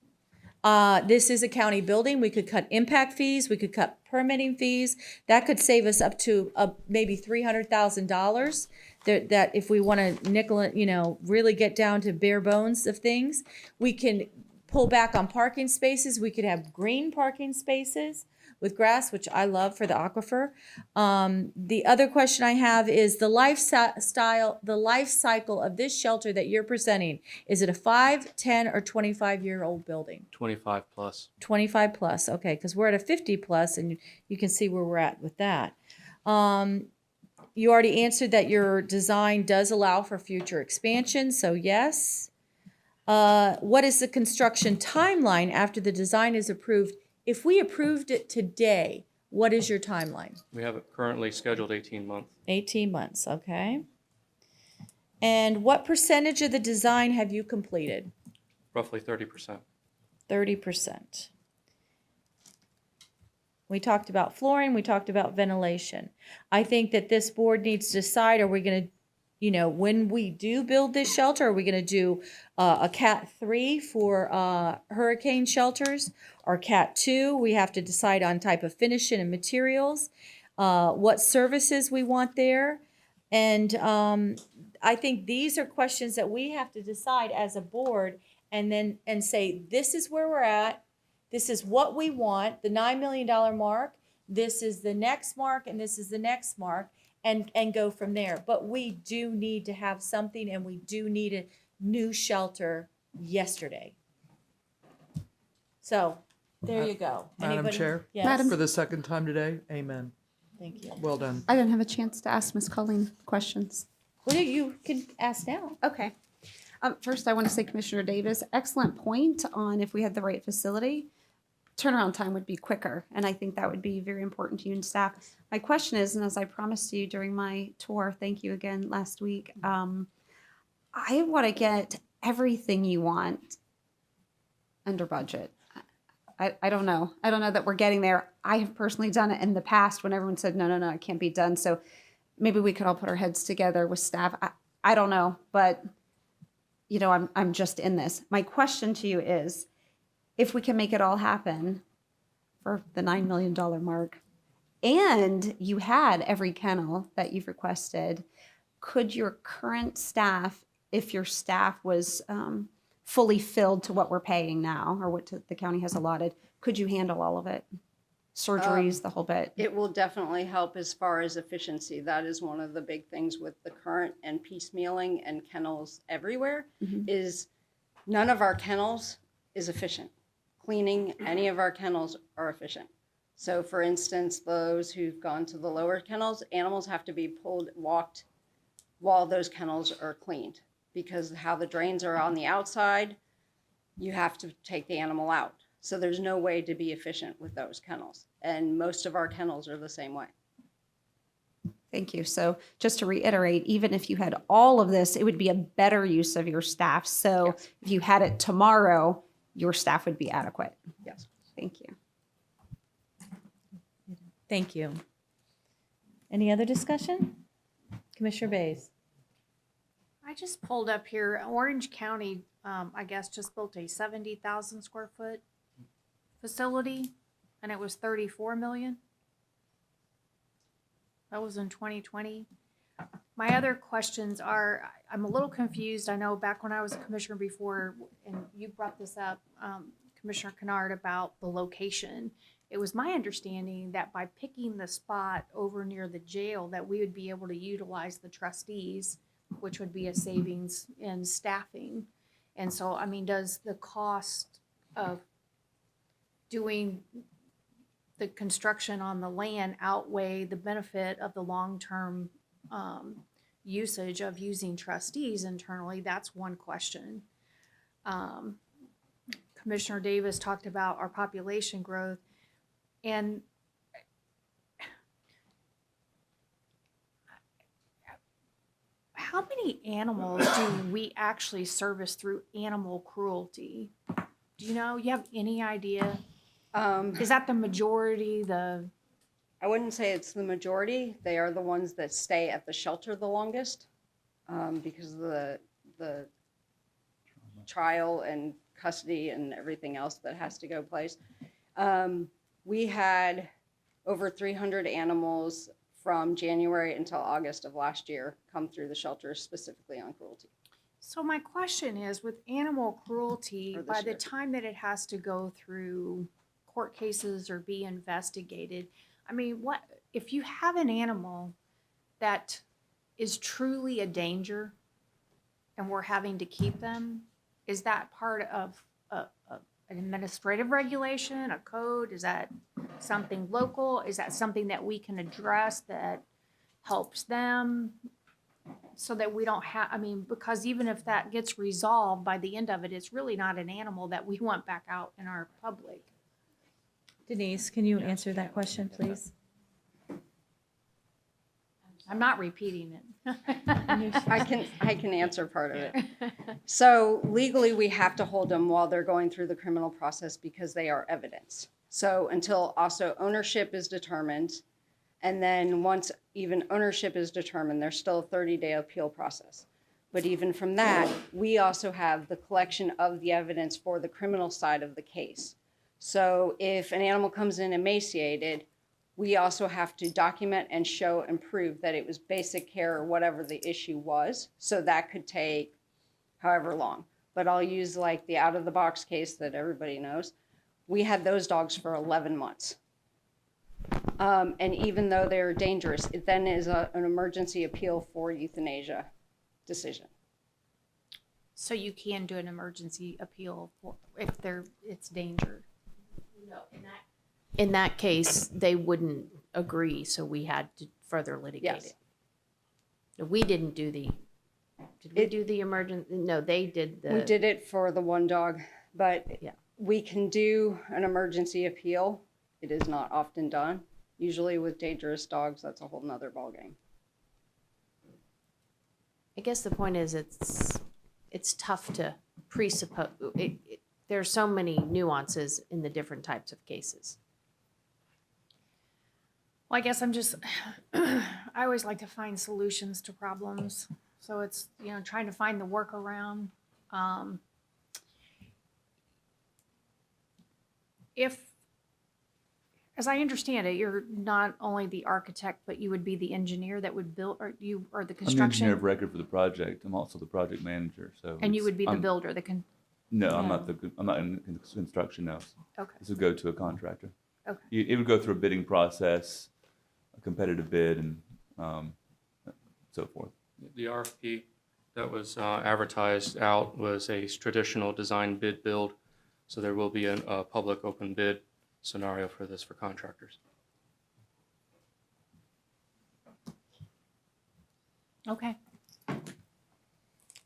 This is a county building. We could cut impact fees. We could cut permitting fees. That could save us up to maybe $300,000. That if we want to nickel, really get down to bare bones of things, we can pull back on parking spaces. We could have green parking spaces with grass, which I love for the aquifer. The other question I have is the life cycle of this shelter that you're presenting. Is it a 5, 10, or 25-year-old building? 25 plus. 25 plus, okay, because we're at a 50 plus, and you can see where we're at with that. You already answered that your design does allow for future expansion, so yes. What is the construction timeline after the design is approved? If we approved it today, what is your timeline? We have it currently scheduled 18 months. 18 months, okay. And what percentage of the design have you completed? Roughly 30%. 30%. We talked about flooring, we talked about ventilation. I think that this board needs to decide, are we going to, when we do build this shelter, are we going to do a Cat 3 for hurricane shelters or Cat 2? We have to decide on type of finishing and materials, what services we want there. And I think these are questions that we have to decide as a board and say, this is where we're at. This is what we want, the $9 million mark. This is the next mark, and this is the next mark. And go from there. But we do need to have something, and we do need a new shelter yesterday. So there you go. Madam Anybody? Chair, Yes. for the second time today, amen. Thank you. Well done. I didn't have a chance to ask Ms. Colleen questions. Well, you can ask now. Okay. First, I want to say, Commissioner Davis, excellent point on if we had the right facility, turnaround time would be quicker. And I think that would be very important to you and staff. My question is, and as I promised you during my tour, thank you again last week, I want to get everything you want under budget. I don't know. I don't know that we're getting there. I have personally done it in the past when everyone said, no, it can't be done. So maybe we could all put our heads together with staff. I don't know, but I'm just in this. My question to you is, if we can make it all happen for the $9 million mark, and you had every kennel that you've requested, could your current staff, if your staff was fully filled to what we're paying now or what the county has allotted, could you handle all of it? Surgeries, the whole bit? It will definitely help as far as efficiency. That is one of the big things with the current and piecemealing and kennels everywhere, is none of our kennels is efficient. Cleaning any of our kennels are efficient. So for instance, those who've gone to the lower kennels, animals have to be walked while those kennels are cleaned, because how the drains are on the outside, you have to take the animal out. So there's no way to be efficient with those kennels. And most of our kennels are the same way. Thank you. So just to reiterate, even if you had all of this, it would be a better use of your staff. So if you had it tomorrow, your staff would be adequate. Yes. Thank you. Thank you. Any other discussion? Commissioner Bays? I just pulled up here, Orange County, I guess, just built a 70,000 square foot facility, and it was 34 million. That was in 2020. My other questions are, I'm a little confused. I know back when I was a commissioner before, and you brought this up, Commissioner Kennard, about the location. It was my understanding that by picking the spot over near the jail, that we would be able to utilize the trustees, which would be a savings in staffing. And so, I mean, does the cost of doing the construction on the land outweigh the benefit of the long-term usage of using trustees internally? That's one question. Commissioner Davis talked about our population growth, and how many animals do we actually service through animal cruelty? Do you know? You have any idea? Is that the majority? I wouldn't say it's the majority. They are the ones that stay at the shelter the longest because of the trial and custody and everything else that has to go place. We had over 300 animals from January until August of last year come through the shelters specifically on cruelty. So my question is, with animal cruelty, Or this by the year. time that it has to go through court cases or be investigated, I mean, what if you have an animal that is truly a danger and we're having to keep them? Is that part of an administrative regulation, a code? Is that something local? Is that something that we can address that helps them so that we don't have, I mean, because even if that gets resolved by the end of it, it's really not an animal that we want back out in our public. Denise, can you answer that question, please? I'm not repeating it. I can answer part of it. So legally, we have to hold them while they're going through the criminal process because they are evidence. So until also ownership is determined, and then once even ownership is determined, there's still a 30-day appeal process. But even from that, we also have the collection of the evidence for the criminal side of the case. So if an animal comes in emaciated, we also have to document and show and prove that it was basic care or whatever the issue was. So that could take however long. But I'll use like the out of the box case that everybody knows. We had those dogs for 11 months. And even though they're dangerous, it then is an emergency appeal for euthanasia decision. So you can do an emergency appeal if it's danger. No, in that case, they wouldn't agree, so we had to further litigate Yes. it. We didn't do the, did we do the emergency? No, they did the. We did it for the one dog, but Yeah. we can do an emergency appeal. It is not often done. Usually with dangerous dogs, that's a whole nother ballgame. I guess the point is it's tough to presuppose. There's so many nuances in the different types of cases. Well, I guess I'm just, I always like to find solutions to problems. So it's, trying to find the workaround. As I understand it, you're not only the architect, but you would be the engineer that would build, or the I'm the construction? engineer of record for the project. I'm also the project manager, so. And you it's- would be the I'm- builder, No, I'm not in construction, no. Okay. This would go to a contractor. Okay. It would go through a bidding process, a competitive bid, and so forth. The RFP that was advertised out was a traditional design bid build, so there will be a public open bid scenario for this for contractors. Okay.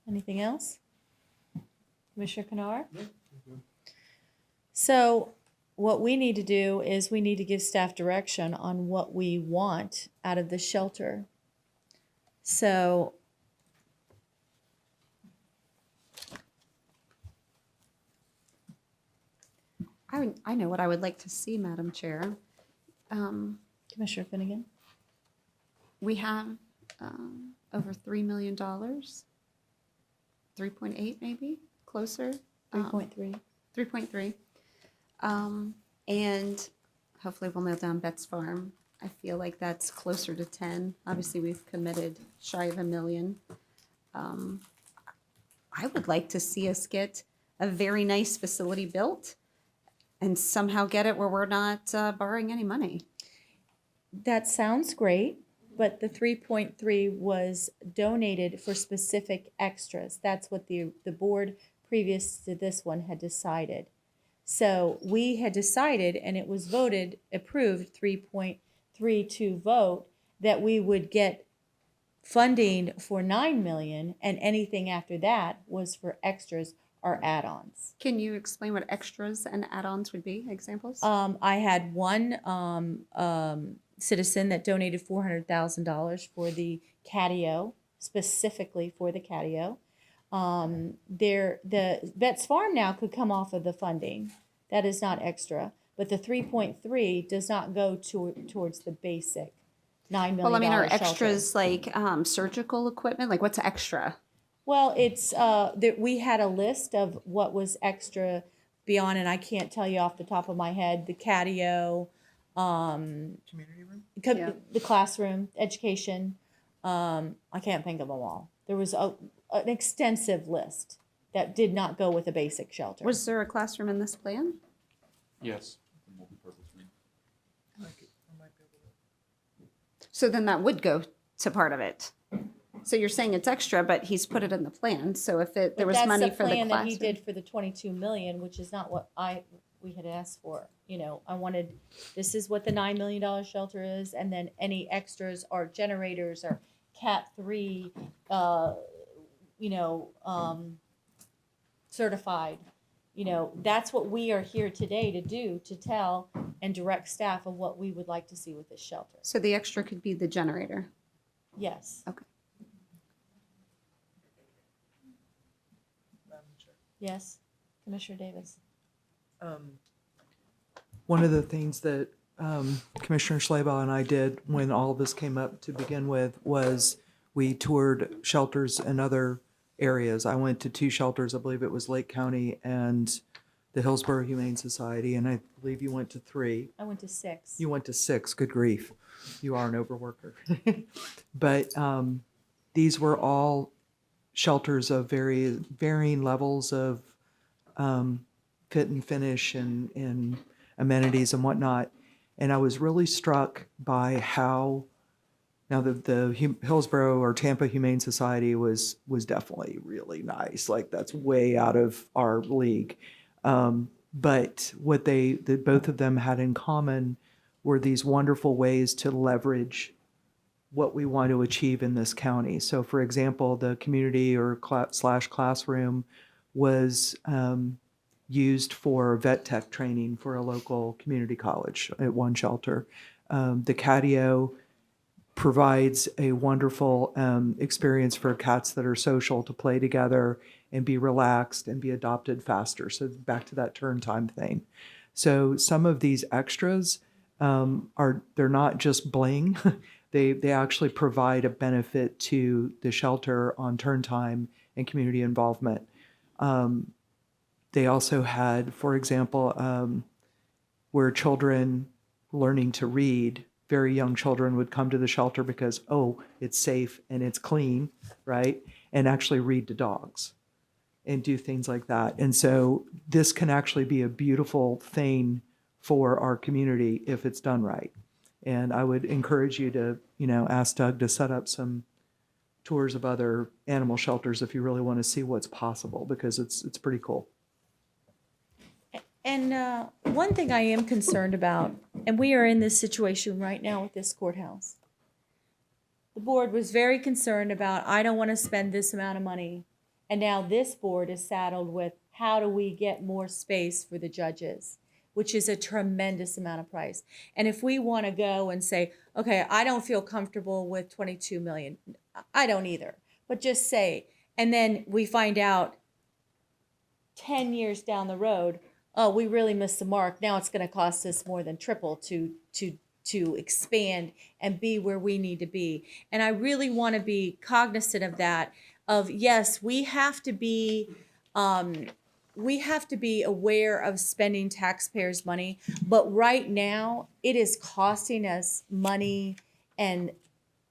Anything else? Commissioner Kennard? So what we need to do is we need to give staff direction on what we want out of the shelter. So I know what I would like to see, Madam Chair. Commissioner Finnegan? We have over $3 million, 3.8 maybe, closer. 3.3. 3.3. And hopefully we'll nail down Betts Farm. I feel like that's closer to 10. Obviously, we've committed shy of $1 million. I would like to see us get a very nice facility built and somehow get it where we're not borrowing any money. That sounds great, but the 3.3 was donated for specific extras. That's what the board previous to this one had decided. So we had decided, and it was voted, approved 3.32 vote, that we would get funding for 9 million, and anything after that was for extras or add-ons. Can you explain what extras and add-ons would be? Examples? I had one citizen that donated $400,000 for the catio, specifically for the catio. The Betts Farm now could come off of the funding. That is not extra, but the 3.3 does not go towards the basic $9 million Well, I mean, are shelter. extras like surgical equipment? Like what's extra? Well, it's we had a list of what was extra beyond, and I can't tell you off the top of my head. The catio, Community room? the classroom, education. I can't think of them all. There was an extensive list that did not go with a basic shelter. Was there a classroom in this plan? Yes. So then that would go to part of it. So you're saying it's extra, but he's put it in the plan. So if there was money for the plan that classroom. he did for the 22 million, which is not what we had asked for. You know, I wanted, this is what the $9 million shelter is, and then any extras are generators or Cat 3, certified. You know, that's what we are here today to do, to tell and direct staff of what we would like to see with this shelter. So the extra could be the generator. Yes. Okay. Yes, Commissioner Davis. One of the things that Commissioner Schleba and I did when all of this came up to begin with was we toured shelters in other areas. I went to 2 shelters. I believe it was Lake County and the Hillsborough Humane Society, and I believe you went to 3. I went to 6. You went to 6. Good grief. You are an overworker. But these were all shelters of varying levels of fit and finish and amenities and whatnot. And I was really struck by how, now the Hillsborough or Tampa Humane Society was definitely really nice. Like that's way out of our league. But what both of them had in common were these wonderful ways to leverage what we want to achieve in this county. So for example, the community or / classroom was used for vet tech training for a local community college at one shelter. The catio provides a wonderful experience for cats that are social to play together and be relaxed and be adopted faster. So back to that turn time thing. So some of these extras they're not just bling. They actually provide a benefit to the shelter on turn time and community involvement. They also had, for example, where children learning to read, very young children would come to the shelter because, oh, it's safe and it's clean, right? And actually read to dogs and do things like that. And so this can actually be a beautiful thing for our community if it's done right. And I would encourage you to, ask Doug to set up some tours of other animal shelters if you really want to see what's possible, because it's pretty cool. And one thing I am concerned about, and we are in this situation right now with this courthouse. The board was very concerned about, I don't want to spend this amount of money. And now this board is saddled with, how do we get more space for the judges? Which is a tremendous amount of price. And if we want to go and say, okay, I don't feel comfortable with 22 million. I don't either. But just say, and then we find out 10 years down the road, oh, we really missed the mark. Now it's going to cost us more than triple to to expand and be where we need to be. And I really want to be cognizant of that, of yes, we have to be aware of spending taxpayers' money, but right now it is costing us money and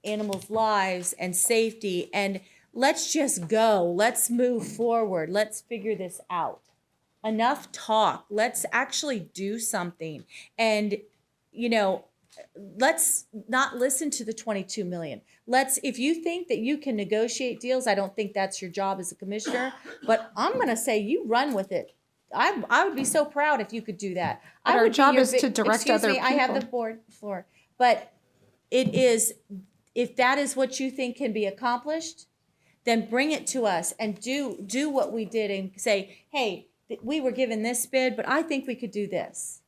animals' lives and safety. And let's just go. Let's move forward. Let's figure this out. Enough talk. Let's actually do something. And, you know, let's not listen to the 22 million. If you think that you can negotiate deals, I don't think that's your job as a commissioner, but I'm going to say you run with it. I would be so proud if you could do that. But our job is to direct other I have the people. floor. But it is, if that is what you think can be accomplished, then bring it to us and do what we did and say, hey, we were given this bid, but I think we could do this.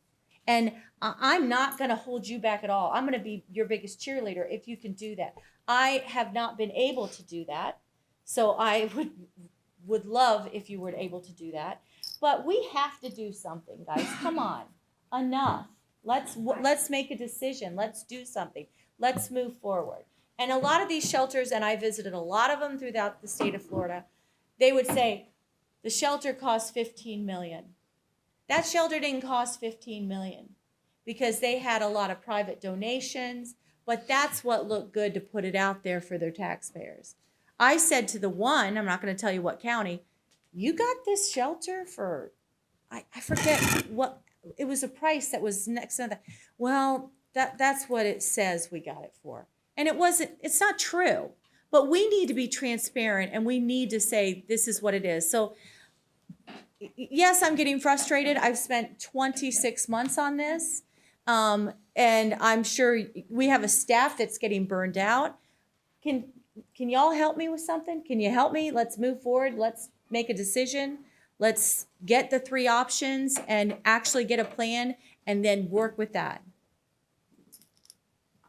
And I'm not going to hold you back at all. I'm going to be your biggest cheerleader if you can do that. I have not been able to do that, so I would love if you were able to do that. But we have to do something, guys. Come on, enough. Let's make a decision. Let's do something. Let's move forward. And a lot of these shelters, and I visited a lot of them throughout the state of Florida, they would say the shelter cost $15 million. That shelter didn't cost $15 million because they had a lot of private donations, but that's what looked good to put it out there for their taxpayers. I said to the one, I'm not going to tell you what county, you got this shelter for, I forget what, it was a price that was next to that. Well, that's what it says we got it for. And it's not true, but we need to be transparent and we need to say this is what it is. So yes, I'm getting frustrated. I've spent 26 months on this. And I'm sure we have a staff that's getting burned out. Can y'all help me with something? Can you help me? Let's move forward. Let's make a decision. Let's get the 3 options and actually get a plan and then work with that.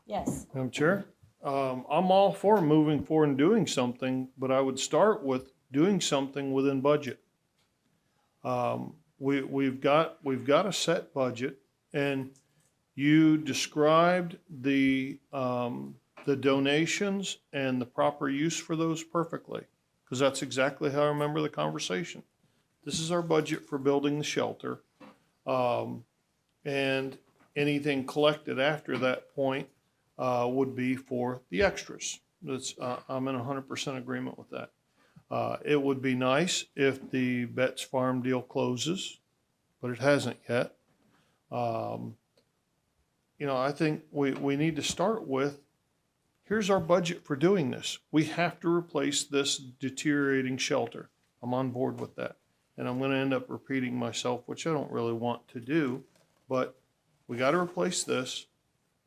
Yes. Madam Chair, I'm all for moving forward and doing something, but I would start with doing something within budget. We've got a set budget, and you described the donations and the proper use for those perfectly, because that's exactly how I remember the conversation. This is our budget for building the shelter, and anything collected after that point would be for the extras. I'm in 100% agreement with that. It would be nice if the Betts Farm deal closes, but it hasn't yet. I think we need to start with, here's our budget for doing this. We have to replace this deteriorating shelter. I'm on board with that. And I'm going to end up repeating myself, which I don't really want to do, but we got to replace this.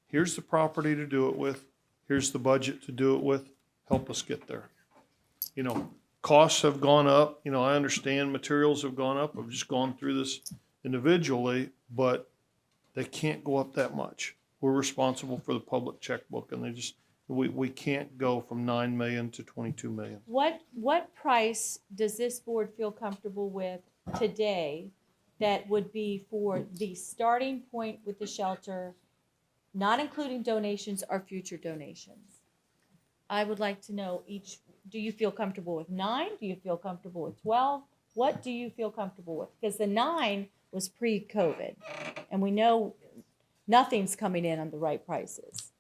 Here's the property to do it with. Here's the budget to do it with. Help us get there. Costs have gone up. I understand materials have gone up. I've just gone through this individually, but they can't go up that much. We're responsible for the public checkbook, and we can't go from 9 million to 22 million. What price does this board feel comfortable with today that would be for the starting point with the shelter, not including donations or future donations? I would like to know do you feel comfortable with 9? Do you feel comfortable with 12? What do you feel comfortable with? Because the 9 was pre-COVID, and we know nothing's coming in on the right prices.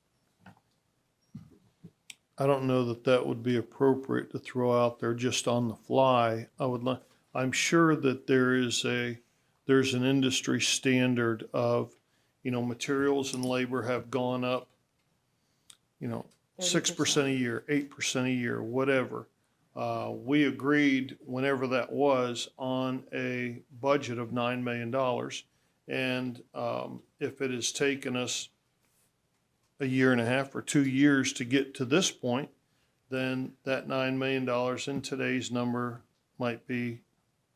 I don't know that would be appropriate to throw out there just on the fly. I'm sure that there's an industry standard of, materials and labor have gone up, 6% a year, 8% a year, whatever. We agreed, whenever that was, on a budget of $9 million. And if it has taken us a year and a half or 2 years to get to this point, then that $9 million in today's number might be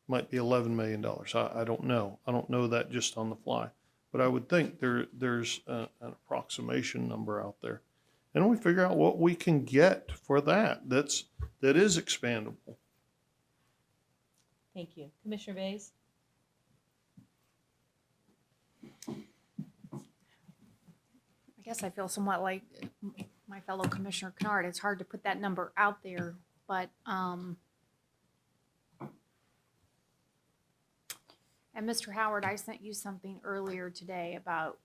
$11 million. I don't know. I don't know that just on the fly. But I would think there's an approximation number out there. And we figure out what we can get for that is expandable. Thank you. Commissioner Bays? guess I feel somewhat like my fellow Commissioner Kennard. It's hard to put that number out there, but, and Mr. Howard, I sent you something earlier today about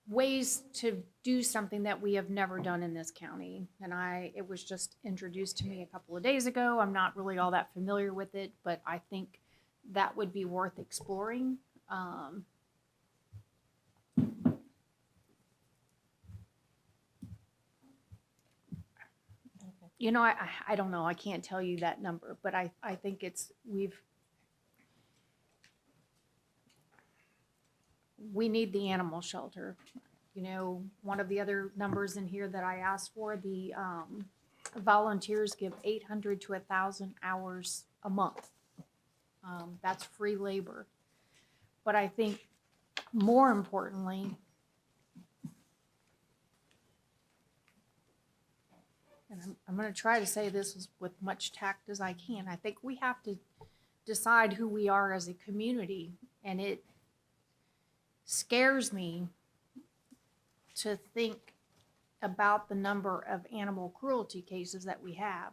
ways to do something that we have never done in this county. And it was just introduced to me a couple of days ago. I'm not really all that familiar with it, but I think that would be worth exploring. You know, I don't know. I can't tell you that number, but I think we need the animal shelter. You know, one of the other numbers in here that I asked for, the volunteers give 800 to 1,000 hours a month. That's free labor. But I think more importantly, and I'm going to try to say this with much tact as I can, I think we have to decide who we are as a community, and it scares me to think about the number of animal cruelty cases that we have.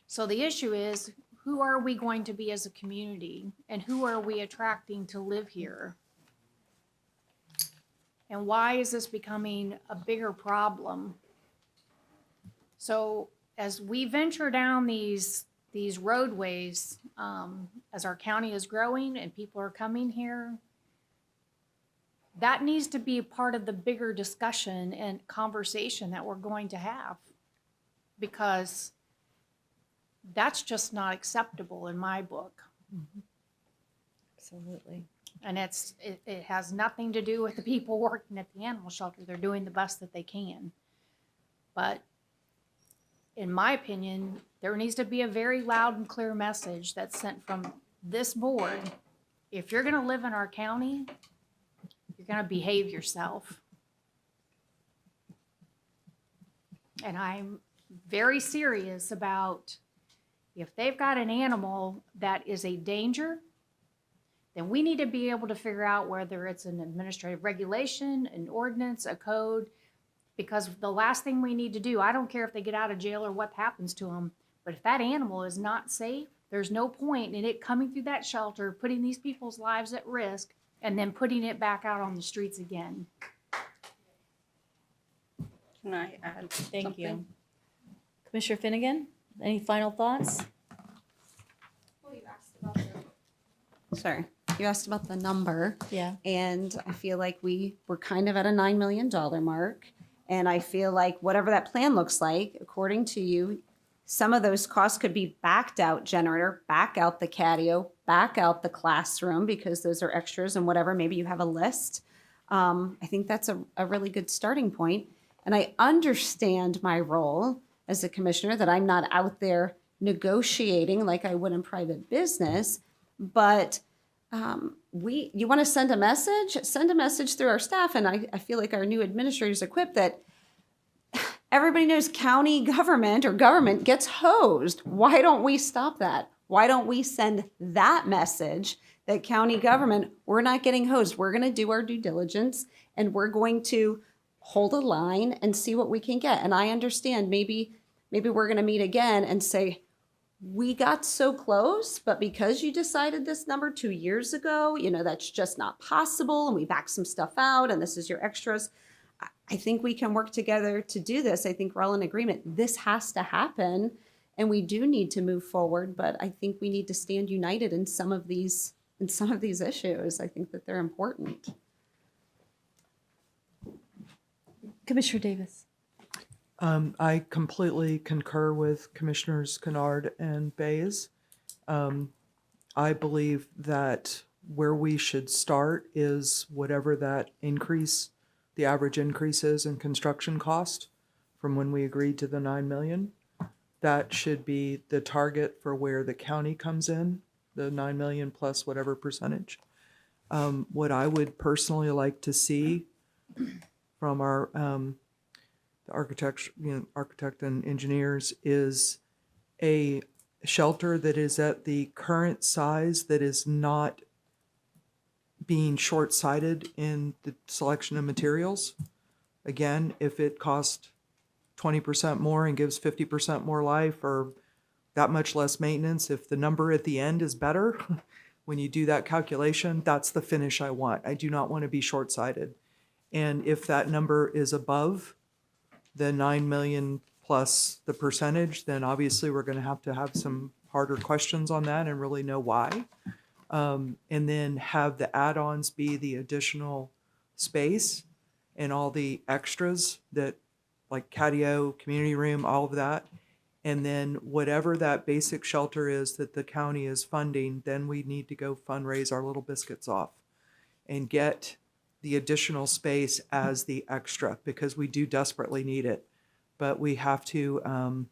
So the issue is, who are we going to be as a community, and who are we attracting to live here? And why is this becoming a bigger problem? So as we venture down these roadways, as our county is growing and people are coming here, that needs to be part of the bigger discussion and conversation that we're going to have, because that's just not acceptable in my book. Absolutely. And it has nothing to do with the people working at the animal shelter. They're doing the best that they can. But in my opinion, there needs to be a very loud and clear message that's sent from this board. If you're going to live in our county, you're going to behave yourself. And I'm very serious about, if they've got an animal that is a danger, then we need to be able to figure out whether it's an administrative regulation, an ordinance, a code, because the last thing we need to do, I don't care if they get out of jail or what happens to them, but if that animal is not safe, there's no point in it coming through that shelter, putting these people's lives at risk, and then putting it back out on the streets again. Can I add Thank you. something? Commissioner Finnegan, any final thoughts? Sorry, you asked about the number. Yeah. And I feel like we're kind of at a $9 million mark. And I feel like whatever that plan looks like, according to you, some of those costs could be backed out generator, back out the catio, back out the classroom, because those are extras and whatever. Maybe you have a list. I think that's a really good starting point. And I understand my role as a commissioner, that I'm not out there negotiating like I would in private business. But you want to send a message through our staff. And I feel like our new administrators equipped that everybody knows county government or government gets hosed. Why don't we stop that? Why don't we send that message that county government, we're not getting hosed. We're going to do our due diligence, and we're going to hold a line and see what we can get. And I understand maybe we're going to meet again and say, we got so close, but because you decided this number 2 years ago, that's just not possible. And we backed some stuff out, and this is your extras. I think we can work together to do this. I think we're all in agreement. This has to happen, and we do need to move forward. But I think we need to stand united in some of these issues. I think that they're important. Commissioner Davis. I completely concur with Commissioners Kennard and Bays. I believe that where we should start is whatever that increase, the average increase is in construction cost from when we agreed to the 9 million. That should be the target for where the county comes in, the 9 million plus whatever percentage. What I would personally like to see from our the architect and engineers is a shelter that is at the current size, that is not being short-sighted in the selection of materials. Again, if it costs 20% more and gives 50% more life or that much less maintenance, if the number at the end is better, when you do that calculation, that's the finish I want. I do not want to be short-sighted. And if that number is above the 9 million plus the percentage, then obviously we're going to have some harder questions on that and really know why. And then have the add-ons be the additional space and all the extras that, like catio, community room, all of that. And then whatever that basic shelter is that the county is funding, then we need to go fundraise our little biscuits off and get the additional space as the extra, because we do desperately need it. But we have to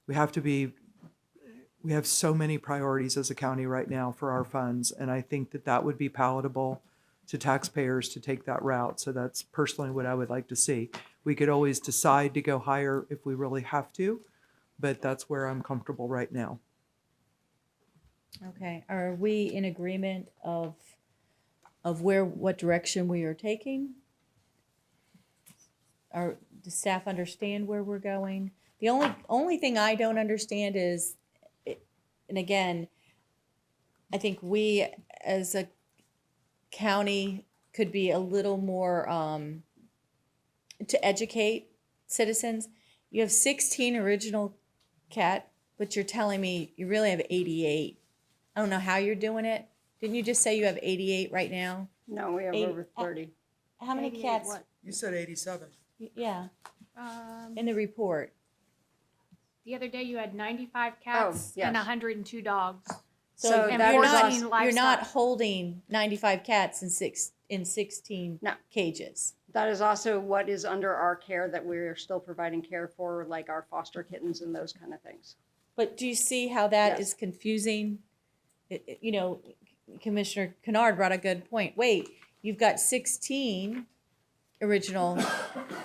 we have so many priorities as a county right now for our funds, and I think that would be palatable to taxpayers to take that route. So that's personally what I would like to see. We could always decide to go higher if we really have to, but that's where I'm comfortable right now. Okay, are we in agreement of what direction we are taking? Does staff understand where we're going? The only thing I don't understand is, and again, I think we as a county could be a little more to educate citizens. You have 16 original cat, but you're telling me you really have 88. I don't know how you're doing it. Didn't you just say you have 88 right now? No, we have 80 over 30. How many 88 cats? what? You said 87. Yeah, in the report. The other day you had 95 cats and 102 dogs. So and you're 14 not livestock. holding 95 cats in 16 cages. That is also what is under our care that we're still providing care for, like our foster kittens and those kind of things. But do you see how that Yes. is confusing? You know, Commissioner Kennard brought a good point. Wait, you've got 16 original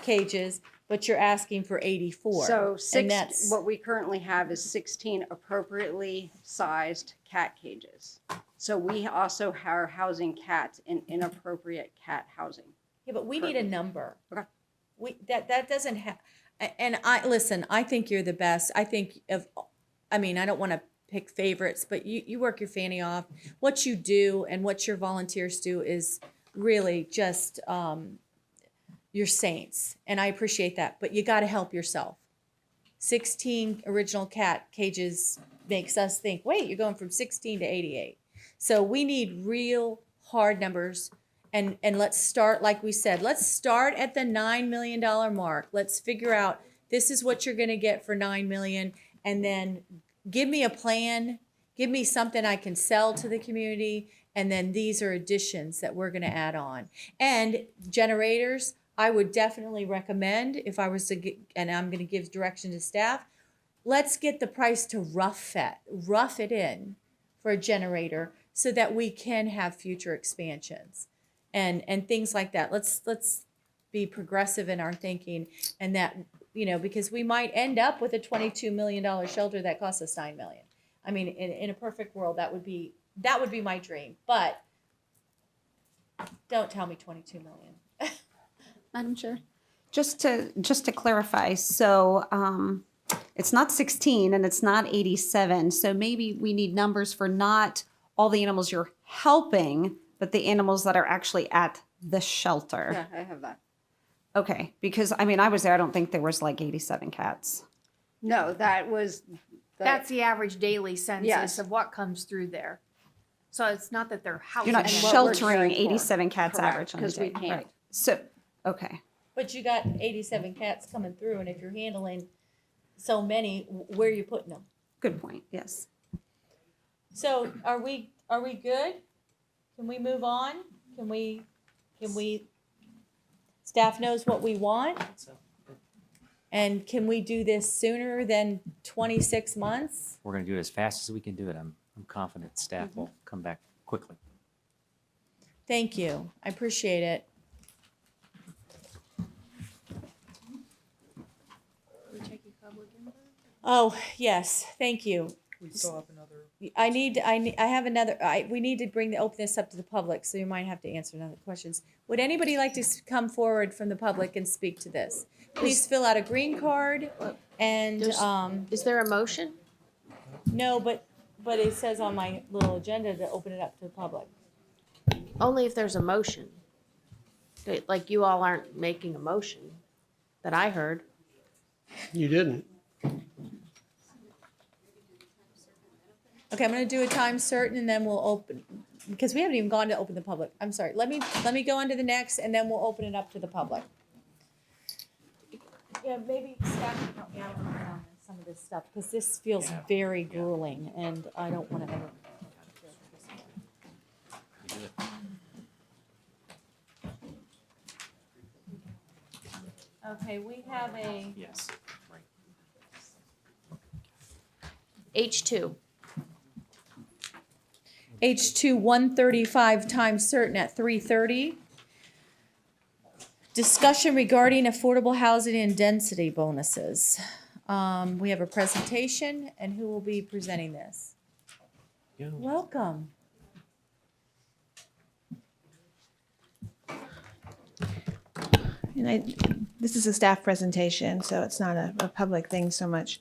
cages, but you're asking for 84. So and that's what we currently have is 16 appropriately sized cat cages. So we also are housing cats in inappropriate cat housing. yeah, but we need a number. Okay. That doesn't have. And I think you're the best. I don't want to pick favorites, but you work your fanny off. What you do and what your volunteers do is really just you're saints, and I appreciate that. But you got to help yourself. 16 original cat cages makes us think, wait, you're going from 16 to 88. So we need real hard numbers, and let's start, like we said, let's start at the $9 million mark. Let's figure out this is what you're going to get for $9 million, and then give me a plan, give me something I can sell to the community, and then these are additions that we're going to add on. And generators, I would definitely recommend, if I was to get, and I'm going to give direction to staff, let's get the price to rough it in for a generator so that we can have future expansions and things like that. Let's be progressive in our thinking, and that, because we might end up with a $22 million shelter that costs us $9 million. I mean, in a perfect world, that would be my dream, but don't tell me 22 million. Madam Chair, just to clarify, so it's not 16 and it's not 87. So maybe we need numbers for not all the animals you're helping, but the animals that are actually at the shelter. Yeah, I have that. Okay, because I was there. I don't think there was like 87 cats. No, that's the average daily census Yes. of what comes through there. So it's not that they're housing. You're not And what we're sheltering caring for. 87 cats Correct, average on a 'cause we day. can't. Right. So, okay. But you got 87 cats coming through, and if you're handling so many, where are you putting them? Good point. Yes. So are we good? Can we move on? Can we, staff knows what we want? And can we do this sooner than 26 months? We're going to do it as fast as we can do it. I'm confident staff will come back quickly. Thank you. I appreciate it. Oh, yes, thank you. We still have another I have another, we need to open this up to the public, so you might have to answer another questions. Would anybody like to come forward from the public and speak to this? Please fill out a green card and, Is there a motion? no, but it says on my little agenda to open it up to the public. Only if there's a motion. Like you all aren't making a motion that I heard. You didn't. Okay, I'm gonna do a time certain and then we'll open, because we haven't even gone to open the public. I'm sorry. Let me go on to the next and then we'll open it up to the public. Yeah, maybe staff can help me out on some of this stuff, because this feels very grueling and I don't wanna ever. Okay, we have a. Yes. H2. H2 135 times certain at 3:30. Discussion regarding affordable housing and density bonuses. We have a presentation, and who will be presenting this? Welcome. This is a staff presentation, so it's not a public thing so much.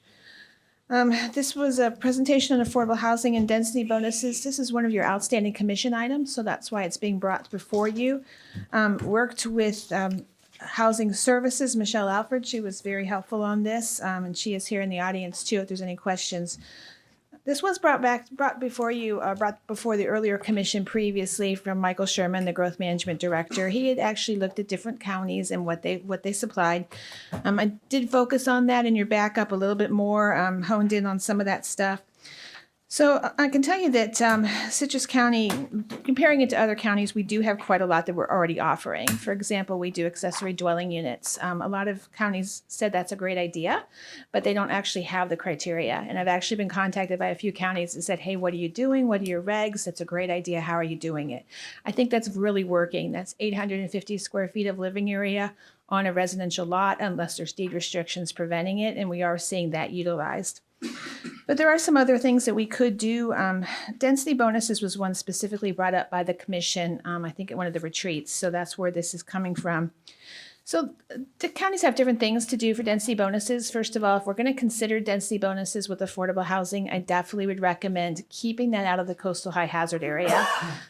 This was a presentation on affordable housing and density bonuses. This is one of your outstanding commission items, so that's why it's being brought before you. Worked with Housing Services, Michelle Alford. She was very helpful on this, and she is here in the audience too if there's any questions. This was brought before the earlier commission previously from Michael Sherman, the Growth Management Director. He had actually looked at different counties and what they supplied. I did focus on that in your backup a little bit more, honed in on some of that stuff. So I can tell you that Citrus County, comparing it to other counties, we do have quite a lot that we're already offering. For example, we do accessory dwelling units. A lot of counties said that's a great idea, but they don't actually have the criteria. And I've actually been contacted by a few counties that said, hey, what are you doing? What are your regs? That's a great idea. How are you doing it? I think that's really working. That's 850 square feet of living area on a residential lot, unless there's deed restrictions preventing it, and we are seeing that utilized. But there are some other things that we could do. Density bonuses was one specifically brought up by the commission, I think at one of the retreats. So that's where this is coming from. So the counties have different things to do for density bonuses. First of all, if we're going to consider density bonuses with affordable housing, I definitely would recommend keeping that out of the coastal high hazard area.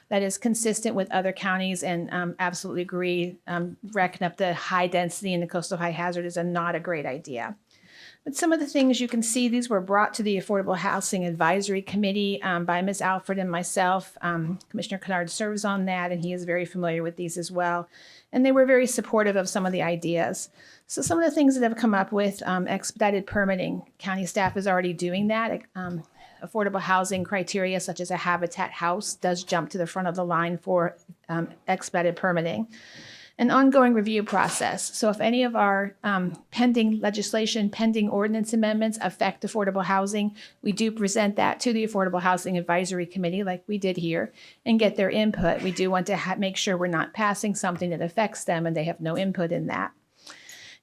That is consistent with other counties, and absolutely agree. Racking up the high density in the coastal high hazard is not a great idea. But some of the things you can see, these were brought to the Affordable Housing Advisory Committee by Ms. Alford and myself. Commissioner Kennard serves on that, and he is very familiar with these as well. And they were very supportive of some of the ideas. So some of the things that have come up with expedited permitting, county staff is already doing that. Affordable housing criteria such as a Habitat house does jump to the front of the line for expedited permitting. An ongoing review process. So if any of our pending legislation, pending ordinance amendments affect affordable housing, we do present that to the Affordable Housing Advisory Committee like we did here and get their input. We do want to make sure we're not passing something that affects them and they have no input in that.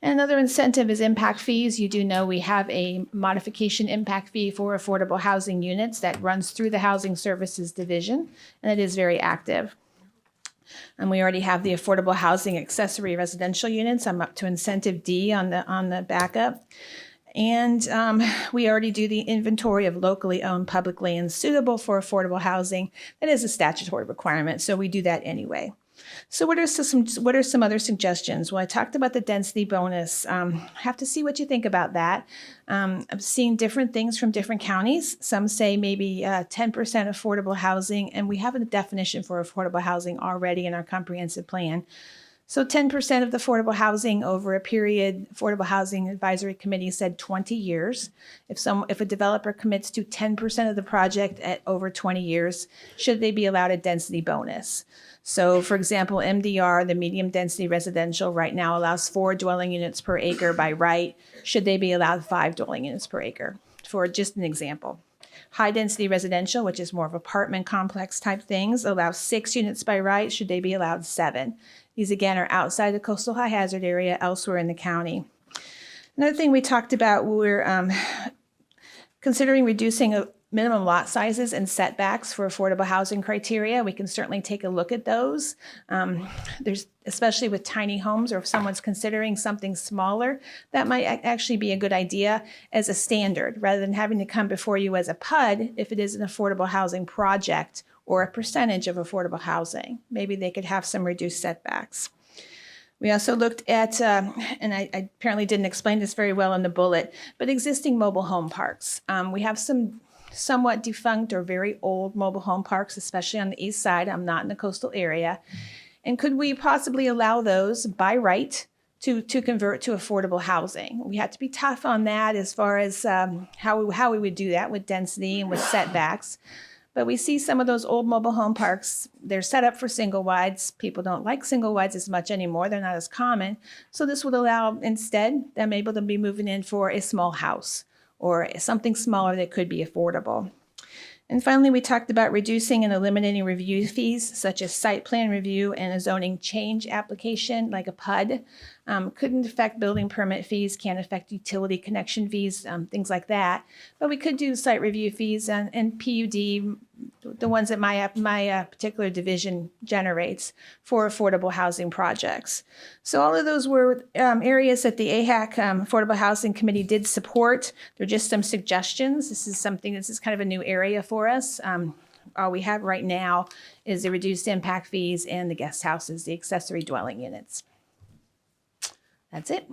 Another incentive is impact fees. You do know we have a modification impact fee for affordable housing units that runs through the Housing Services Division, and it is very active. And we already have the affordable housing accessory residential units. I'm up to incentive D on the backup. And we already do the inventory of locally owned public land suitable for affordable housing. That is a statutory requirement, so we do that anyway. So what are some other suggestions? Well, I talked about the density bonus. Have to see what you think about that. I've seen different things from different counties. Some say maybe 10% affordable housing, and we have a definition for affordable housing already in our comprehensive plan. So 10% of the affordable housing over a period, Affordable Housing Advisory Committee said 20 years. If a developer commits to 10% of the project at over 20 years, should they be allowed a density bonus? So for example, MDR, the medium density residential right now allows 4 dwelling units per acre by right. Should they be allowed 5 dwelling units per acre? For just an example. High density residential, which is more of apartment complex type things, allows 6 units by right. Should they be allowed 7? These again are outside the coastal high hazard area elsewhere in the county. Another thing we talked about, we're considering reducing minimum lot sizes and setbacks for affordable housing criteria. We can certainly take a look at those. There's, especially with tiny homes, or if someone's considering something smaller, that might actually be a good idea as a standard, rather than having to come before you as a PUD if it is an affordable housing project or a percentage of affordable housing. Maybe they could have some reduced setbacks. We also looked at, and I apparently didn't explain this very well in the bullet, but existing mobile home parks. We have some somewhat defunct or very old mobile home parks, especially on the east side. I'm not in the coastal area. And could we possibly allow those by right to convert to affordable housing? We have to be tough on that as far as how we would do that with density and with setbacks. But we see some of those old mobile home parks, they're set up for single wides. People don't like single wides as much anymore. They're not as common. So this would allow instead them able to be moving in for a small house or something smaller that could be affordable. And finally, we talked about reducing and eliminating review fees, such as site plan review and a zoning change application, like a PUD. Couldn't affect building permit fees, can't affect utility connection fees, things like that. But we could do site review fees and PUD, the ones that my particular division generates for affordable housing projects. So all of those were areas that the AHAC Affordable Housing Committee did support. They're just some suggestions. This is kind of a new area for us. All we have right now is the reduced impact fees and the guest houses, the accessory dwelling units. That's it.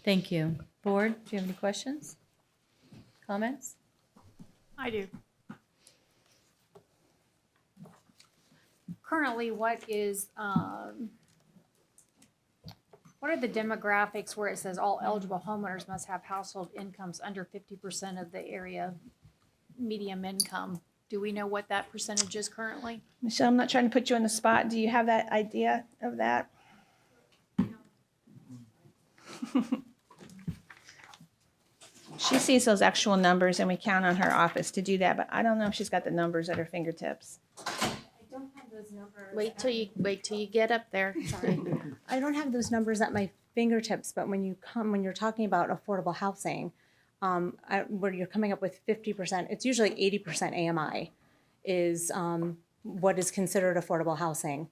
Thank you. Board, do you have any questions? Comments? I do. Currently, what are the demographics where it says all eligible homeowners must have household incomes under 50% of the area median income? Do we know what that percentage is currently? Michelle, I'm not trying to put you on the spot. Do you have that idea of that? She sees those actual numbers and we count on her office to do that, but I don't know if she's got the numbers at her fingertips. I don't have those numbers. Wait till you get up there. Sorry. I don't have those numbers at my fingertips, but when you're talking about affordable housing, where you're coming up with 50%, it's usually 80% AMI is what is considered affordable housing,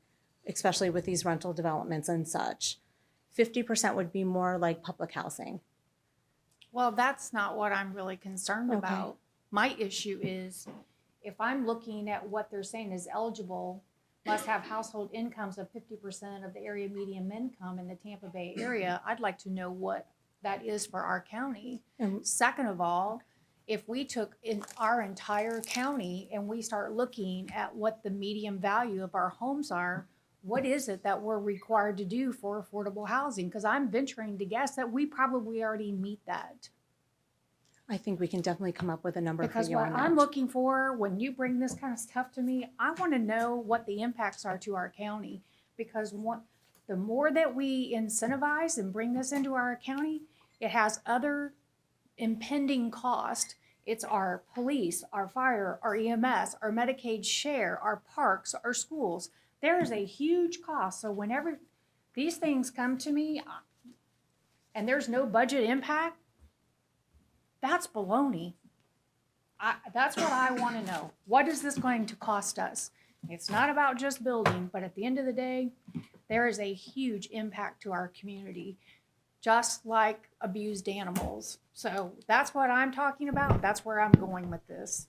especially with these rental developments and such. 50% would be more like public housing. Well, that's not what I'm really concerned about. My issue is if I'm looking at what they're saying is eligible, must have household incomes of 50% of the area median income in the Tampa Bay area, I'd like to know what that is for our county. Second of all, if we took in our entire county and we start looking at what the median value of our homes are, what is it that we're required to do for affordable housing? Because I'm venturing to guess that we probably already meet that. I think we can definitely come up with a number Because for you what on that. I'm looking for, when you bring this kind of stuff to me, I want to know what the impacts are to our county. Because the more that we incentivize and bring this into our county, it has other impending cost. It's our police, our fire, our EMS, our Medicaid share, our parks, our schools. There is a huge cost. So whenever these things come to me and there's no budget impact, that's baloney. That's what I want to know. What is this going to cost us? It's not about just building, but at the end of the day, there is a huge impact to our community, just like abused animals. So that's what I'm talking about. That's where I'm going with this.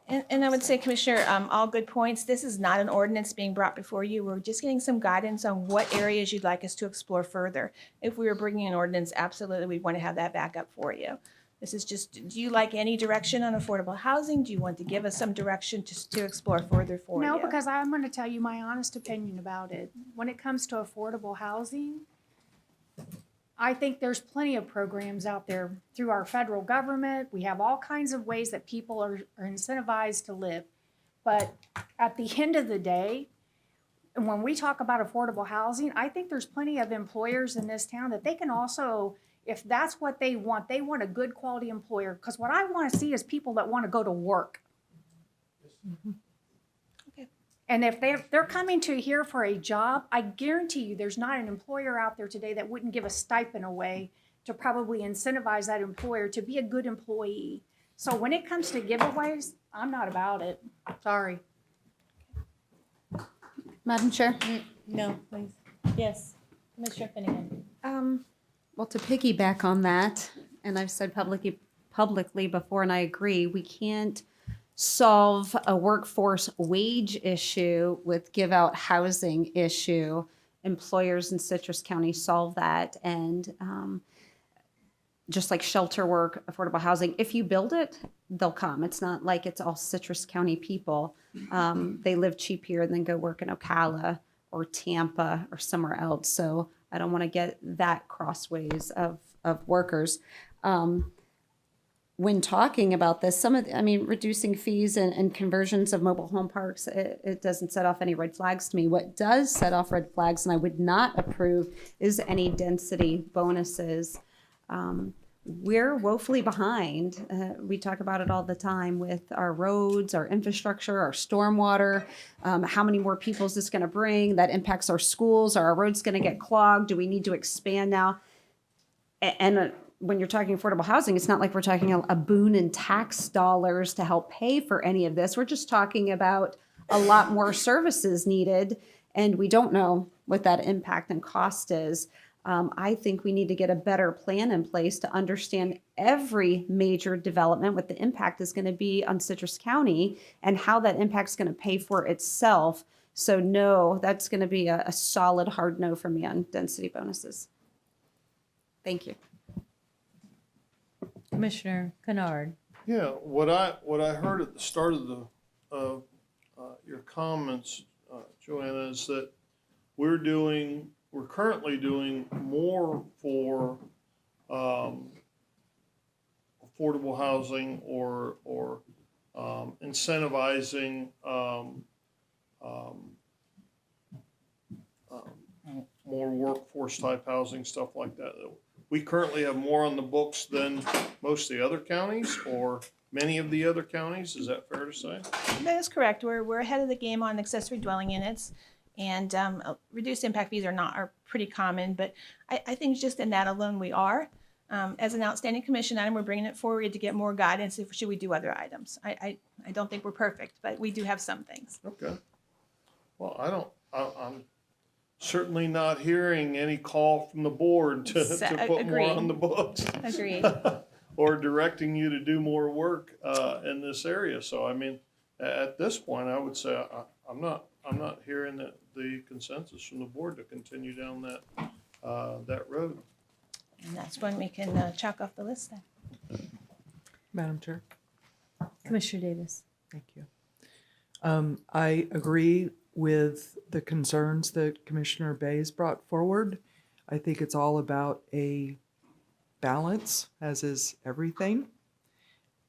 And I would say, Commissioner, all good points. This is not an ordinance being brought before you. We're just getting some guidance on what areas you'd like us to explore further. If we were bringing an ordinance, absolutely, we'd want to have that backup for you. This is just, do you like any direction on affordable housing? Do you want to give us some direction to explore further for you? No, because I'm going to tell you my honest opinion about it. When it comes to affordable housing, I think there's plenty of programs out there through our federal government. We have all kinds of ways that people are incentivized to live. But at the end of the day, and when we talk about affordable housing, I think there's plenty of employers in this town that they can also, if that's what they want a good quality employer. Because what I want to see is people that want to go to work. Mm-hmm. And if they're coming to here for a job, I guarantee you there's not an employer out there today that wouldn't give a stipend away to probably incentivize that employer to be a good employee. So when it comes to giveaways, I'm not about it. Sorry. Madam Chair? No, please. Yes, Commissioner Finnegan. Well, to piggyback on that, and I've said publicly before, and I agree, we can't solve a workforce wage issue with give out housing issue. Employers in Citrus County solve that, and just like shelter work, affordable housing, if you build it, they'll come. It's not like it's all Citrus County people. They live cheap here and then go work in Ocala or Tampa or somewhere else. So I don't want to get that crossways of workers. When talking about this, reducing fees and conversions of mobile home parks, it doesn't set off any red flags to me. What does set off red flags, and I would not approve, is any density bonuses. We're woefully behind. We talk about it all the time with our roads, our infrastructure, our stormwater. How many more people is this going to bring? That impacts our schools. Are our roads going to get clogged? Do we need to expand now? And when you're talking affordable housing, it's not like we're talking a boon in tax dollars to help pay for any of this. We're just talking about a lot more services needed, and we don't know what that impact and cost is. I think we need to get a better plan in place to understand every major development, what the impact is going to be on Citrus County, and how that impact is going to pay for itself. So no, that's going to be a solid hard no for me on density bonuses. Thank you. Commissioner Kennard. Yeah, what I heard at the start of your comments, Joanna, is that we're currently doing more for affordable housing or incentivizing more workforce type housing, stuff like that. We currently have more on the books than most of the other counties or many of the other counties. Is that fair to say? That is correct. We're ahead of the game on accessory dwelling units, and reduced impact fees are pretty common. But I think just in that alone we are. As an outstanding commission item, we're bringing it forward to get more guidance if should we do other items. I don't think we're perfect, but we do have some things. Okay. Well, I'm certainly not hearing any call from the board to put more on the books. Agreed. Or directing you to do more work in this area. So I mean, at this point, I would say I'm not hearing the consensus from the board to continue down that road. And that's when we can chalk off the list then. Madam Chair. Commissioner Davis. Thank you. I agree with the concerns that Commissioner Bays brought forward. I think it's all about a balance, as is everything.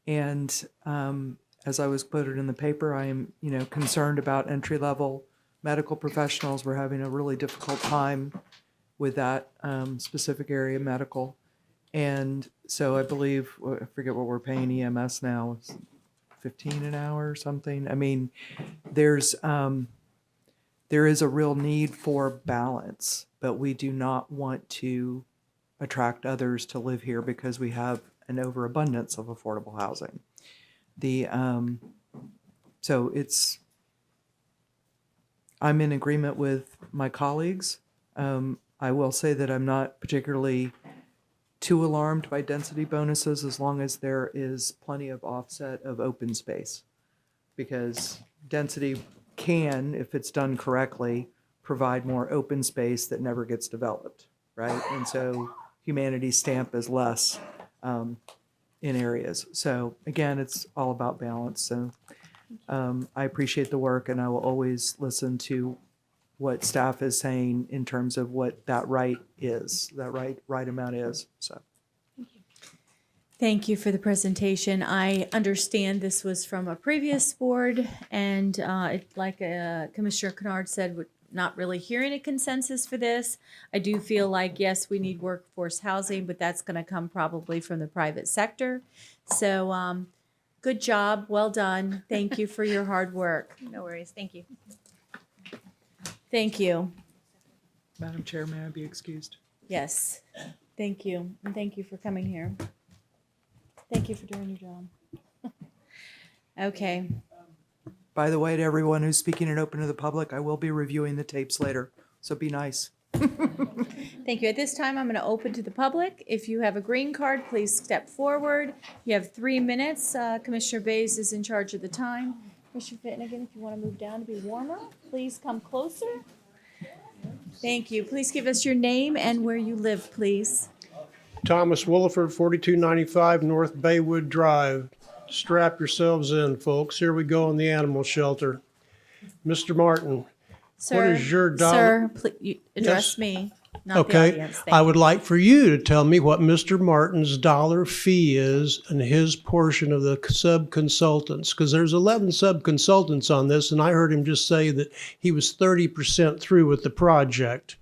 And as I was quoted in the paper, I am, concerned about entry-level medical professionals. We're having a really difficult time with that specific area, medical. And so I believe, I forget what we're paying EMS now, it's $15 an hour or something. I mean, there is a real need for balance, but we do not want to attract others to live here because we have an overabundance of affordable housing. I'm in agreement with my colleagues. I will say that I'm not particularly too alarmed by density bonuses as long as there is plenty of offset of open space, because density can, if it's done correctly, provide more open space that never gets developed, right? And so humanity's stamp is less in areas. So again, it's all about balance. So I appreciate the work, and I will always listen to what staff is saying in terms of what that right amount is. So. Thank you for the presentation. I understand this was from a previous board, and like Commissioner Kennard said, we're not really hearing a consensus for this. I do feel like, yes, we need workforce housing, but that's going to come probably from the private sector. So good job. Well done. Thank you for your hard work. No worries. Thank you. Thank you. Madam Chair, may I be excused? Yes. Thank you. And thank you for coming here. Thank you for doing your job. Okay. By the way, to everyone who's speaking and open to the public, I will be reviewing the tapes later, so be nice. Thank you. At this time, I'm going to open to the public. If you have a green card, please step forward. You have 3 minutes. Commissioner Bays is in charge of the time. Commissioner Finnegan, if you want to move down to be warmer, please come closer. Thank you. Please give us your name and where you live, please. Thomas Williford, 4295 North Baywood Drive. Strap yourselves in, folks. Here we go in the animal shelter. Mr. Martin, what is your dollar? Sir, please address Yes? me, not the Okay, audience. Thank I you. would like for you to tell me what Mr. Martin's dollar fee is and his portion of the sub-consultants, because there's 11 sub-consultants on this, and I heard him just say that he was 30% through with the project.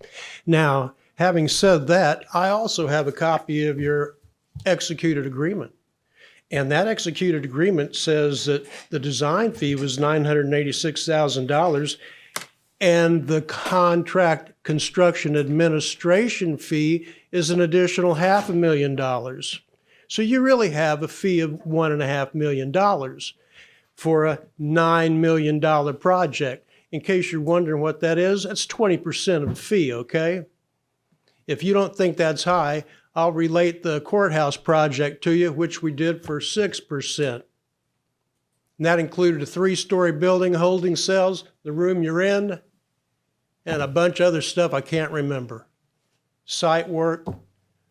Now, having said that, I also have a copy of your executed agreement. And that executed agreement says that the design fee was $986,000 and the contract construction administration fee is an additional $500,000. So you really have a fee of $1.5 million for a $9 million project. In case you're wondering what that is, that's 20% of the fee, okay? If you don't think that's high, I'll relate the courthouse project to you, which we did for 6%. And that included a 3-story building holding cells, the room you're in, and a bunch of other stuff I can't remember. Site work.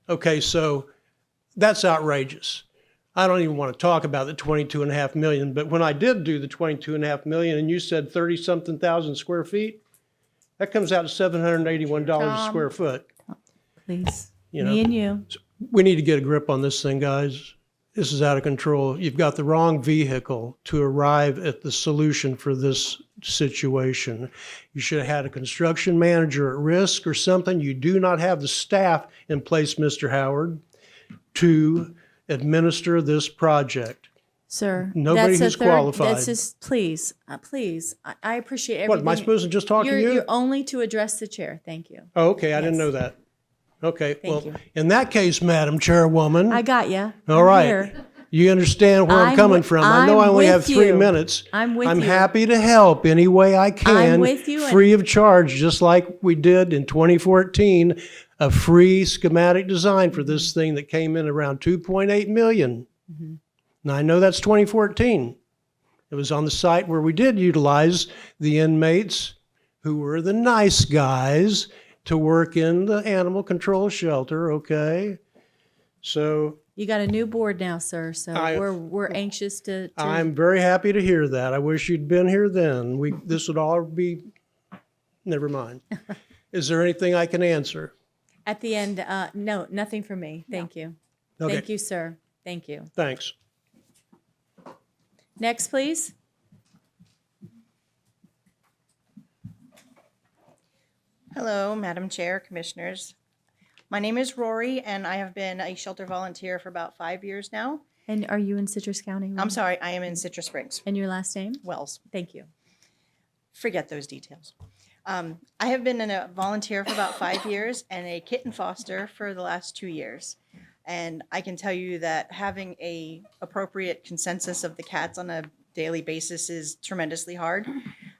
Okay, so that's outrageous. I don't even want to talk about the 22.5 million, but when I did do the 22.5 million and you said 30-something thousand square feet, that comes out to $781 a square foot. Please. You know, Me and you. we need to get a grip on this thing, guys. This is out of control. You've got the wrong vehicle to arrive at the solution for this situation. You should have had a construction manager at risk or something. You do not have the staff in place, Mr. Howard, to administer this project. Sir, Nobody that's a who's third- qualified. That's just, please, please. I appreciate everything. What, am I supposed to just talk to you? You're only to address the chair. Thank you. Oh, okay, I didn't Yes. know that. Okay, well, you. in that case, Madam Chairwoman. I got you. All right. You understand where I'm coming from. I know I only have 3 minutes. I'm with I'm you. happy to help any way I can. with you and- Free of charge, just like we did in 2014, a free schematic design for this thing that came in around 2.8 million. Mm-hmm. Now, I know that's 2014. It was on the site where we did utilize the inmates who were the nice guys to work in the animal control shelter, okay? So You got a new board now, sir, so I- we're anxious to I'm very happy to hear that. I wish you'd been here then. This would all be, never mind. Is there anything I can answer? at the end, no, nothing for me. Thank you. Okay. Thank you, sir. Thank you. Thanks. Next, please. Hello, Madam Chair, Commissioners. My name is Rory, and I have been a shelter volunteer for about 5 years now. And are you in Citrus County? I'm sorry, I am in Citrus Springs. And your last name? Wells. Thank you. Forget those details. I have been a volunteer for about 5 years and a kitten foster for the last 2 years. And I can tell you that having a appropriate consensus of the cats on a daily basis is tremendously hard,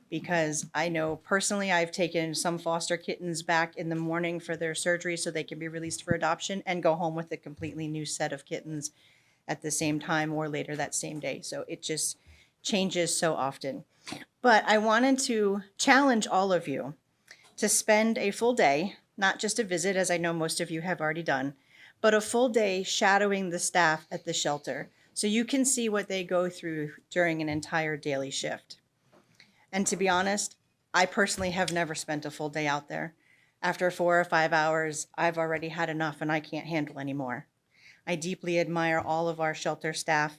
because I know personally I've taken some foster kittens back in the morning for their surgery so they can be released for adoption and go home with a completely new set of kittens at the same time or later that same day. So it just changes so often. But I wanted to challenge all of you to spend a full day, not just a visit, as I know most of you have already done, but a full day shadowing the staff at the shelter so you can see what they go through during an entire daily shift. And to be honest, I personally have never spent a full day out there. After 4 or 5 hours, I've already had enough and I can't handle anymore. I deeply admire all of our shelter staff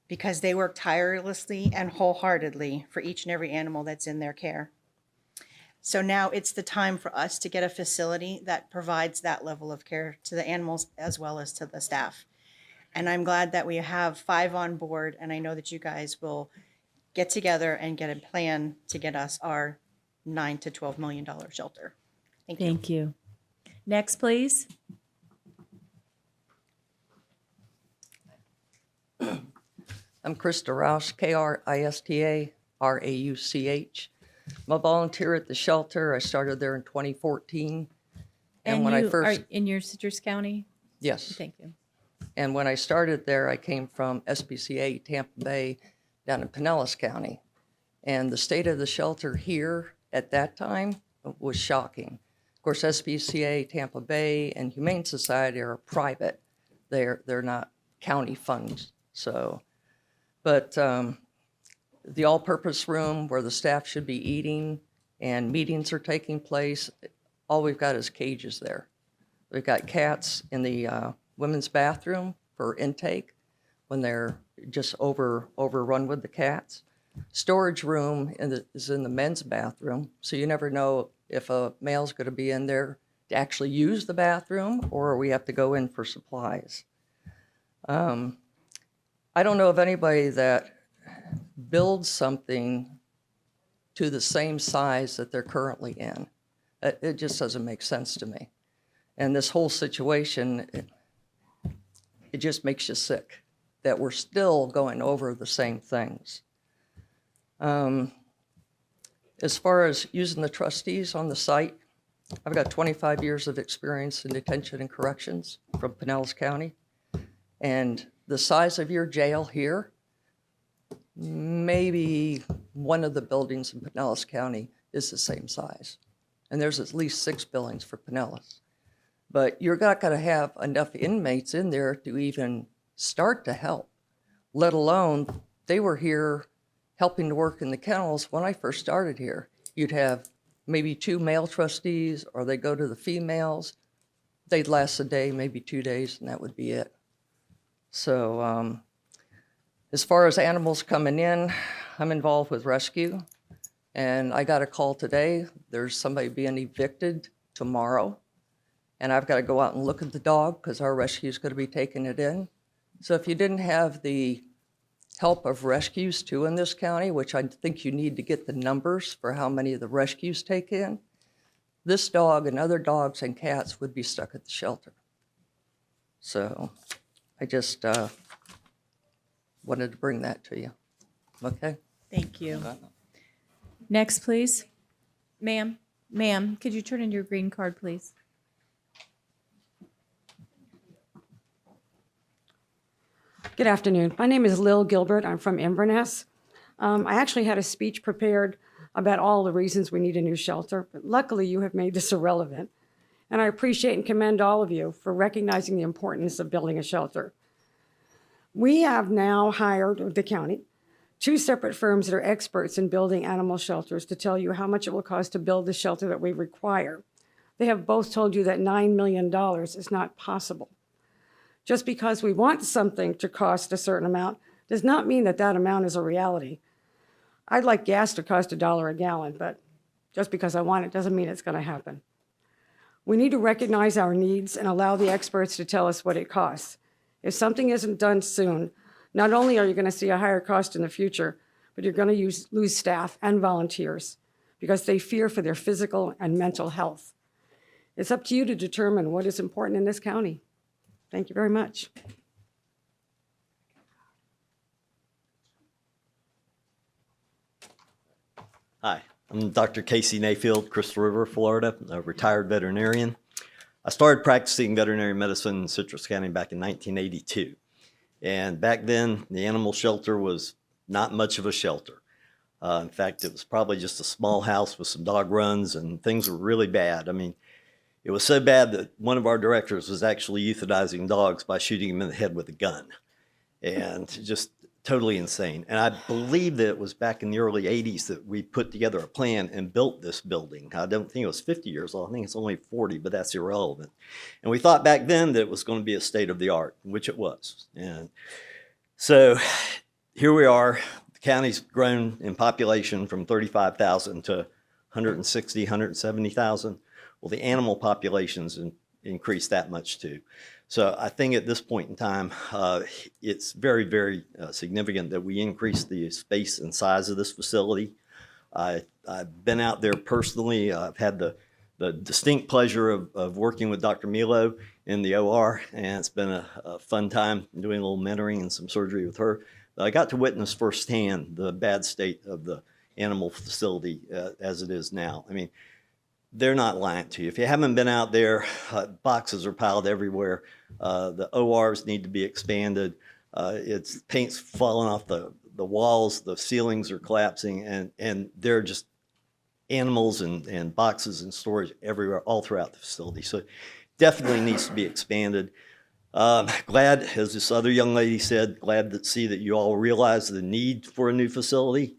because they work tirelessly and wholeheartedly for each and every animal that's in their care. So now it's the time for us to get a facility that provides that level of care to the animals as well as to the staff. And I'm glad that we have 5 on board, and I know that you guys will get together and get a plan to get us our $9 to $12 million shelter. Thank you. Thank you. Next, please. I'm Krista Roush, Krista Rauch. I'm a volunteer at the shelter. I started there in 2014. And when you I first, are in your Citrus County? yes. Thank you. And when I started there, I came from SPCA Tampa Bay down in Pinellas County. And the state of the shelter here at that time was shocking. Of course, SPCA Tampa Bay and Humane Society are private. They're not county funds. So, but the all-purpose room where the staff should be eating and meetings are taking place, all we've got is cages there. We've got cats in the women's bathroom for intake when they're just overrun with the cats. Storage room is in the men's bathroom, so you never know if a male's going to be in there to actually use the bathroom or we have to go in for supplies. I don't know of anybody that builds something to the same size that they're currently in. It just doesn't make sense to me. And this whole situation, it just makes you sick that we're still going over the same things. As far as using the trustees on the site, I've got 25 years of experience in detention and corrections from Pinellas County. And the size of your jail here, maybe one of the buildings in Pinellas County is the same size. And there's at least 6 buildings for Pinellas. But you're not going to have enough inmates in there to even start to help, let alone they were here helping to work in the kennels when I first started here. You'd have maybe 2 male trustees, or they go to the females. They'd last a day, maybe 2 days, and that would be it. So as far as animals coming in, I'm involved with rescue. And I got a call today. There's somebody being evicted tomorrow. And I've got to go out and look at the dog because our rescue is going to be taking it in. So if you didn't have the help of rescues too in this county, which I think you need to get the numbers for how many of the rescues take in, this dog and other dogs and cats would be stuck at the shelter. So I just wanted to bring that to you. Okay? Thank you. Next, please. Ma'am, could you turn in your green card, please? Good afternoon. My name is Lil Gilbert. I'm from Inverness. I actually had a speech prepared about all the reasons we need a new shelter, but luckily you have made this irrelevant. And I appreciate and commend all of you for recognizing the importance of building a shelter. We have now hired, the county, 2 separate firms that are experts in building animal shelters to tell you how much it will cost to build the shelter that we require. They have both told you that $9 million is not possible. Just because we want something to cost a certain amount does not mean that that amount is a reality. I'd like gas to cost $1 a gallon, but just because I want it doesn't mean it's going to happen. We need to recognize our needs and allow the experts to tell us what it costs. If something isn't done soon, not only are you going to see a higher cost in the future, but you're going to lose staff and volunteers because they fear for their physical and mental health. It's up to you to determine what is important in this county. Thank you very much. Hi, I'm Dr. Casey Nayfield, Crystal River, Florida, a retired veterinarian. I started practicing veterinary medicine in Citrus County back in 1982. And back then, the animal shelter was not much of a shelter. In fact, it was probably just a small house with some dog runs, and things were really bad. I mean, it was so bad that one of our directors was actually euthanizing dogs by shooting them in the head with a gun. And just totally insane. And I believe that it was back in the early 80s that we put together a plan and built this building. I don't think it was 50 years old. I think it's only 40, but that's irrelevant. And we thought back then that it was going to be a state of the art, which it was. And so here we are. The county's grown in population from 35,000 to 160, 170,000. Well, the animal populations increased that much too. So I think at this point in time, it's very, very significant that we increase the space and size of this facility. I've been out there personally. I've had the distinct pleasure of working with Dr. Milo in the OR, and it's been a fun time doing a little mentoring and some surgery with her. I got to witness firsthand the bad state of the animal facility as it is now. I mean, they're not lying to you. If you haven't been out there, boxes are piled everywhere. The ORs need to be expanded. It's paint's falling off the walls, the ceilings are collapsing, and there are just animals and boxes and storage everywhere, all throughout the facility. So it definitely needs to be expanded. Glad, as this other young lady said, glad to see that you all realize the need for a new facility.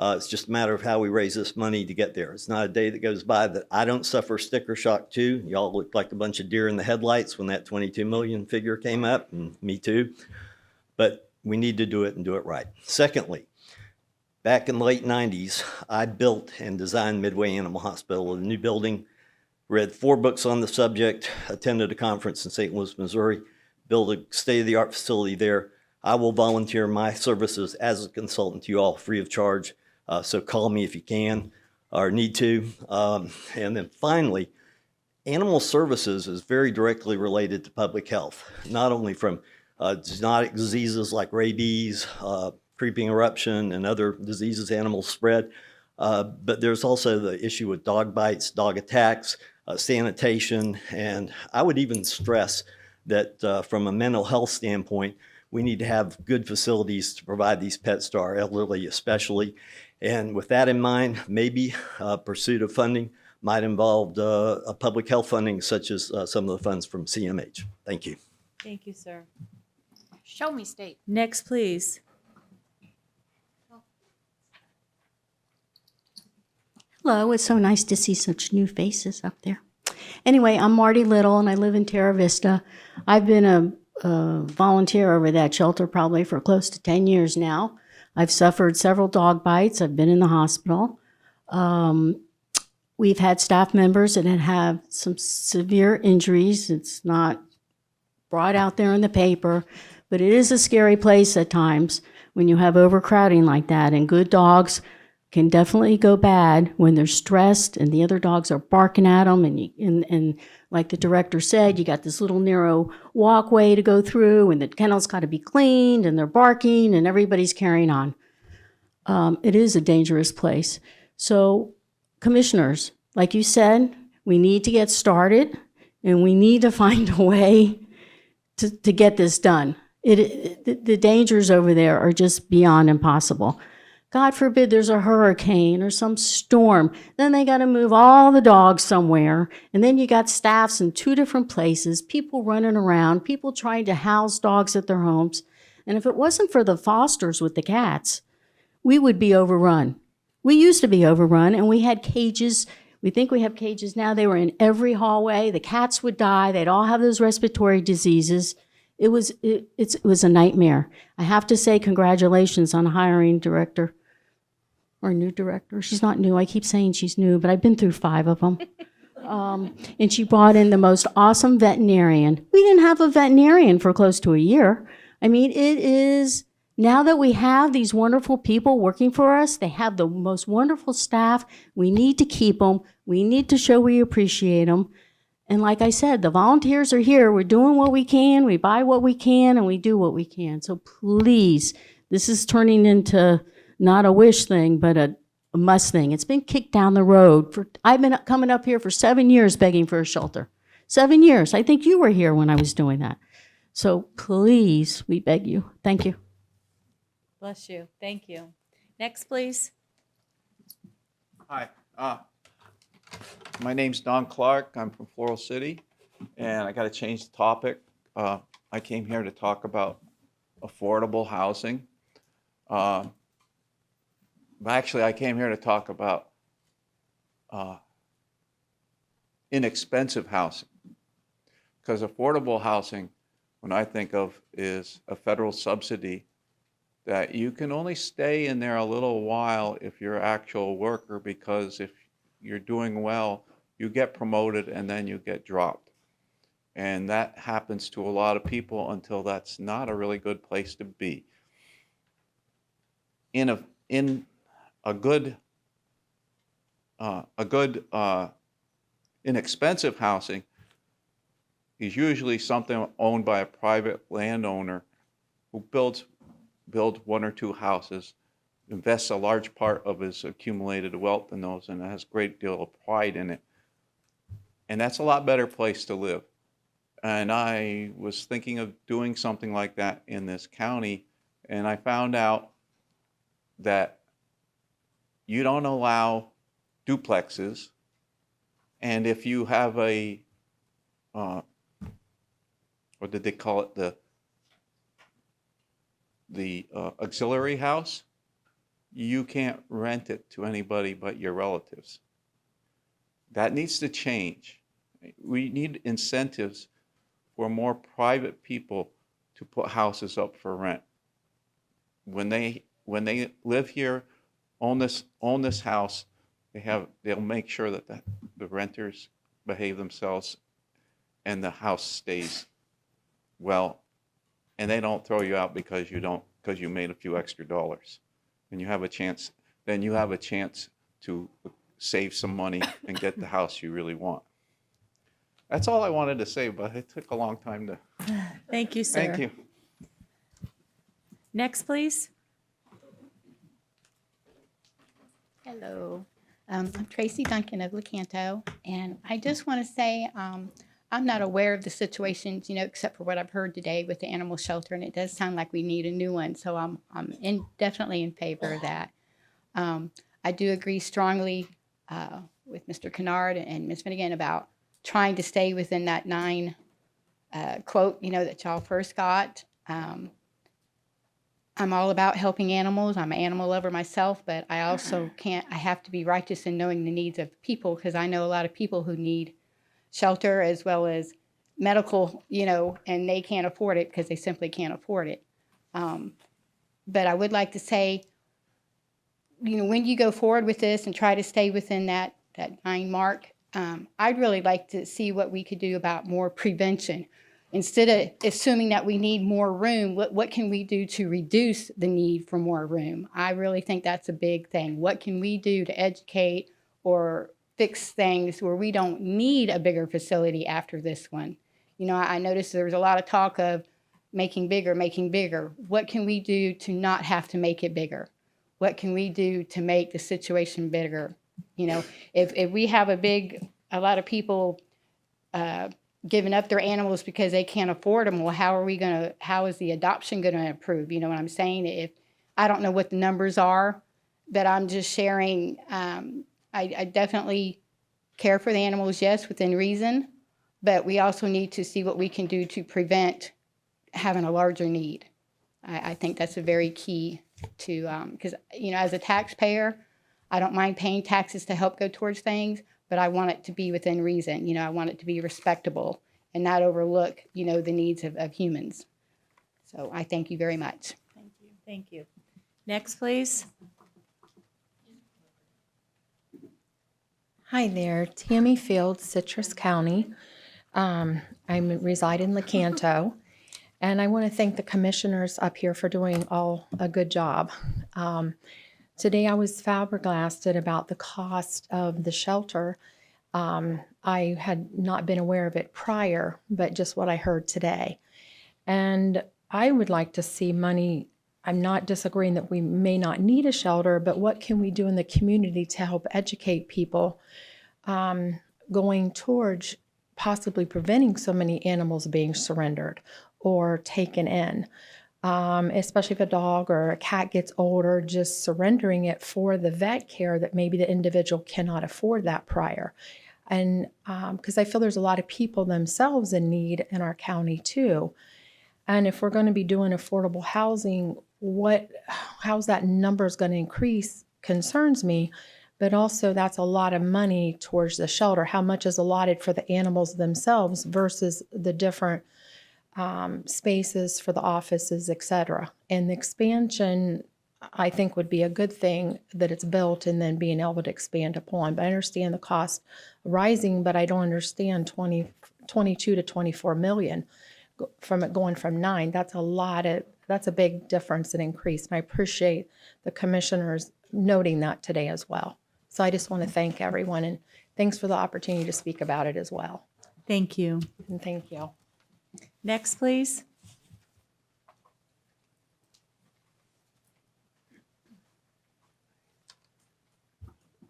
It's just a matter of how we raise this money to get there. It's not a day that goes by that I don't suffer sticker shock too. Y'all looked like a bunch of deer in the headlights when that 22 million figure came up, and me too. But we need to do it and do it right. Secondly, back in the late 90s, I built and designed Midway Animal Hospital, a new building, read 4 books on the subject, attended a conference in St. Louis, Missouri, built a state-of-the-art facility there. I will volunteer my services as a consultant to you all free of charge. So call me if you can or need to. And then finally, animal services is very directly related to public health, not only from zoonotic diseases like rabies, creeping eruption, and other diseases animals spread, but there's also the issue with dog bites, dog attacks, sanitation, and I would even stress that from a mental health standpoint, we need to have good facilities to provide these pets to our elderly especially. And with that in mind, maybe pursuit of funding might involve a public health funding such as some of the funds from CMH. Thank you. Thank you, sir. Show me state. Next, please. Hello, it's so nice to see such new faces up there. Anyway, I'm Marty Little and I live in Terra Vista. I've been a volunteer over that shelter probably for close to 10 years now. I've suffered several dog bites. I've been in the hospital. We've had staff members that have some severe injuries. It's not brought out there in the paper, but it is a scary place at times when you have overcrowding like that, and good dogs can definitely go bad when they're stressed and the other dogs are barking at them. And like the director said, you got this little narrow walkway to go through and the kennel's got to be cleaned and they're barking and everybody's carrying on. It is a dangerous place. So commissioners, like you said, we need to get started and we need to find a way to get this done. The dangers over there are just beyond impossible. God forbid there's a hurricane or some storm. Then they got to move all the dogs somewhere. And then you got staffs in 2 different places, people running around, people trying to house dogs at their homes. And if it wasn't for the fosters with the cats, we would be overrun. We used to be overrun and we had cages. We think we have cages now. They were in every hallway. The cats would die. They'd all have those respiratory diseases. It was a nightmare. I have to say congratulations on hiring director. Or new director. She's not new. I keep saying she's new, but I've been through 5 of them. And she brought in the most awesome veterinarian. We didn't have a veterinarian for close to a year. I mean, it is, now that we have these wonderful people working for us, they have the most wonderful staff. We need to keep them. We need to show we appreciate them. And like I said, the volunteers are here. We're doing what we can. We buy what we can, and we do what we can. So please, this is turning into not a wish thing, but a must thing. It's been kicked down the road. I've been coming up here for 7 years begging for a shelter. 7 years. I think you were here when I was doing that. So please, we beg you. Thank you. Bless you. Thank you. Next, please. Hi. My name's Don Clark. I'm from Floral City, and I got to change the topic. I came here to talk about affordable housing. Actually, I came here to talk about inexpensive housing, because affordable housing, when I think of, is a federal subsidy that you can only stay in there a little while if you're an actual worker, because if you're doing well, you get promoted and then you get dropped. And that happens to a lot of people until that's not a really good place to be. In a good inexpensive housing is usually something owned by a private landowner who builds build one or two houses, invests a large part of his accumulated wealth in those, and has a great deal of pride in it. And that's a lot better place to live. And I was thinking of doing something like that in this county, and I found out that you don't allow duplexes, and if you have a, what did they call it, the auxiliary house, you can't rent it to anybody but your relatives. That needs to change. We need incentives for more private people to put houses up for rent. When they live here, own this house, they'll make sure that the renters behave themselves and the house stays well, and they don't throw you out because you made a few extra dollars. And you have a chance to save some money and get the house you really want. That's all I wanted to say, but it took a long time to. Thank you, sir. Thank you. Next, please. Hello, I'm Tracy Duncan of Lecanto, and I just want to say I'm not aware of the situations, except for what I've heard today with the animal shelter, and it does sound like we need a new one. So I'm definitely in favor of that. I do agree strongly with Mr. Kennard and Ms. Finnegan about trying to stay within that 9 quote, that y'all first got. I'm all about helping animals. I'm an animal lover myself, but I also I have to be righteous in knowing the needs of people, because I know a lot of people who need shelter as well as medical, and they can't afford it because they simply can't afford it. But I would like to say, when you go forward with this and try to stay within that 9 mark, I'd really like to see what we could do about more prevention. Instead of assuming that we need more room, what can we do to reduce the need for more room? I really think that's a big thing. What can we do to educate or fix things where we don't need a bigger facility after this one? I noticed there was a lot of talk of making bigger. What can we do to not have to make it bigger? What can we do to make the situation bigger? If we have a lot of people giving up their animals because they can't afford them, well, how is the adoption going to improve? You know what I'm saying? If I don't know what the numbers are, but I'm just sharing. I definitely care for the animals, yes, within reason, but we also need to see what we can do to prevent having a larger need. I think that's a very key to, because, as a taxpayer, I don't mind paying taxes to help go towards things, but I want it to be within reason. I want it to be respectable and not overlook, the needs of humans. So I thank you very much. Thank you. Next, please. Hi there, Tammy Fields, Citrus County. I reside in Lecanto, and I want to thank the commissioners up here for doing a good job. Today I was flabbergasted about the cost of the shelter. I had not been aware of it prior, but just what I heard today. And I would like to see money. I'm not disagreeing that we may not need a shelter, but what can we do in the community to help educate people going towards possibly preventing so many animals being surrendered or taken in? Especially if a dog or a cat gets older, just surrendering it for the vet care that maybe the individual cannot afford that prior. And because I feel there's a lot of people themselves in need in our county too. And if we're going to be doing affordable housing, how's that numbers going to increase concerns me. But also that's a lot of money towards the shelter. How much is allotted for the animals themselves versus the different spaces for the offices, et cetera. And the expansion, I think, would be a good thing that it's built and then being able to expand upon. But I understand the cost rising, but I don't understand 22 to 24 million from it going from 9. That's a big difference and increase. And I appreciate the commissioners noting that today as well. So I just want to thank everyone, and thanks for the opportunity to speak about it as well. Thank you. And thank you. Next, please.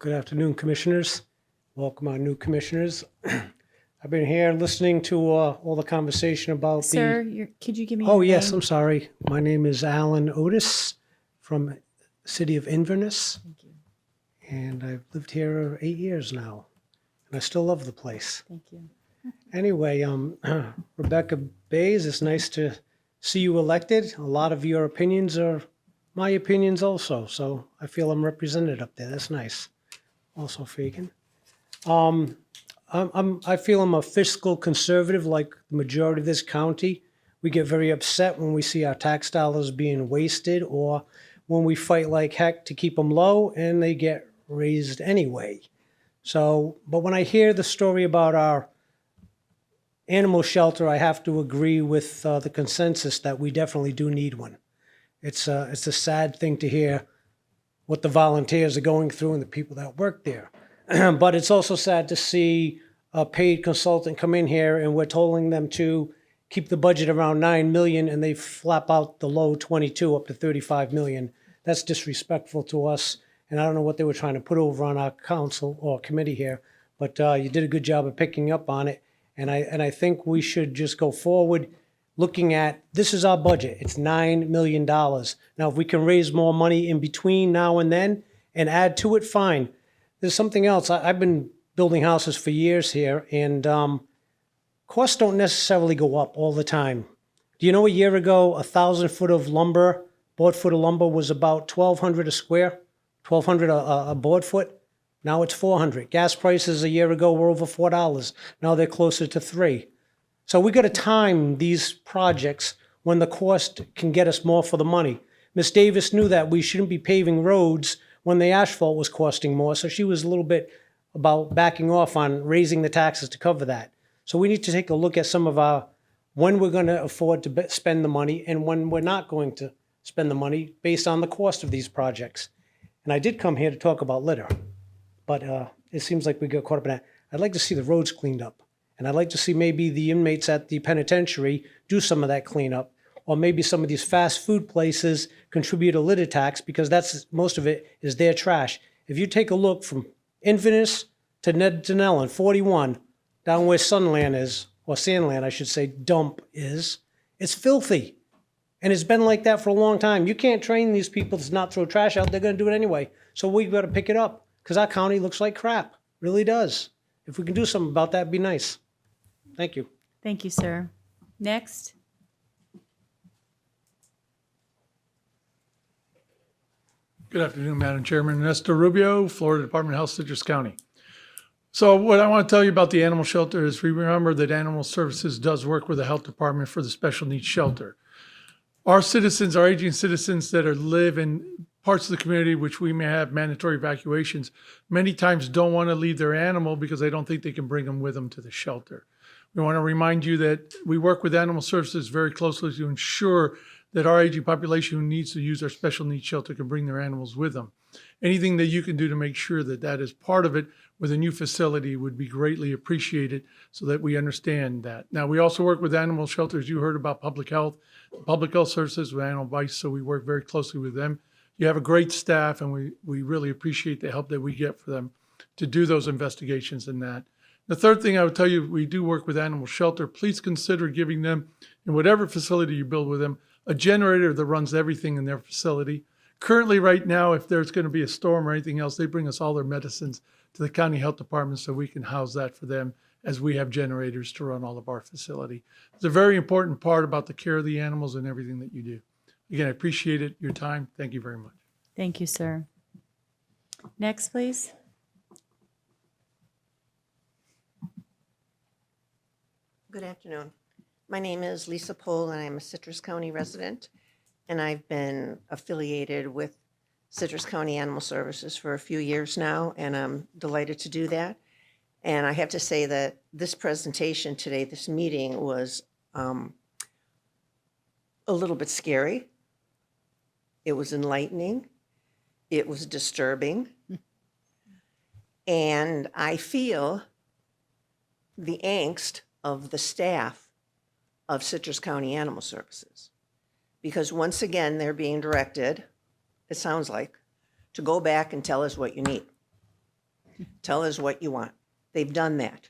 Good afternoon, Commissioners. Welcome our new Commissioners. I've been here listening to all the conversation about Sir, could you give me Oh, your yes, name? I'm sorry. My name is Alan Otis from City of Inverness. Thank you. And I've lived here 8 years now, and I still love the place. Thank you. Anyway, Rebecca Bays, it's nice to see you elected. A lot of your opinions are my opinions also, so I feel I'm represented up there. That's nice. Also, Fagan. I feel I'm a fiscal conservative like the majority of this county. We get very upset when we see our tax dollars being wasted or when we fight like heck to keep them low and they get raised anyway. So, but when I hear the story about our animal shelter, I have to agree with the consensus that we definitely do need one. It's a sad thing to hear what the volunteers are going through and the people that work there. But it's also sad to see a paid consultant come in here and we're telling them to keep the budget around 9 million and they flap out the low 22 up to 35 million. That's disrespectful to us. And I don't know what they were trying to put over on our council or committee here, but you did a good job of picking up on it. And I think we should just go forward looking at, this is our budget. It's $9 million. Now, if we can raise more money in between now and then and add to it, fine. There's something else. I've been building houses for years here, and costs don't necessarily go up all the time. Do you know a year ago, 1,000 foot of lumber, board foot of lumber was about $1,200 a square, $1,200 a board foot? Now it's $400. Gas prices a year ago were over $4. Now they're closer to $3. So we got to time these projects when the cost can get us more for the money. Ms. Davis knew that we shouldn't be paving roads when the asphalt was costing more, so she was a little bit about backing off on raising the taxes to cover that. So we need to take a look at some of our, when we're going to afford to spend the money and when we're not going to spend the money based on the cost of these projects. And I did come here to talk about litter, but it seems like we got caught up in that. I'd like to see the roads cleaned up. And I'd like to see maybe the inmates at the penitentiary do some of that cleanup. Or maybe some of these fast food places contribute a litter tax because that's most of it is their trash. If you take a look from Inverness to Ned Danellen, 41, down where Sunland is, or Sandland, I should say, dump is, it's filthy. And it's been like that for a long time. You can't train these people to not throw trash out. They're going to do it anyway. So we've got to pick it up because our county looks like crap. Really does. If we can do something about that, it'd be nice. Thank you. Thank you, sir. Next. Good afternoon, Madam Chairman. Ernesto Rubio, Florida Department of Health, Citrus County. So what I want to tell you about the animal shelter is remember that Animal Services does work with the Health Department for the special needs shelter. Our citizens, our aging citizens that live in parts of the community which we may have mandatory evacuations, many times don't want to leave their animal because they don't think they can bring them with them to the shelter. We want to remind you that we work with Animal Services very closely to ensure that our aging population who needs to use our special needs shelter can bring their animals with them. Anything that you can do to make sure that that is part of it with a new facility would be greatly appreciated so that we understand that. Now, we also work with animal shelters. You heard about public health services with Animal Vice, so we work very closely with them. You have a great staff, and we really appreciate the help that we get for them to do those investigations and that. The third thing I would tell you, we do work with animal shelter. Please consider giving them, in whatever facility you build with them, a generator that runs everything in their facility. Currently, right now, if there's going to be a storm or anything else, they bring us all their medicines to the county health department so we can house that for them as we have generators to run all of our facility. It's a very important part about the care of the animals and everything that you do. Again, I appreciate it, your time. Thank you very much. Thank you, sir. Next, please. Good afternoon. My name is Lisa Pohl, and I'm a Citrus County resident, and I've been affiliated with Citrus County Animal Services for a few years now, and I'm delighted to do that. And I have to say that this presentation today, this meeting, was a little bit scary. It was enlightening. It was disturbing. And I feel the angst of the staff of Citrus County Animal Services. Because once again, they're being directed, it sounds like, to go back and tell us what you need. Tell us what you want. They've done that.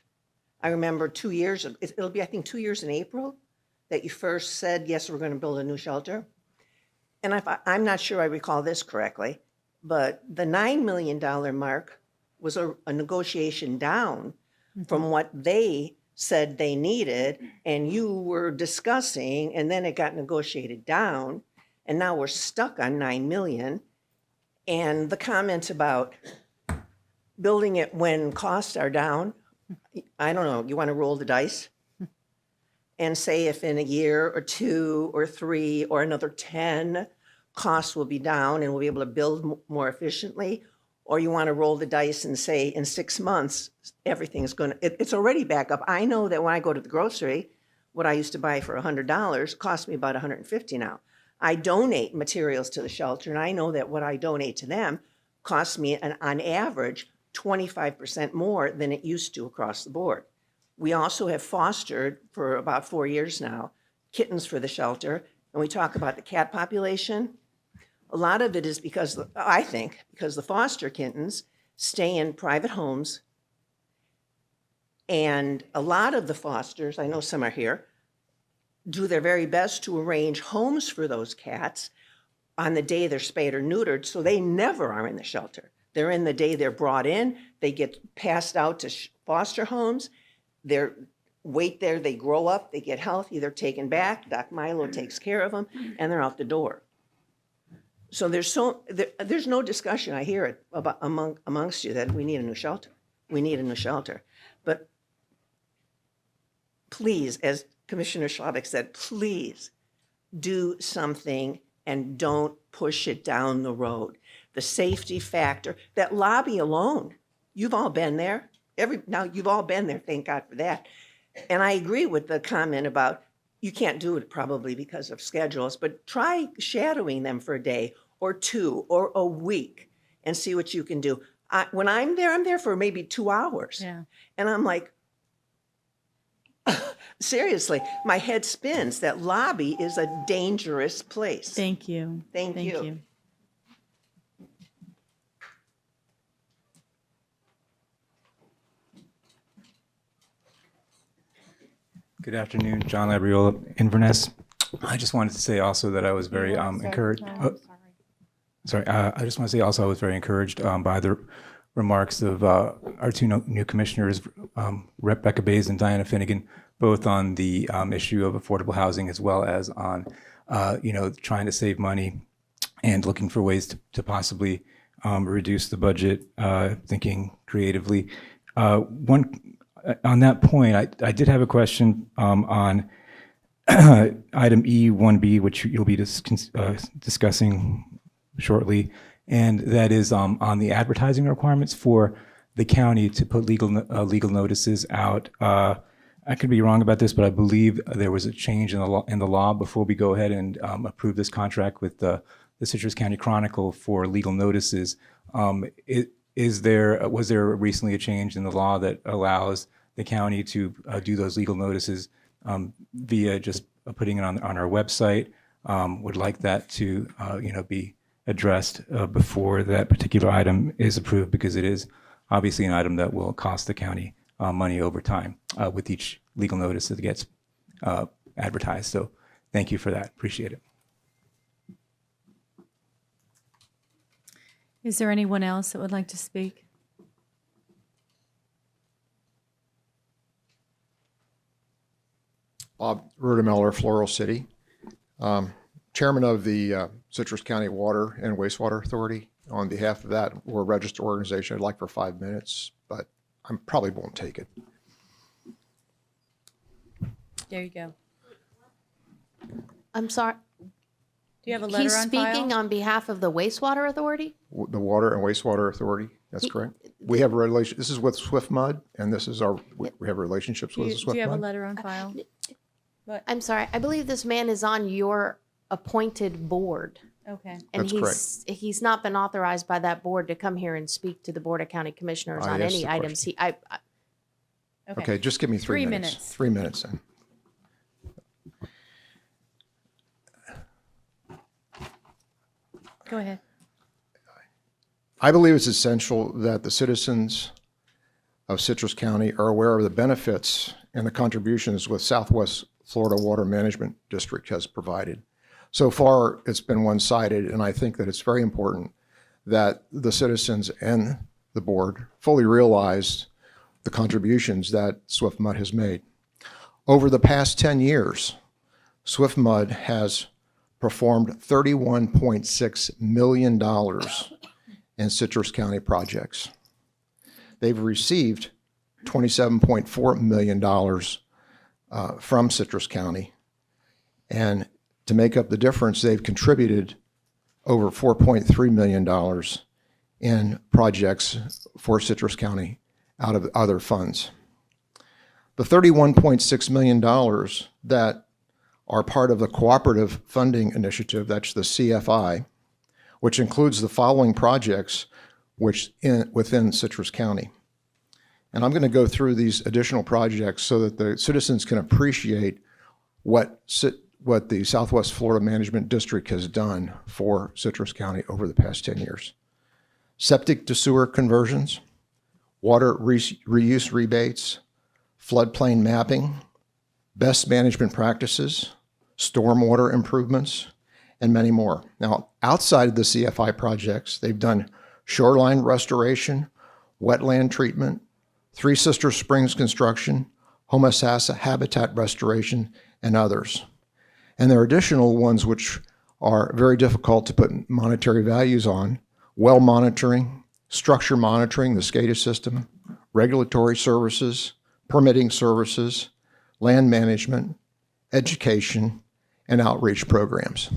I remember 2 years, it'll be, I think, 2 years in April that you first said, yes, we're going to build a new shelter. And I'm not sure I recall this correctly, but the $9 million mark was a negotiation down from what they said they needed, and you were discussing, and then it got negotiated down, and now we're stuck on 9 million. And the comments about building it when costs are down, I don't know, you want to roll the dice and say if in a year or 2 or 3 or another 10, costs will be down and we'll be able to build more efficiently? Or you want to roll the dice and say in 6 months, everything's going to, it's already back up. I know that when I go to the grocery, what I used to buy for $100 costs me about $150 now. I donate materials to the shelter, and I know that what I donate to them costs me, on average, 25% more than it used to across the board. We also have fostered for about 4 years now kittens for the shelter, and we talk about the cat population. A lot of it is because, I think, because the foster kittens stay in private homes, and a lot of the fosters, I know some are here, do their very best to arrange homes for those cats on the day they're spayed or neutered, so they never are in the shelter. They're in the day they're brought in, they get passed out to foster homes, they're wait there, they grow up, they get healthy, they're taken back, Doc Milo takes care of them, and they're out the door. So there's no discussion, I hear it, about amongst you that we need a new shelter. We need a new shelter. But please, as Commissioner Schlabach said, please do something and don't push it down the road. The safety factor, that lobby alone, you've all been there. Now you've all been there, thank God for that. And I agree with the comment about you can't do it probably because of schedules, but try shadowing them for a day or 2 or a week and see what you can do. When I'm there for maybe 2 hours. Yeah. And I'm like, seriously, my head spins. That lobby is a dangerous place. Thank you. Thank you. Good afternoon, John Labriola, Inverness. I just wanted to say also that I was very encouraged. I just want to say also I was very encouraged by the remarks of our two new commissioners, Rebecca Bays and Diana Finnegan, both on the issue of affordable housing as well as on, trying to save money and looking for ways to possibly reduce the budget, thinking creatively. On that point, I did have a question on item E1B, which you'll be discussing shortly, and that is on the advertising requirements for the county to put legal notices out. I could be wrong about this, but I believe there was a change in the law before we go ahead and approve this contract with the Citrus County Chronicle for legal notices. Was there recently a change in the law that allows the county to do those legal notices via just putting it on our website? Would like that to be addressed before that particular item is approved, because it is obviously an item that will cost the county money over time with each legal notice that gets advertised. So thank you for that. Appreciate it. Is there anyone else that would like to speak? Bob Rudemeller, Floral City, Chairman of the Citrus County Water and Wastewater Authority. On behalf of that, we're a registered organization. I'd like for 5 minutes, but I probably won't take it. There you go. I'm sorry. Do you have a letter He's on speaking file? on behalf of the wastewater authority? The Water and Wastewater Authority, that's correct. We have a relation, this is with Swift Mud, and this is we have relationships with Swift Mud. Do you have a letter on file? I'm sorry. I believe this man is on your appointed board. Okay. And That's he's not been authorized by that board to come here and speak to the Board of County Commissioners I on asked any the items. Okay, just give me 3 minutes. 3 minutes then. Go ahead. I believe it's essential that the citizens of Citrus County are aware of the benefits and the contributions with Southwest Florida Water Management District has provided. So far, it's been one-sided, and I think that it's very important that the citizens and the board fully realize the contributions that SwiftMud has made. Over the past 10 years, SwiftMud has performed $31.6 million in Citrus County projects. They've received $27.4 million from Citrus County. And to make up the difference, they've contributed over $4.3 million in projects for Citrus County out of other funds. The $31.6 million that are part of the Cooperative Funding Initiative, that's the CFI, which includes the following projects within Citrus County. And I'm going to go through these additional projects so that the citizens can appreciate what the Southwest Florida Management District has done for Citrus County over the past 10 years. Septic to sewer conversions, water reuse rebates, floodplain mapping, best management practices, stormwater improvements, and many more. Now, outside of the CFI projects, they've done shoreline restoration, wetland treatment, Three Sister Springs construction, Homosassa habitat restoration, and others. And there are additional ones which are very difficult to put monetary values on: well monitoring, structure monitoring, the SCADA system, regulatory services, permitting services, land management, education, and outreach programs.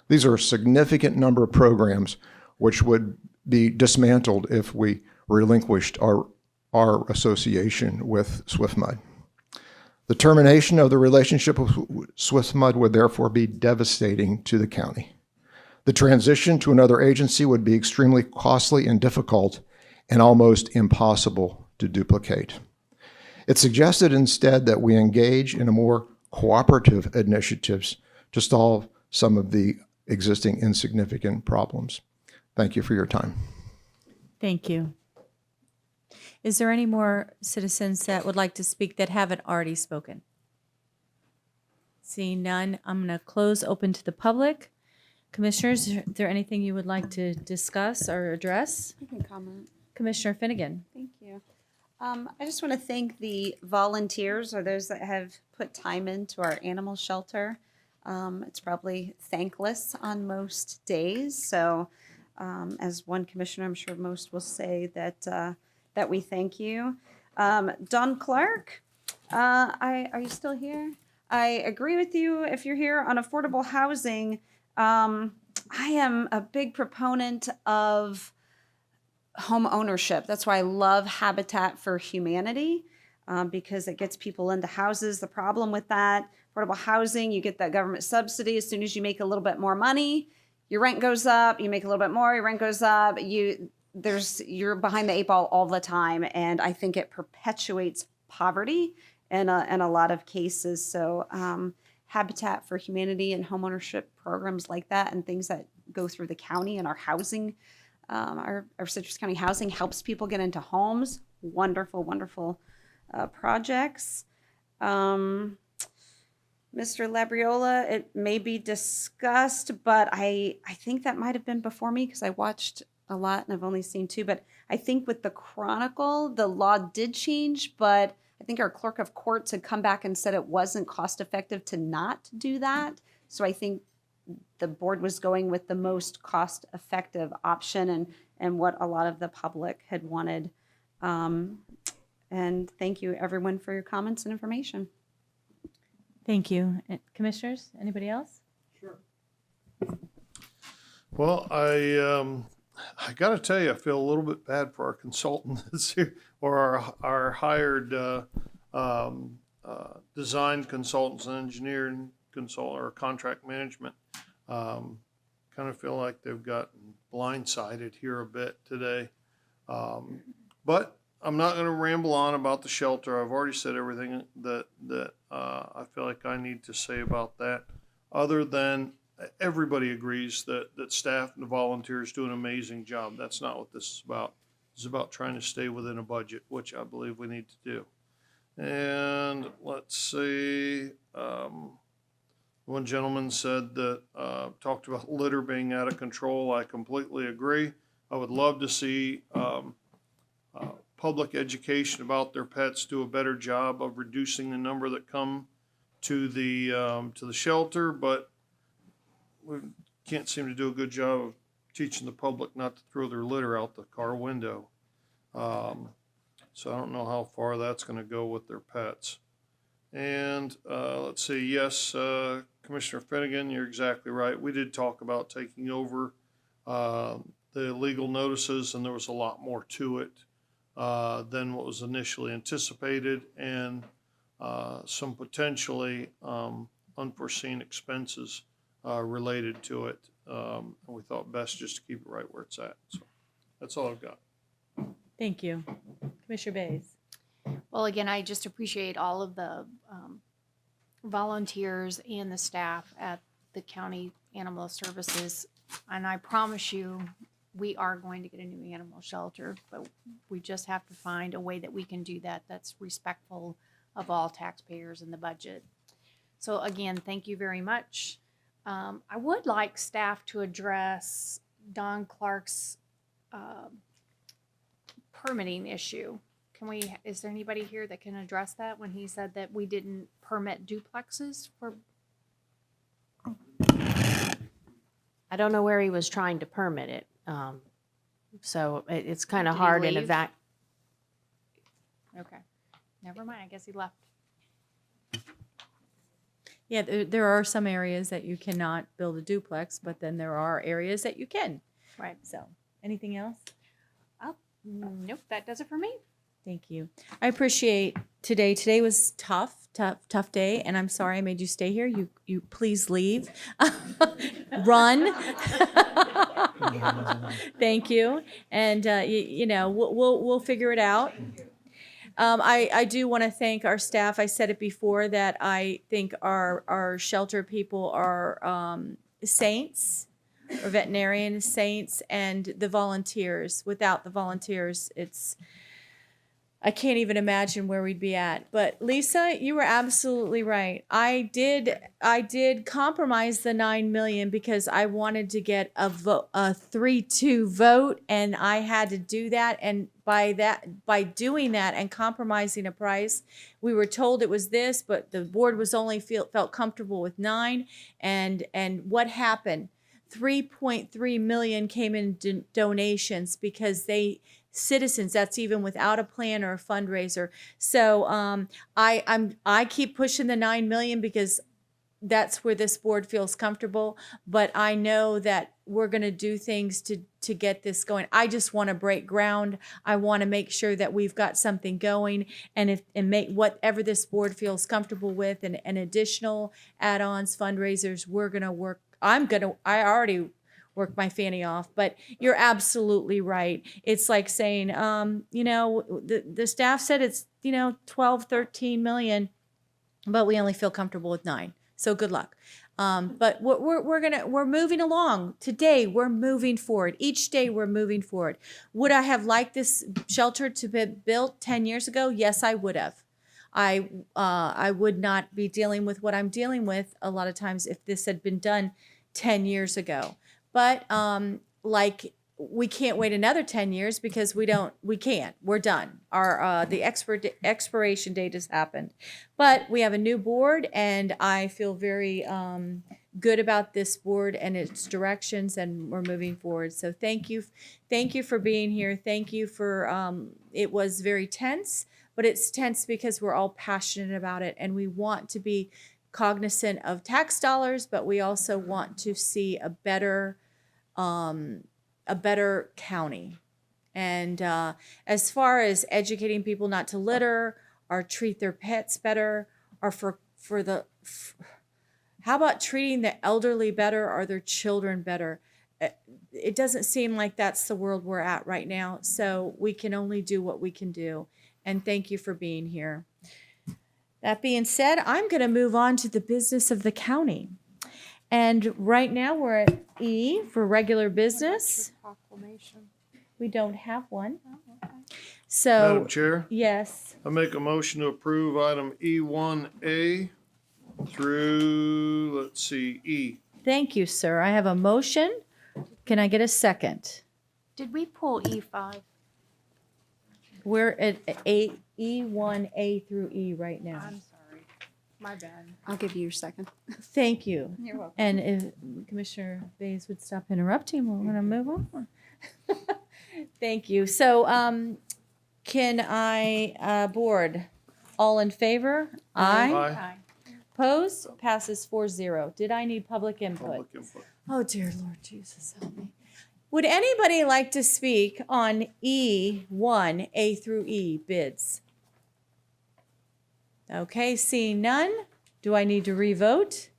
These are a significant number of programs which would be dismantled if we relinquished our association with SwiftMud. The termination of the relationship with SwiftMud would therefore be devastating to the county. The transition to another agency would be extremely costly and difficult and almost impossible to duplicate. It suggested instead that we engage in a more cooperative initiatives to solve some of the existing insignificant problems. Thank you for your time. Thank you. Is there any more citizens that would like to speak that haven't already spoken? Seeing none, I'm going to close open to the public. Commissioners, is there anything you would like to discuss or address? I can comment. Commissioner Finnegan. Thank you. I just want to thank the volunteers or those that have put time into our animal shelter. It's probably thankless on most days. So as one commissioner, I'm sure most will say that that we thank you. Don Clark, are you still here? I agree with you if you're here on affordable housing. I am a big proponent of home ownership. That's why I love Habitat for Humanity, because it gets people into houses. The problem with that, affordable housing, you get that government subsidy. As soon as you make a little bit more money, your rent goes up. You make a little bit more, your rent goes up. You're behind the eight ball all the time, and I think it perpetuates poverty in a lot of cases. So Habitat for Humanity and homeownership programs like that, and things that go through the county and our housing, our Citrus County housing helps people get into homes. Wonderful, wonderful projects. Mr. Labriola, it may be discussed, but I think that might have been before me because I watched a lot and I've only seen two. But I think with the Chronicle, the law did change, but I think our clerk of courts had come back and said it wasn't cost effective to not do that. So I think the board was going with the most cost effective option and what a lot of the public had wanted. And thank you everyone for your comments and information. Thank you. Commissioners, anybody else? Sure. Well, I got to tell you, I feel a little bit bad for our consultants here, or our hired design consultants and engineering or contract management. Kind of feel like they've gotten blindsided here a bit today. But I'm not going to ramble on about the shelter. I've already said everything that I feel like I need to say about that, other than everybody agrees that staff and the volunteers do an amazing job. That's not what this is about. It's about trying to stay within a budget, which I believe we need to do. And let's see, one gentleman said that, talked about litter being out of control. I completely agree. I would love to see public education about their pets do a better job of reducing the number that come to the shelter, but we can't seem to do a good job of teaching the public not to throw their litter out the car window. So I don't know how far that's going to go with their pets. And let's see, yes, Commissioner Finnegan, you're exactly right. We did talk about taking over the legal notices, and there was a lot more to it than what was initially anticipated, and some potentially unforeseen expenses related to it. And we thought best just to keep it right where it's at. So that's all I've got. Thank you. Commissioner Bays. Well, again, I just appreciate all of the volunteers and the staff at the county animal services. And I promise you, we are going to get a new animal shelter, but we just have to find a way that we can do that that's respectful of all taxpayers in the budget. So again, thank you very much. I would like staff to address Don Clark's permitting issue. Is there anybody here that can address that when he said that we didn't permit duplexes for? I don't know where he was trying to permit it. So it's kind of Did he hard in a leave? Okay, never mind. I guess he left. Yeah, there are some areas that you cannot build a duplex, but then there are areas that you can. Right. So, anything else? Oh, nope. That does it for me. Thank you. I appreciate today. Today was tough day, and I'm sorry I made you stay here. You please leave. Run. Thank you. And you know, we'll figure it out. I do want to thank our staff. I said it before that I think our shelter people are saints, or veterinarian saints, and the volunteers. Without the volunteers, I can't even imagine where we'd be at. But Lisa, you were absolutely right. I did compromise the 9 million because I wanted to get a 3-2 vote, and I had to do that. And by doing that and compromising a price, we were told it was this, but the board was only felt comfortable with 9. And what happened? 3.3 million came in donations because citizens, that's even without a plan or a fundraiser. So I keep pushing the 9 million because that's where this board feels comfortable. But I know that we're going to do things to get this going. I just want to break ground. I want to make sure that we've got something going, and make whatever this board feels comfortable with, and additional add-ons, fundraisers. We're going to work. I already work my fanny off, but you're absolutely right. It's like saying, you know, the staff said it's, 12, 13 million, but we only feel comfortable with 9. So good luck. But we're moving along. Today we're moving forward. Each day we're moving forward. Would I have liked this shelter to be built 10 years ago? Yes, I would have. I would not be dealing with what I'm dealing with a lot of times if this had been done 10 years ago. But we can't wait another 10 years because we can't. We're done. The expiration date has happened. But we have a new board, and I feel very good about this board and its directions, and we're moving forward. So thank you for being here. Thank you for, it was very tense, but it's tense because we're all passionate about it, and we want to be cognizant of tax dollars, but we also want to see a better county. And as far as educating people not to litter or treat their pets better, or how about treating the elderly better or their children better? It doesn't seem like that's the world we're at right now. So we can only do what we can do. And thank you for being here. That being said, I'm going to move on to the business of the county. And right now, we're at E for regular business. We don't have one. So. Madam Chair, Yes. I make a motion to approve item E1A through, let's see, E. Thank you, sir. I have a motion. Can I get a second? Did we pull E5? We're at E1A through E right now. I'm sorry. My bad. I'll give you your second. Thank you. You're welcome. And if Commissioner Bays would stop interrupting, we're going to move on. Thank you. So can I, board, all in favor? Aye. Aye. Opposed? Passes 4-0. Did I need public input? Public input. Oh, dear Lord Jesus, help me. Would anybody like to speak on E1, A through E bids? Okay, seeing none, do I need to revote?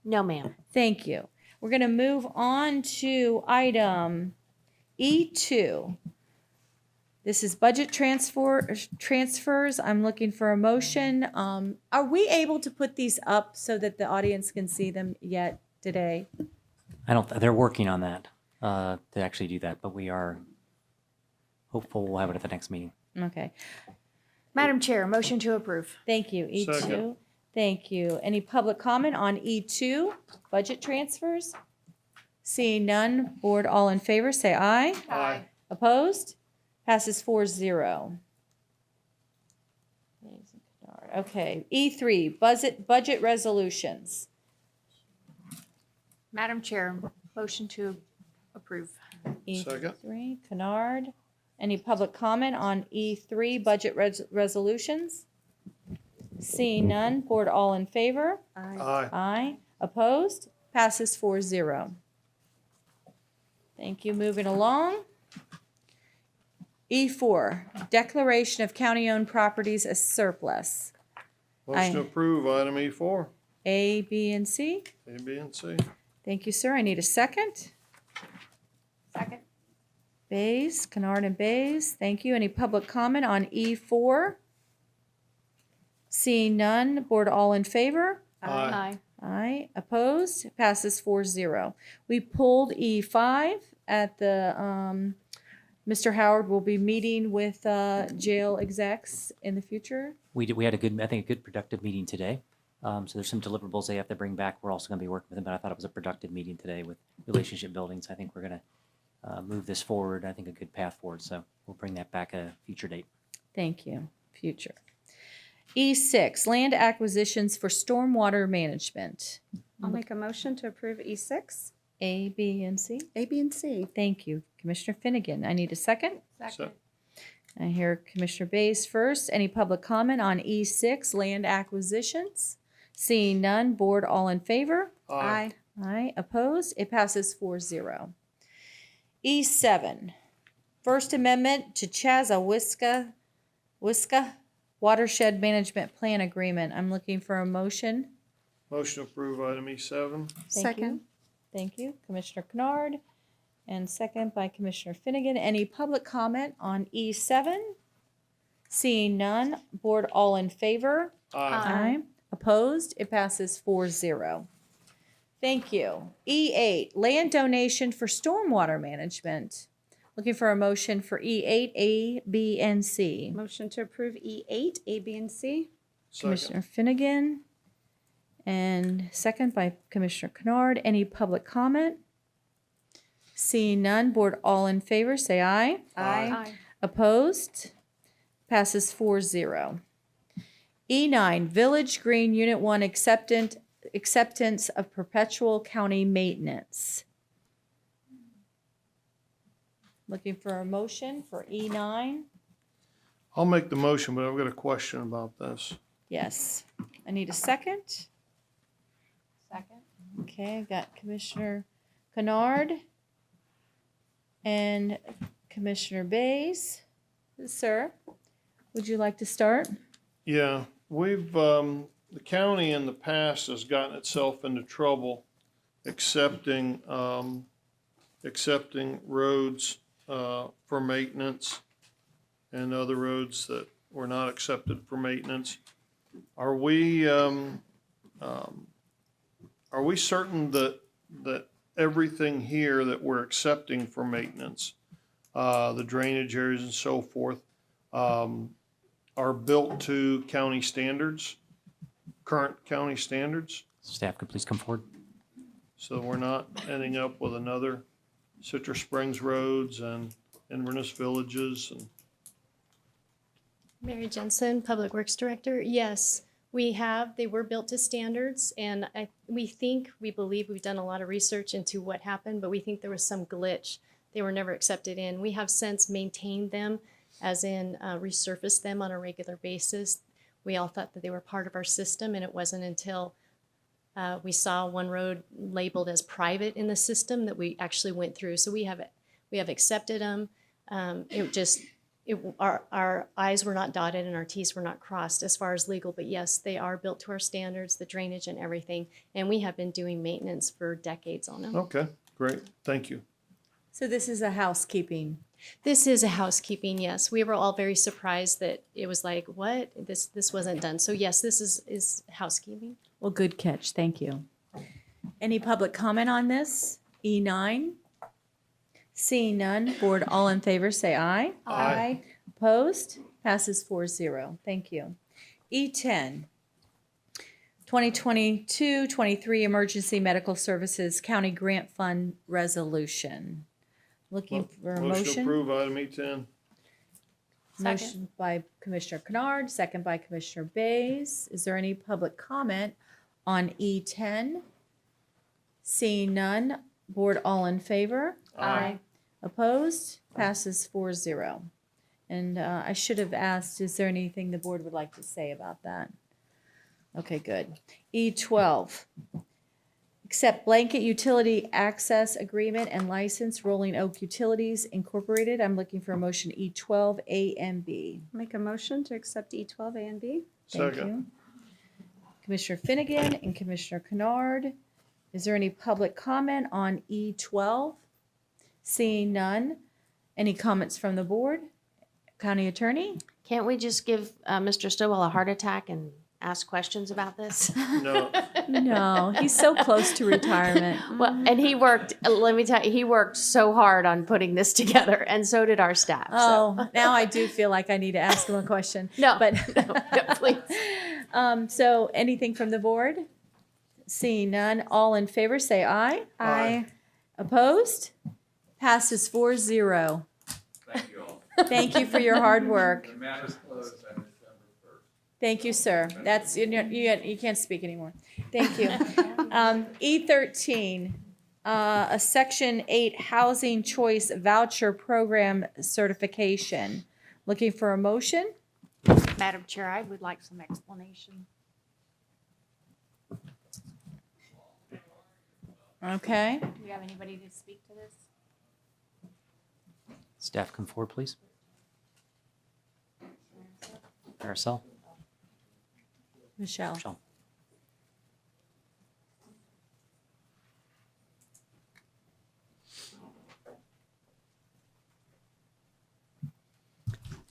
No, ma'am. Thank you. We're going to move on to item E2. This is budget transfers. I'm looking for a motion. Are we able to put these up so that the audience can see them yet today? They're working on that, to actually do that, but we are hopeful we'll have it at the next meeting. Okay. Madam Chair, motion to approve. Thank you. E2. Second. Thank you. Any public comment on E2, budget transfers? Seeing none, board all in favor, say aye. Aye. Opposed? Passes 4-0. Okay, E3, budget resolutions. Madam Chair, motion to approve. Second. E3, Kennard. Any public comment on E3, budget resolutions? Seeing none, board all in favor? Aye. Aye. Opposed? Passes 4-0. Thank you. Moving along. E4, declaration of county-owned properties as surplus. Motion to I- approve item E4, A, B, and C. A, B, and C. Thank you, sir. I need a second. Second. Bays, Kennard and Bays. Thank you. Any public comment on E4? Seeing none, board all in favor? Aye. Aye. Opposed? Passes 4-0. We pulled E5 at the, Mr. Howard will be meeting with jail execs in the future. We had a good productive meeting today. So there's some deliverables they have to bring back. We're also going to be working with them, but I thought it was a productive meeting today with relationship building. So I think we're going to move this forward. I think a good path forward. So we'll bring that back at a future date. Thank you. Future. E6, land acquisitions for stormwater management. I'll make a motion to approve E6, A, B, and C. A, B, and C. Thank you. Commissioner Finnegan, I need a second. Second. I hear Commissioner Bays first. Any public comment on E6, land acquisitions? Seeing none, board all in favor? Aye. Aye. Opposed? It passes 4-0. E7, First Amendment to Chazawiska Watershed Management Plan Agreement. I'm looking for a motion. Motion to approve item E7. Thank you. Thank you, Commissioner Kennard. And second by Commissioner Finnegan. Any public comment on E7? Seeing none, board all in favor? Aye. Opposed? It passes 4-0. Thank you. E8, land donation for stormwater management. Looking for a motion for E8, A, B, and C. Motion to approve E8, A, B, and C. Commissioner Finnegan. And second by Commissioner Kennard. Any public comment? Seeing none, board all in favor, say aye. Aye. Opposed? Passes 4-0. E9, Village Green Unit 1 acceptance of perpetual county maintenance. Looking for a motion for E9? I'll make the motion, but I've got a question about this. Yes. I need a second. Second. Okay, I got Commissioner Kennard and Commissioner Bays. Sir, would you like to start? Yeah, we've, the county in the past has gotten itself into trouble accepting roads for maintenance and other roads that were not accepted for maintenance. Are we are we certain that everything here that we're accepting for maintenance, the drainage areas and so forth, are built to county standards, current county standards? Staff could please come forward. So we're not ending up with another Citrus Springs Roads and Inverness Villages and Mary Jensen, Public Works Director. Yes, we have. They were built to standards, and we believe we've done a lot of research into what happened, but we think there was some glitch. They were never accepted in. We have since maintained them, as in resurfaced them on a regular basis. We all thought that they were part of our system, and it wasn't until we saw one road labeled as private in the system that we actually went through. So we have accepted them. Our I's were not dotted and our T's were not crossed as far as legal, but yes, they are built to our standards, the drainage and everything. And we have been doing maintenance for decades on them. okay, great, thank you. So this is a housekeeping. This is a housekeeping, yes. We were all very surprised that it was like, what? This wasn't done. So yes, this is housekeeping. Well, good catch. Thank you. Any public comment on this? E9? Seeing none, board all in favor say aye. Aye. Opposed? Passes 4-0. Thank you. E10, 2022-23 Emergency Medical Services County Grant Fund Resolution. Looking for a Motion to motion. approve item E10. Motion by Commissioner Kennard, second by Commissioner Bays. Is there any public comment on E10? Seeing none, board all in favor? Aye. Opposed? Passes 4-0. And I should have asked, is there anything the board would like to say about that? Okay, good. E12, accept blanket utility access agreement and license Rolling Oak Utilities Incorporated. I'm looking for a motion E12, A and B. Make a motion to accept E12 A and B. Thank Second. you. Commissioner Finnegan and Commissioner Kennard. Is there any public comment on E12? Seeing none. Any comments from the board? County Attorney? Can't we just give Mr. Stowell a heart attack and ask questions about this? No, No, he's so close to retirement. Well, and he worked, let me tell you, he worked so hard on putting this together, and so did our staff. Oh, now I do feel like I need to ask him a question. No, But, no, please. so anything from the board? Seeing none, all in favor say aye. Aye. Opposed? Passes 4-0. Thank you all. Thank you for your hard work. The matter's closed on December 1st. Thank you, sir. That's, you can't speak anymore. Thank you. E13, a Section 8 Housing Choice Voucher Program certification. Looking for a motion? Madam Chair, I would like some explanation. Okay. Do you have anybody to speak to this? Staff come forward, please. Maricel? Michelle. Michelle.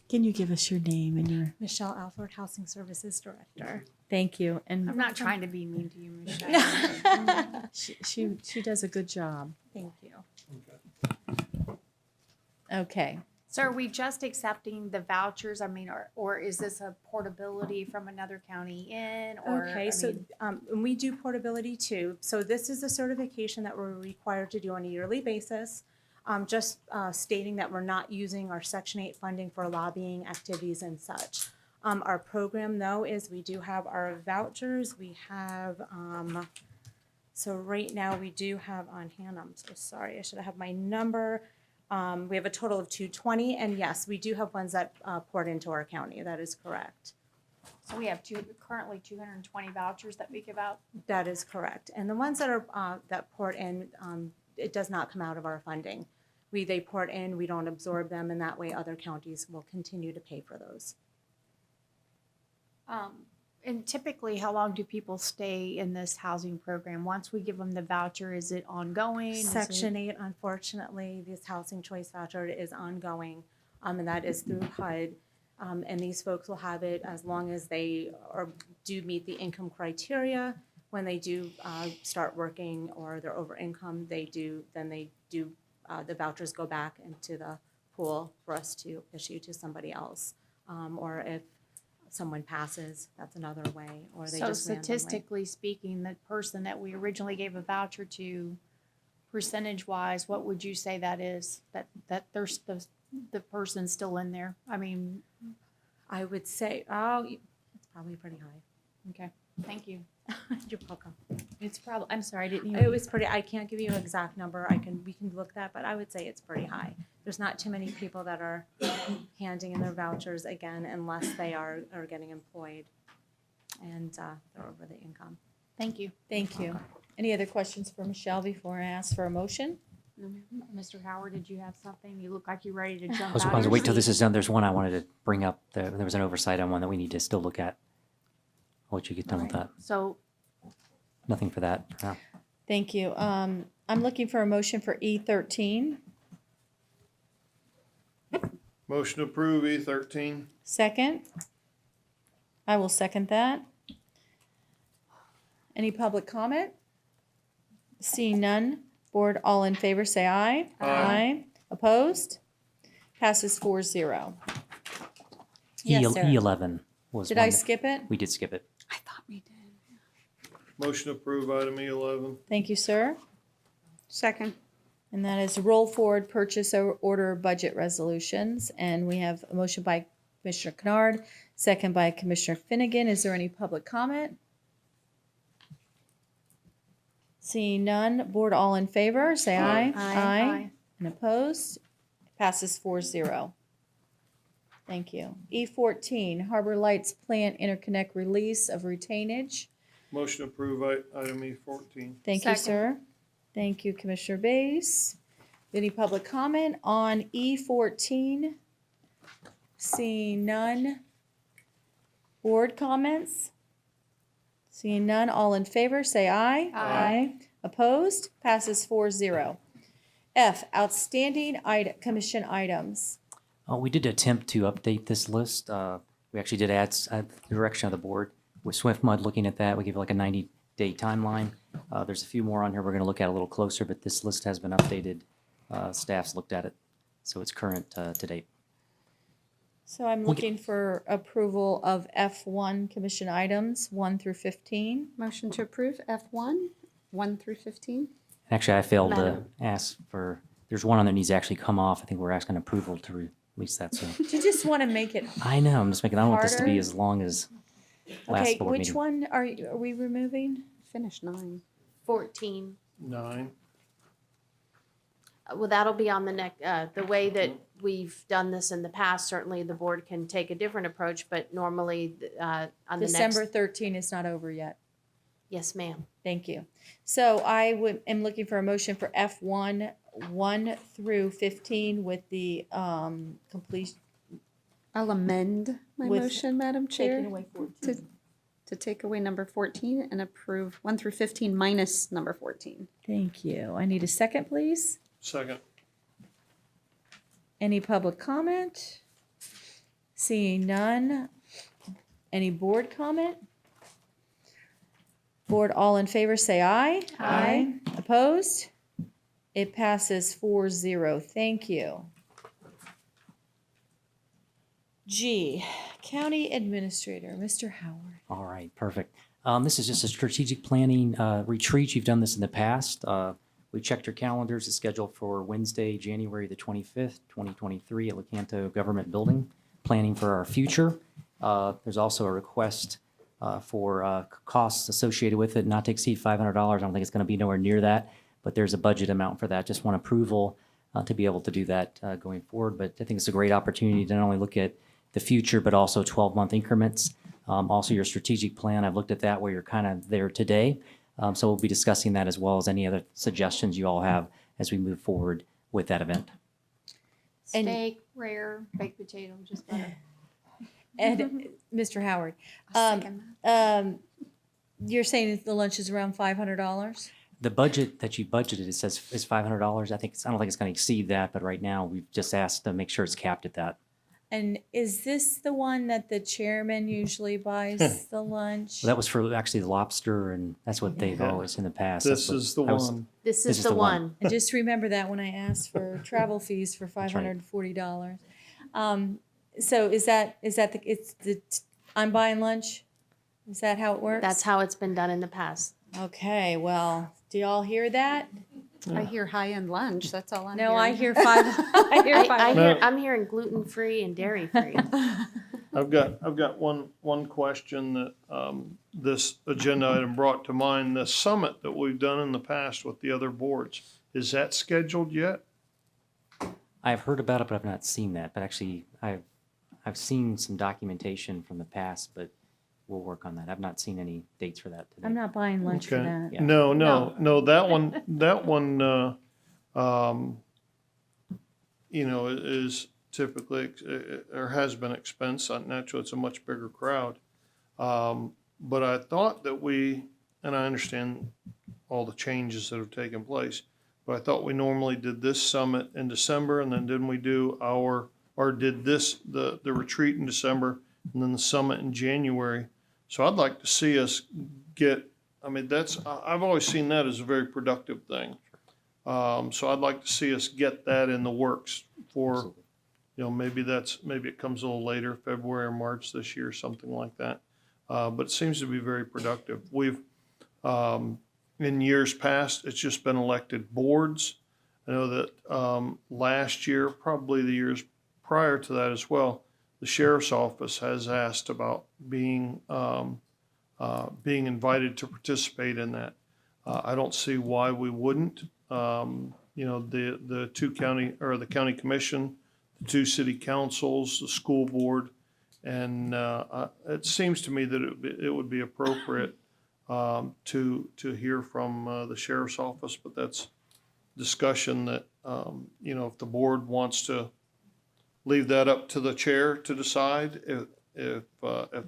Can you give us your name and your, Michelle Alford, Housing Services Director. thank you. And I'm not trying to be mean to you, Michelle. she does a good job. Thank you. Okay. So are we just accepting the vouchers? I mean, or is this a portability from another county in? Or, Okay, I so mean, and we do portability too. So this is a certification that we're required to do on a yearly basis. Just stating that we're not using our Section 8 funding for lobbying activities and such. Our program though is we do have our vouchers. We have, so right now we do have on hand, I'm so sorry, I should have my number. We have a total of 220, and yes, we do have ones that poured into our county. That is correct. so we have currently 220 vouchers that we give out. That is correct. And the ones that are that poured in, it does not come out of our funding. They pour it in, we don't absorb them, and that way other counties will continue to pay for those. And typically, how long do people stay in this housing program? Once we give them the voucher, is it ongoing? Is Section it- 8, unfortunately, this housing choice voucher is ongoing, and that is through HUD. And these folks will have it as long as they do meet the income criteria. when they do start working or they're over income, the vouchers go back into the pool for us to issue to somebody else. Or if someone passes, that's another way, or they So just randomly. statistically speaking, the person that we originally gave a voucher to, percentage-wise, what would you say that is? That there's the person's still in there? I mean, I would say, it's probably pretty high. okay, thank you. You're welcome. It's probably, I'm sorry, I didn't It hear. was pretty, I can't give you an exact number, we can look that, but I would say it's pretty high. There's not too many people that are handing in their vouchers again unless they are getting employed and they're over the income. Thank you. Thank you. Any other questions for Michelle before I ask for a motion? Mr. Howard, did you have something? You look like you're ready to jump I out. was of going to your wait till seat. this is done. There's one I wanted to bring up. There was an oversight on one that we need to still look at. I'll let you get done with that. So Nothing for that for now. Thank you. I'm looking for a motion for E13. Motion to approve E13. Second? I will second that. Any public comment? Seeing none. Board, all in favor, say aye. Aye. Opposed? Passes 4-0. Yes, sir. E11 was Did one I that- skip it? We did skip it. Motion to approve item E11. Thank you, sir. Second. And that is roll forward purchase order budget resolutions. And we have a motion by Commissioner Kennard, second by Commissioner Finnegan. Is there any public comment? Seeing none, board all in favor, say aye. Aye. And opposed? Passes 4-0. Thank you. E14, Harbor Lights Plant Interconnect Release of Retainage. Motion to approve item E14. Thank you, Second. sir. Thank you, Commissioner Bass. Any public comment on E14? Seeing none. Board comments? Seeing none, all in favor, say aye. Aye. Opposed? Passes 4-0. F, outstanding commission items. We did attempt to update this list. We actually did add at the direction of the board. With Swift Mud looking at that, we gave like a 90-day timeline. There's a few more on here we're going to look at a little closer, but this list has been updated. Staff's looked at it, so it's current to date. So I'm looking for approval of F1 commission items, 1 through 15. Motion to approve F1, 1 through 15. Actually, I failed to Madam. ask for, there's one on there that needs to actually come off. I think we're asking approval to release that soon. You just want to make it, I know, I'm just making, I don't want this to be Harder? as long as last okay, board which meeting. one are we removing? Finish 9. 14. 9. Well, that'll be on the next, the way that we've done this in the past, certainly the board can take a different approach, but normally, on the next. December 13 is not over yet. Yes, ma'am. Thank you. So I am looking for a motion for F1, 1 through 15 with the complete, I'll amend my With motion, Madam Chair, taking away 14. to take away number 14 and approve 1 through 15 minus number 14. Thank you. I need a second, please. Second. Any public comment? Seeing none. Any board comment? Board, all in favor, say aye. Aye. Opposed? It passes 4-0. Thank you. G, County Administrator, Mr. Howard. All right, perfect. This is just a strategic planning retreat. You've done this in the past. We checked your calendars. It's scheduled for Wednesday, January the 25th, 2023 at Lecanto Government Building, planning for our future. There's also a request for costs associated with it, not to exceed $500. I don't think it's going to be nowhere near that, but there's a budget amount for that. Just want approval to be able to do that going forward. But I think it's a great opportunity to not only look at the future, but also 12-month increments. Also your strategic plan, I've looked at that where you're kind of there today. So we'll be discussing that as well as any other suggestions you all have as we move forward with that event. And- Steak, rare, baked potato, just better. And Mr. Howard, you're saying the lunch is around $500? The budget that you budgeted, it says is $500. I don't think it's going to exceed that, but right now we've just asked to make sure it's capped at that. And is this the one that the chairman usually buys the lunch? Well, that was for actually the lobster, and that's what they've Yeah. always in the past. This That's what is the I was- one. This is the one. I just remember that when I asked for travel fees for $540. So is that I'm buying lunch? Is that how it works? That's how it's been done in the past. Okay, well, do y'all hear that? I hear high-end lunch, that's all I'm hearing. No, I hear five, I hear five. I'm hearing gluten-free and dairy-free. I've got one question that this agenda item brought to mind. The summit that we've done in the past with the other boards, is that scheduled yet? I've heard about it, but I've not seen that. But actually, I've seen some documentation from the past, but we'll work on that. I've not seen any dates for that today. I'm not buying lunch for that. Yeah. No, that one, you know, is typically, or has been expense. Naturally, it's a much bigger crowd. But I thought that and I understand all the changes that have taken place, but I thought we normally did this summit in December, and then didn't we do the retreat in December, and then the summit in January? So I'd like to see us I've always seen that as a very productive thing. So I'd like to see us get that in the works for, you know, maybe it comes a little later, February or March this year, something like that. But it seems to be very productive. We've, in years past, it's just been elected boards. I know that last year, probably the years prior to that as well, the sheriff's office has asked about being invited to participate in that. I don't see why we wouldn't. You know, the county commission, the two city councils, the school board, and it seems to me that it would be appropriate to hear from the sheriff's office, but that's discussion that you know, if the board wants to leave that up to the chair to decide if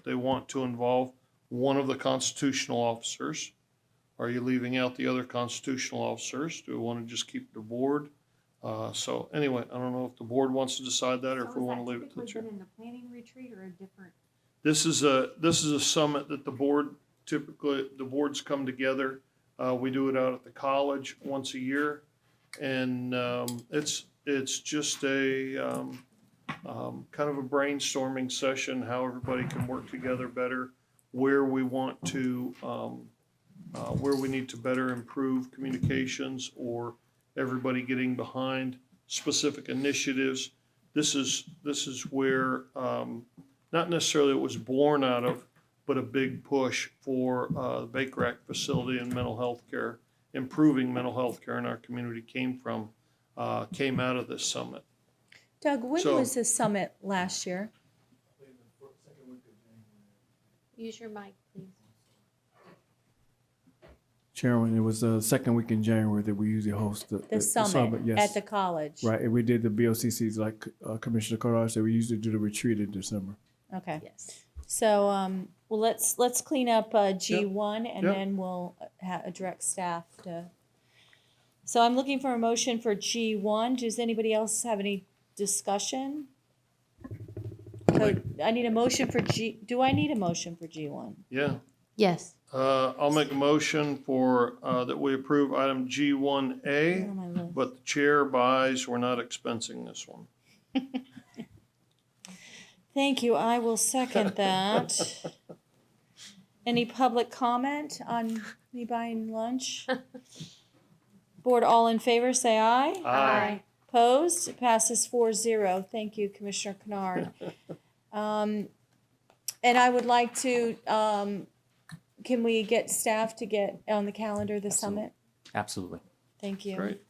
they want to involve one of the constitutional officers. Are you leaving out the other constitutional officers? Do we want to just keep the board? So anyway, I don't know if the board wants to decide that or if we want to leave it to the chair. in the planning retreat or a different? This is a summit that the boards come together. We do it out at the college once a year, and it's just a kind of a brainstorming session, how everybody can work together better, where we want to where we need to better improve communications, or everybody getting behind specific initiatives. This is where not necessarily it was born out of, but a big push for the Baker Act facility and mental health care, improving mental health care in our community came out of this summit. Doug, when So- was the summit last year? Use your mic, please. Chairman, it was the second week in January that we usually host The summit yes. at the college? Right, and we did the BOCCs like Commissioner Carter said, we usually do the retreat in December. Okay. Yes. So, well, let's clean up G1 and Yep. then we'll direct staff to. So I'm looking for a motion for G1. Does anybody else have any discussion? So I need a motion for do I need a motion for G1? Yeah. Yes. I'll make a motion for, that we approve item G1A, On my list. but the chair buys, we're not expensing this one. Thank you. I will second that. Any public comment on me buying lunch? Board, all in favor, say aye. Aye. Opposed? It passes 4-0. Thank you, Commissioner Kennard. And I would like to, can we get staff to get on the calendar the summit? Absolutely. Thank you. Great.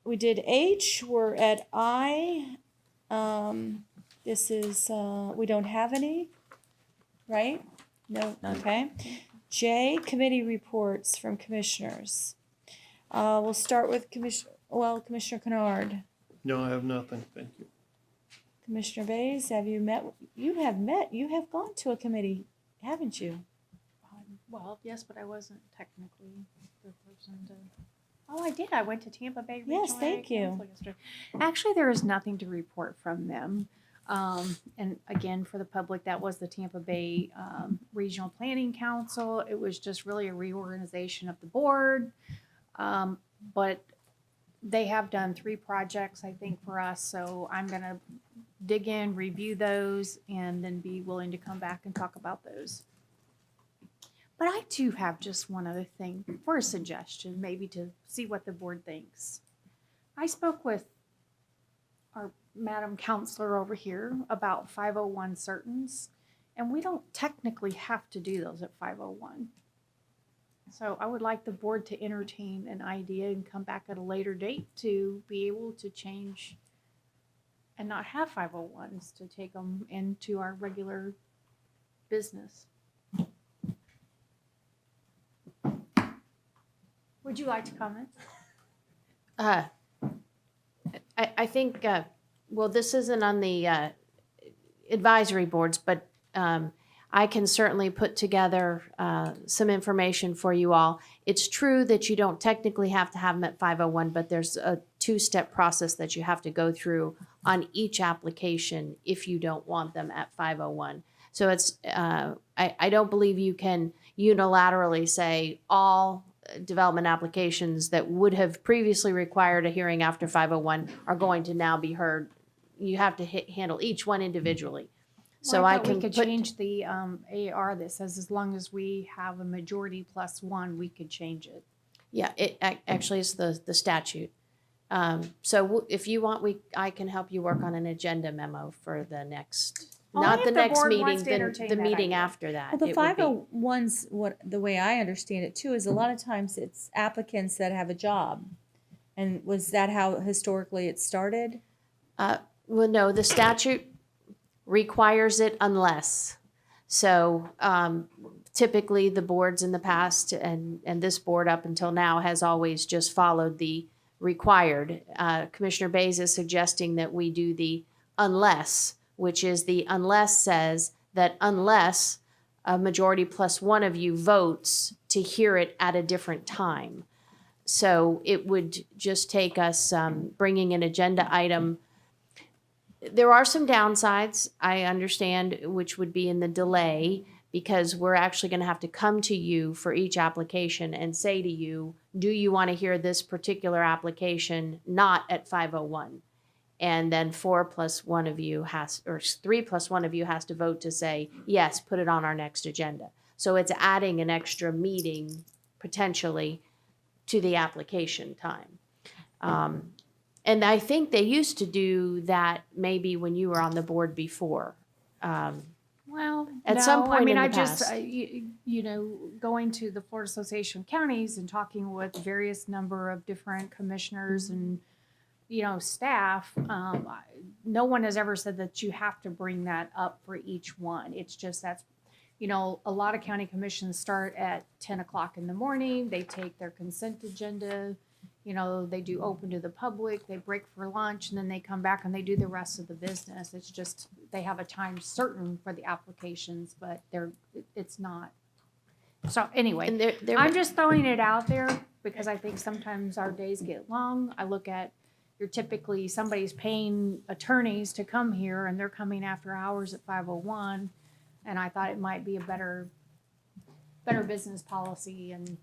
We did H, we're at I. This is, we don't have any, right? No, None. okay. J, committee reports from commissioners. We'll start with Commissioner Kennard. No, I have nothing. Thank you. Commissioner Bays, have you met? You have gone to a committee, haven't you? Well, yes, but I wasn't technically the person to. Oh, I did. I went to Tampa Bay Yes, Regional thank Area you. Council yesterday. Actually, there is nothing to report from them. And again, for the public, that was the Tampa Bay Regional Planning Council. It was just really a reorganization of the board. But they have done 3 projects, I think, for us. So I'm going to dig in, review those, and then be willing to come back and talk about those. But I do have just one other thing for a suggestion, maybe to see what the board thinks. I spoke with our Madam Counselor over here about 501 certains, and we don't technically have to do those at 501. So I would like the board to entertain an idea and come back at a later date to be able to change and not have 501s, to take them into our regular business. Would you like to comment? I think, well, this isn't on the advisory boards, but I can certainly put together some information for you all. It's true that you don't technically have to have them at 501, but there's a 2-step process that you have to go through on each application if you don't want them at 501. So it's, I don't believe you can unilaterally say all development applications that would have previously required a hearing after 501 are going to now be heard. You have to handle each one individually. So I thought can we could put, change the AR that says as long as we have a majority plus 1, we could change it. yeah, it actually is the statute. So if you want, I can help you work on an agenda memo for the next, Only not if the the next board meeting, wants to the entertain that meeting idea. after that. Well, the it would be. 501s, what the way I understand it too, is a lot of times it's applicants that have a job. And was that how historically it started? Well, no, the statute requires it unless. So typically the boards in the past and this board up until now has always just followed the required. Commissioner Bays is suggesting that we do the unless, which is the unless says that unless a majority plus 1 of you votes to hear it at a different time. So it would just take us bringing an agenda item. There are some downsides, I understand, which would be in the delay, because we're actually going to have to come to you for each application and say to you, do you want to hear this particular application not at 501? And then 4 plus 1 of you has, or 3 plus 1 of you has to vote to say, yes, put it on our next agenda. So it's adding an extra meeting potentially to the application time. And I think they used to do that maybe when you were on the board before. Well, At some point I mean, in the I just, past. you know, going to the Florida Association of Counties and talking with various number of different commissioners and, you know, staff, no one has ever said that you have to bring that up for each one. It's just that's, you know, a lot of county commissions start at 10 o'clock in the morning. They take their consent agenda, you know, they do open to the public, they break for lunch, and then they come back and they do the rest of the business. It's just, they have a time certain for the applications, but it's not. So anyway, And I'm just throwing it out there because I think sometimes our days get long. I look at, you're typically, somebody's paying attorneys to come here and they're coming after hours at 501. And I thought it might be a better business policy and.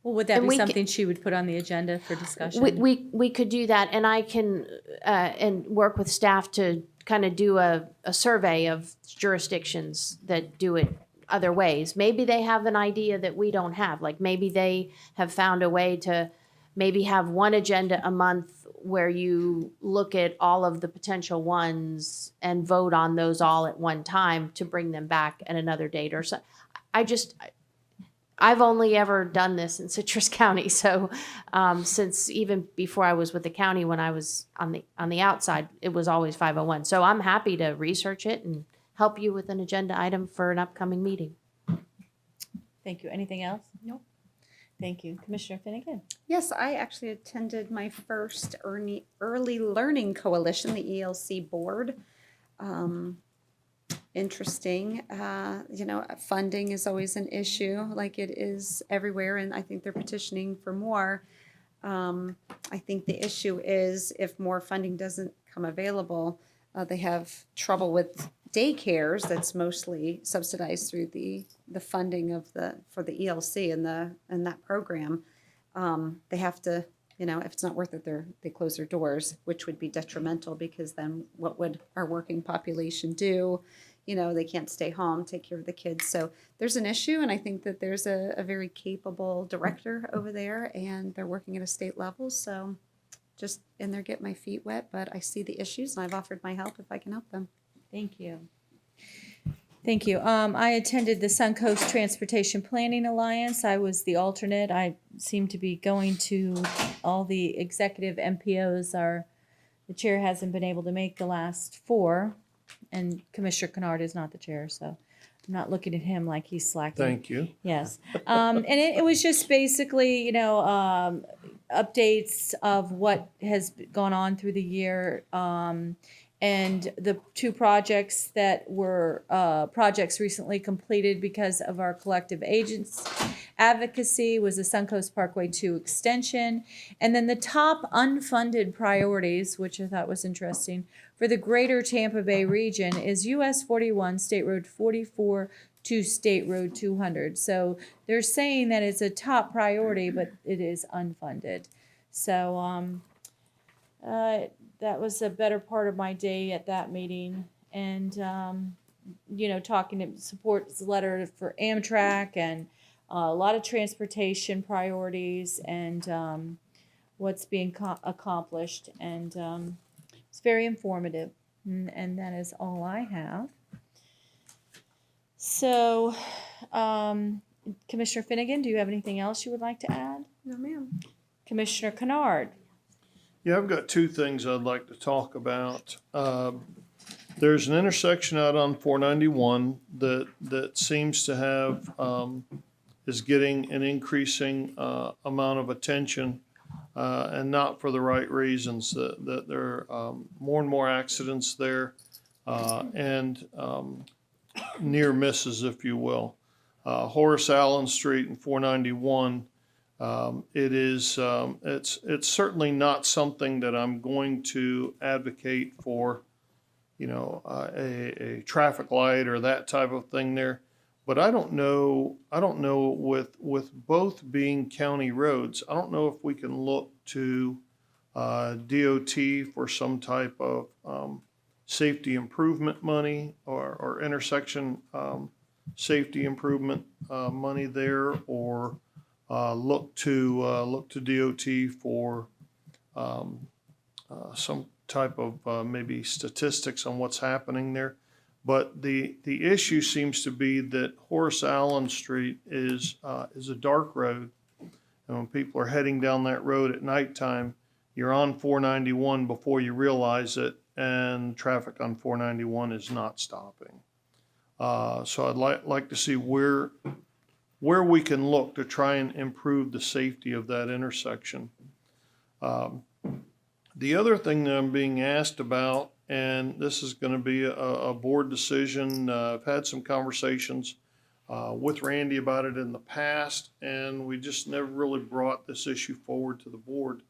Well, would that And be we something she would put on the agenda for discussion? We could do that, and I can and work with staff to kind of do a survey of jurisdictions that do it other ways. Maybe they have an idea that we don't have. Like maybe they have found a way to maybe have one agenda a month where you look at all of the potential ones and vote on those all at one time to bring them back at another date or so. I've only ever done this in Citrus County, so since even before I was with the county, when I was on the outside, it was always 501. So I'm happy to research it and help you with an agenda item for an upcoming meeting. Thank you. Anything else? Nope. Thank you. Commissioner Finnegan. Yes, I actually attended my first Early Learning Coalition, the ELC board. interesting. Funding is always an issue, like it is everywhere, and I think they're petitioning for more. I think the issue is if more funding doesn't come available, they have trouble with daycares that's mostly subsidized through the funding for the ELC and that program. They have to, if it's not worth it, they close their doors, which would be detrimental, because then what would our working population do? They can't stay home, take care of the kids. So there's an issue, and I think that there's a very capable director over there, and they're working at a state level. So just in there, get my feet wet, but I see the issues, and I've offered my help if I can help them. Thank you. Thank you. I attended the Suncoast Transportation Planning Alliance. I was the alternate. I seem to be going to all the executive MPOs. The chair hasn't been able to make the last 4, and Commissioner Kennard is not the chair, so I'm not looking at him like he's slacking. Thank you. Yes. And it was just basically, updates of what has gone on through the year. And the 2 projects that were projects recently completed because of our collective agents advocacy was the Suncoast Parkway 2 extension. And then the top unfunded priorities, which I thought was interesting, for the greater Tampa Bay region is US 41, State Road 44 to State Road 200. So they're saying that it's a top priority, but it is unfunded. So that was a better part of my day at that meeting. And, talking to support letter for Amtrak and a lot of transportation priorities and what's being accomplished. And it's very informative. And that is all I have. So, Commissioner Finnegan, do you have anything else you would like to add? No, ma'am. Commissioner Kennard. Yeah, I've got 2 things I'd like to talk about. There's an intersection out on 491 that seems to have, is getting an increasing amount of attention, and not for the right reasons. That there are more and more accidents there, and near misses, if you will. Horace Allen Street and 491. It's certainly not something that I'm going to advocate for, a traffic light or that type of thing there. But I don't know with both being county roads, I don't know if we can look to DOT for some type of safety improvement money or intersection safety improvement money there, or look to DOT for some type of maybe statistics on what's happening there. But the issue seems to be that Horace Allen Street is a dark road, and when people are heading down that road at nighttime, you're on 491 before you realize it, and traffic on 491 is not stopping. So I'd like to see where we can look to try and improve the safety of that intersection. The other thing that I'm being asked about, and this is going to be a board decision, I've had some conversations with Randy about it in the past, and we just never really brought this issue forward to the board.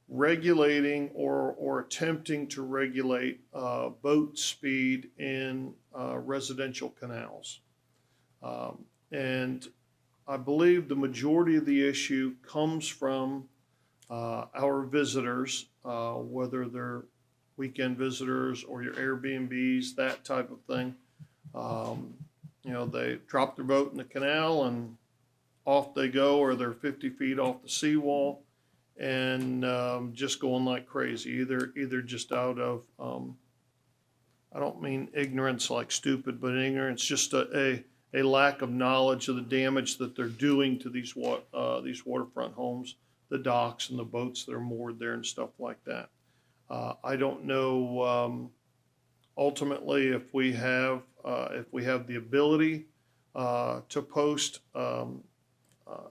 Regulating or attempting to regulate boat speed in residential canals. And I believe the majority of the issue comes from our visitors, whether they're weekend visitors or your Airbnbs, that type of thing. They drop their boat in the canal and off they go, or they're 50 feet off the seawall and just going like crazy, either just out of, I don't mean ignorance like stupid, but ignorance, just a lack of knowledge of the damage that they're doing to these waterfront homes, the docks and the boats that are moored there and stuff like that. I don't know ultimately if we have the ability to post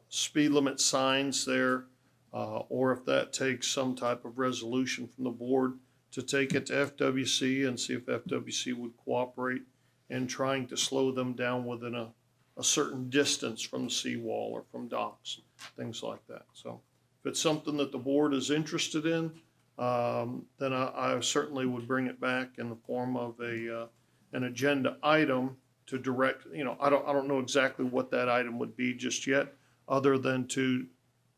speed limit signs there, or if that takes some type of resolution from the board to take it to FWC and see if FWC would cooperate in trying to slow them down within a certain distance from the seawall or from docks, things like that. So if it's something that the board is interested in, then I certainly would bring it back in the form of an agenda item to direct, I don't know exactly what that item would be just yet, other than to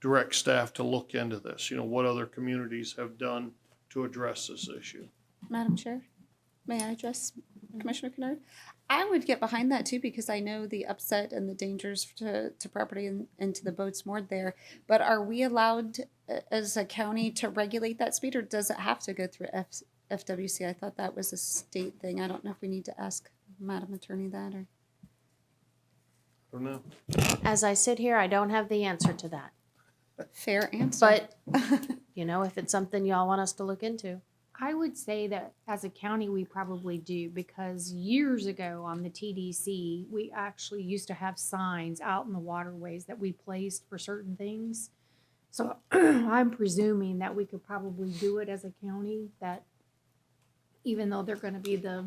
direct staff to look into this, what other communities have done to address this issue. Madam Chair, may I address Commissioner Kennard? I would get behind that too, because I know the upset and the dangers to property and to the boats moored there. But are we allowed as a county to regulate that speed, or does it have to go through FWC? I thought that was a state thing. I don't know if we need to ask Madam Attorney that, or. I don't know. As I sit here, I don't have the answer to that. Fair answer. But, if it's something y'all want us to look into. I would say that as a county, we probably do, because years ago on the TDC, we actually used to have signs out in the waterways that we placed for certain things. So I'm presuming that we could probably do it as a county, that even though they're going to be the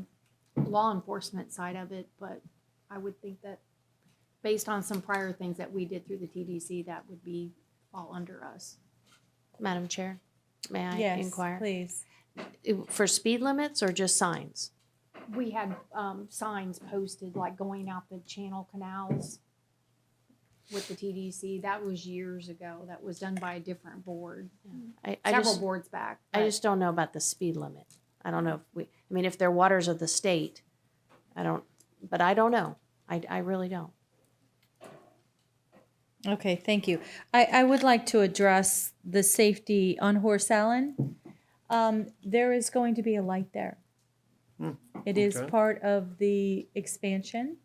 law enforcement side of it, but I would think that based on some prior things that we did through the TDC, that would be all under us. Madam Chair, may I Yes, inquire? please. For speed limits or just signs? We had signs posted, like going out the channel canals with the TDC. That was years ago. That was done by a different board. Several boards back. I just don't know about the speed limit. I don't know if if they're waters of the state, I don't know. I really don't. Okay, thank you. I would like to address the safety on Horse Allen. There is going to be a light there. It is okay. part of the expansion,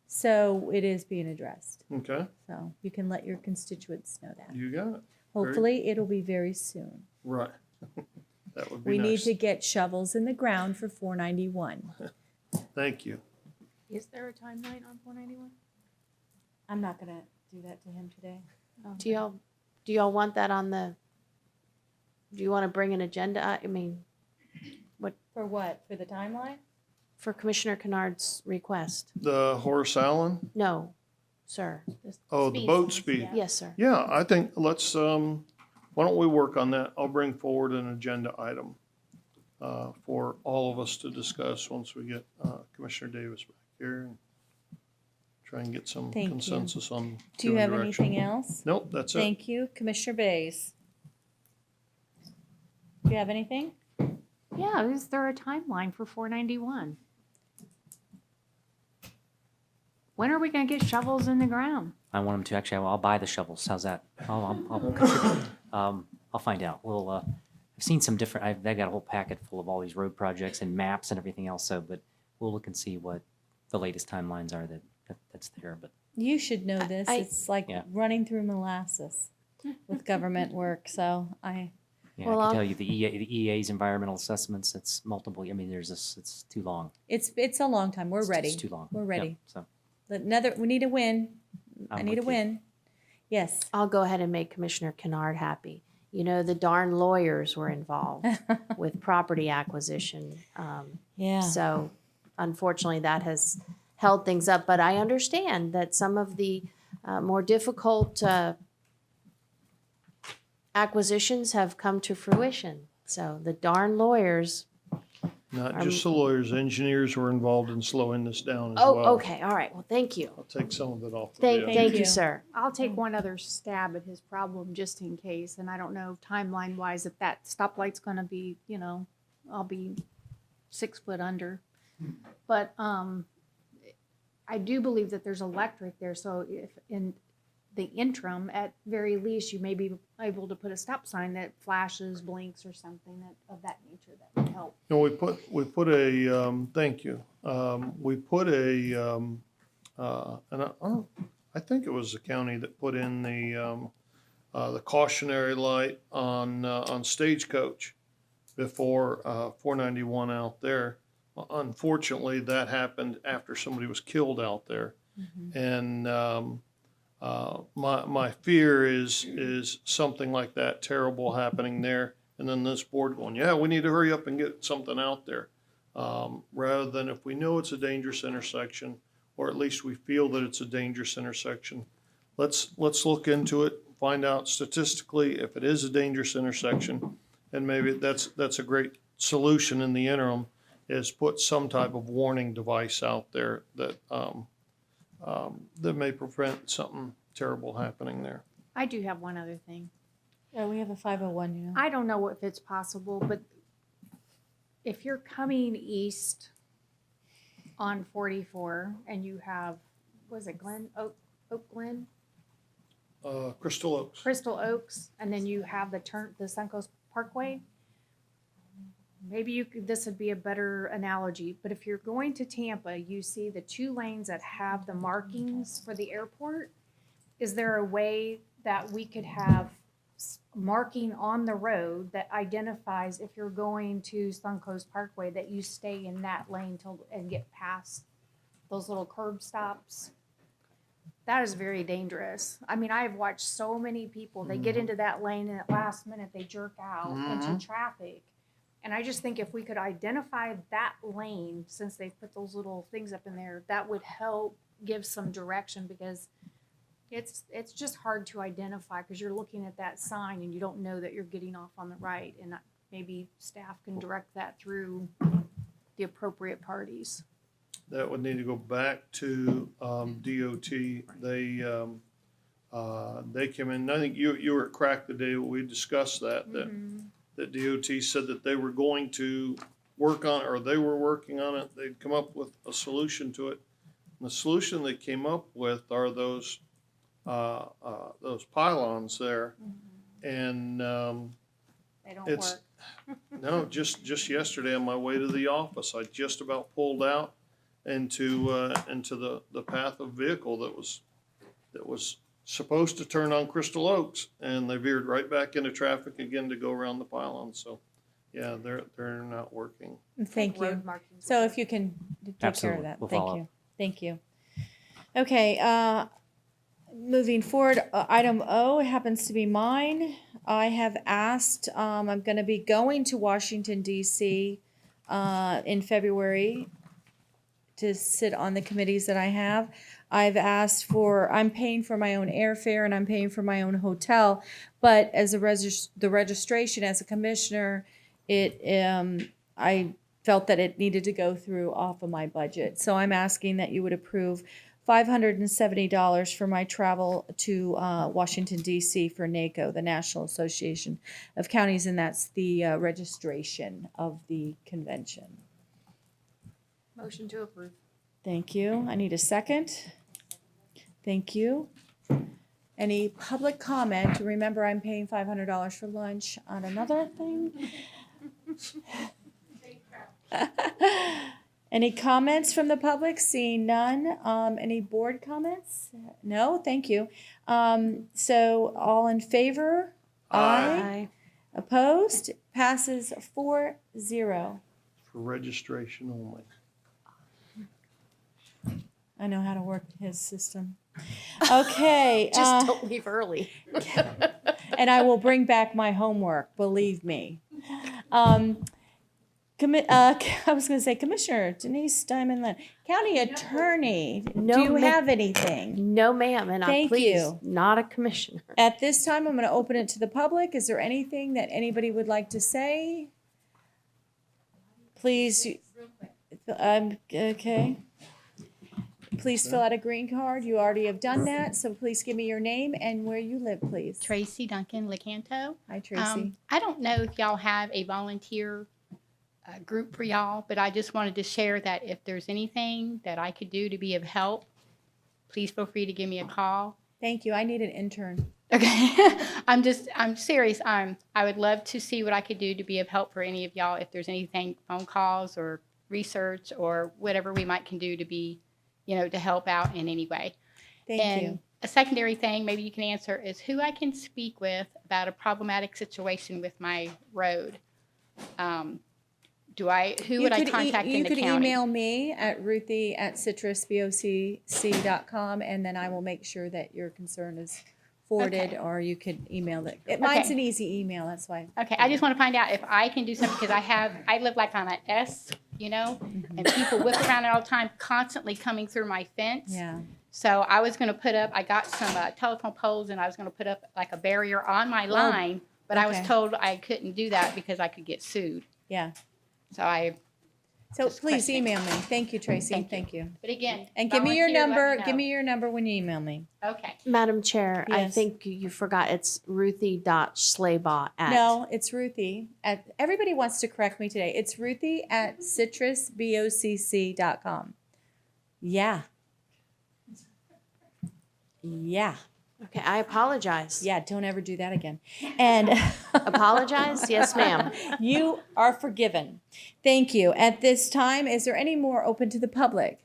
so it is being addressed. Okay, So you can let your constituents know that. you got it. Hopefully, it'll be very soon. Right. That would be We need nice. to get shovels in the ground for 491. Thank you. Is there a timeline on 491? I'm not gonna do that to him today. Do y'all want that on the, do you want to bring an agenda? For what? For the timeline? For Commissioner Kennard's request? The Horace Allen? No, sir. Oh, the boat speed. Yes, sir. Yeah, I think let's, why don't we work on that? I'll bring forward an agenda item for all of us to discuss once we get Commissioner Davis back here and try and get some Thank you. consensus on. Do you given have direction. anything else? Nope, that's it. Thank you. Commissioner Bays. Do you have anything? Yeah, is there a timeline for 491? When are we going to get shovels in the ground? I want them to actually. I'll buy the shovels. How's that? I'll contribute. I'll find out. I've seen some different. They got a whole packet full of all these road projects and maps and everything else. So, but we'll look and see what the latest timelines are that's there. But You should know this. It's like Yeah. running through molasses with government work. So I I can tell you the EA's environmental assessments. It's multiple. I mean, there's this. It's too long. it's a long time. We're ready. It's too long. We're Yep, ready. so We need a win. I I'm need a with you. win. Yes. I'll go ahead and make Commissioner Kennard happy. The darn lawyers were involved with property acquisition. Yeah. So unfortunately, that has held things up. But I understand that some of the more difficult acquisitions have come to fruition. So the darn lawyers. Not just the lawyers, engineers were involved in slowing this down as well. Oh, okay. All right. Well, thank you. I'll take some of it off. the Thank bill. you, sir. I'll take one other stab at his problem just in case, and I don't know timeline wise if that stoplight's gonna be, I'll be 6 foot under. But I do believe that there's electric there, so if in the interim, at very least, you may be able to put a stop sign that flashes, blinks, or something of that nature that would help. No, we put a, thank you. We put a, and I think it was the county that put in the cautionary light on Stagecoach before 491 out there. Unfortunately, that happened after somebody was killed out there. And my fear is something like that terrible happening there, and then this board going, yeah, we need to hurry up and get something out there. Rather than if we know it's a dangerous intersection, or at least we feel that it's a dangerous intersection, let's look into it, find out statistically if it is a dangerous intersection, and maybe that's a great solution in the interim, is put some type of warning device out there that that may prevent something terrible happening there. I do have one other thing. Yeah, we have a 501, you know. I don't know if it's possible, but if you're coming east on 44 and you have, was it Oak Glen? Crystal Oaks. Crystal Oaks, and then you have the Suncoast Parkway. Maybe this would be a better analogy, but if you're going to Tampa, you see the 2 lanes that have the markings for the airport. Is there a way that we could have marking on the road that identifies if you're going to Suncoast Parkway that you stay in that lane and get past those little curb stops? That is very dangerous. I mean, I have watched so many people, they get into that lane and at last minute they jerk out into traffic. And I just think if we could identify that lane, since they've put those little things up in there, that would help give some direction, because it's just hard to identify because you're looking at that sign and you don't know that you're getting off on the right, and maybe staff can direct that through the appropriate parties. That would need to go back to DOT. They came in, I think you were at Crack the day we discussed that DOT said that they were going to work on, or they were working on it. They'd come up with a solution to it. And the solution they came up with are those pylons there. And they don't it's work. no, just yesterday on my way to the office, I just about pulled out into the path of vehicle that was supposed to turn on Crystal Oaks, and they veered right back into traffic again to go around the pylon. So, yeah, they're not working. Thank you. Road markings. So if you can take care of Absolutely. that. We'll Thank follow you. up. Thank you. Okay, moving forward, item O happens to be mine. I have asked, I'm going to be going to Washington DC in February to sit on the committees that I have. I've asked for, I'm paying for my own airfare and I'm paying for my own hotel, but as the registration as a commissioner, I felt that it needed to go through off of my budget. So I'm asking that you would approve $570 for my travel to Washington DC for NACO, the National Association of Counties, and that's the registration of the convention. Motion to approve. Thank you. I need a second. Thank you. Any public comment? Remember, I'm paying $500 for lunch on another thing. Any comments from the public? Seeing none. Any board comments? No, thank you. So all in favor? Aye. Opposed? Passes 4-0. For registration only. I know how to work his system. Okay. Just don't leave early. And I will bring back my homework, believe me. I was going to say, Commissioner Denise Diamond Lynn, County Attorney, No, do you ma'am. have anything? No, ma'am, and I'm Thank pleased, you. not a commissioner. At this time, I'm going to open it to the public. Is there anything that anybody would like to say? Please, okay. Please fill out a green card. You already have done that, so please give me your name and where you live, please. Tracy Duncan LeCanto. Hi, Tracy. I don't know if y'all have a volunteer group for y'all, but I just wanted to share that if there's anything that I could do to be of help, please feel free to give me a call. Thank you. I need an intern. Okay. I'm serious. I would love to see what I could do to be of help for any of y'all. If there's anything, phone calls or research or whatever we might can do to be, to help out in any way. Thank you. A secondary thing maybe you can answer is who I can speak with about a problematic situation with my road. Who would I contact in the county? You could email me at ruthie@citrusbocc.com, and then I will make sure that your concern is forwarded, Okay. or you could email it. Mine's Okay. an easy email, that's why. Okay, I just want to find out if I can do something because I live like on an S, and people whip around it all the time, constantly coming through my fence. Yeah. So I was going to put up, I got some telephone poles and I was going to put up like a barrier on my Well, line, but I was okay. told I couldn't do that because I could get sued. Yeah. So So please email me. Thank you, Tracy. Thank you. But again, And give me your volunteer, let number. me Give know. me your number when you email me. Okay. Madam Chair, I Yes. think you forgot it's Ruthie.Schleybaugh at. No, it's Ruthie at, everybody wants to correct me today. It's Ruthie at citrusbocc.com. Yeah. Yeah. Okay, I apologize. Yeah, don't ever do that again. And Apologize? Yes, ma'am. You are forgiven. Thank you. At this time, is there any more open to the public?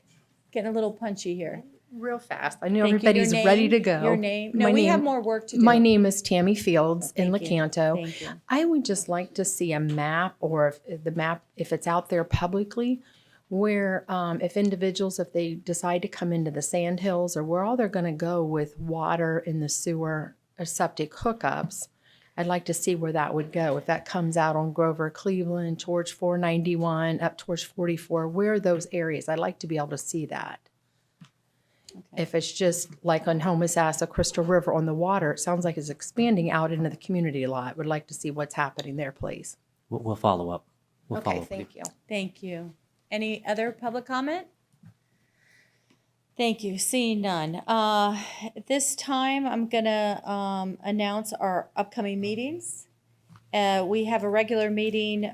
Getting a little punchy here. Real fast. I know Thank you. Your everybody's name? ready to go. Your name? No, My we name- have more work to do. My name is Tammy Fields in Thank you. Lecanto. Thank you. I would just like to see a map, or if the map, if it's out there publicly, where if individuals, if they decide to come into the sand hills, or where all they're going to go with water in the sewer or septic hookups, I'd like to see where that would go. If that comes out on Grover, Cleveland, towards 491, up towards 44, where are those areas? I'd like to be able to see that. If it's just like on Homosassa, Crystal River on the water, it sounds like it's expanding out into the community a lot. Would like to see what's happening there, please. We'll follow up. We'll Okay, follow up. thank you. Thank you. Any other public comment? Thank you. Seeing none. At this time, I'm gonna announce our upcoming meetings. We have a regular meeting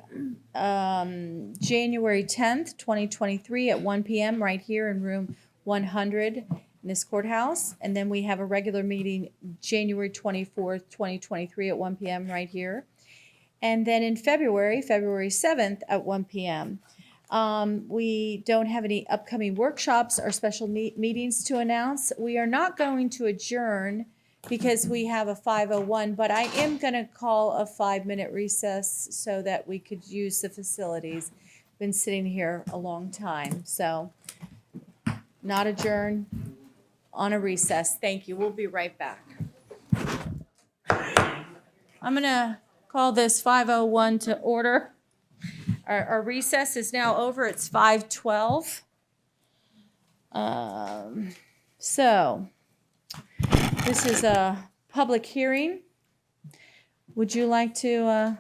January 10th, 2023 at 1 p.m. right here in room 100 in this courthouse. And then we have a regular meeting January 24th, 2023 at 1 p.m. right here. And then in February 7th at 1 p.m. We don't have any upcoming workshops or special meetings to announce. We are not going to adjourn because we have a 5:01, but I am going to call a 5-minute recess so that we could use the facilities. Been sitting here a long time, so not adjourn, on a recess. Thank you. We'll be right back. I'm going to call this 5:01 to order. Our recess is now over. It's 5:12. So this is a public hearing. Would you like to,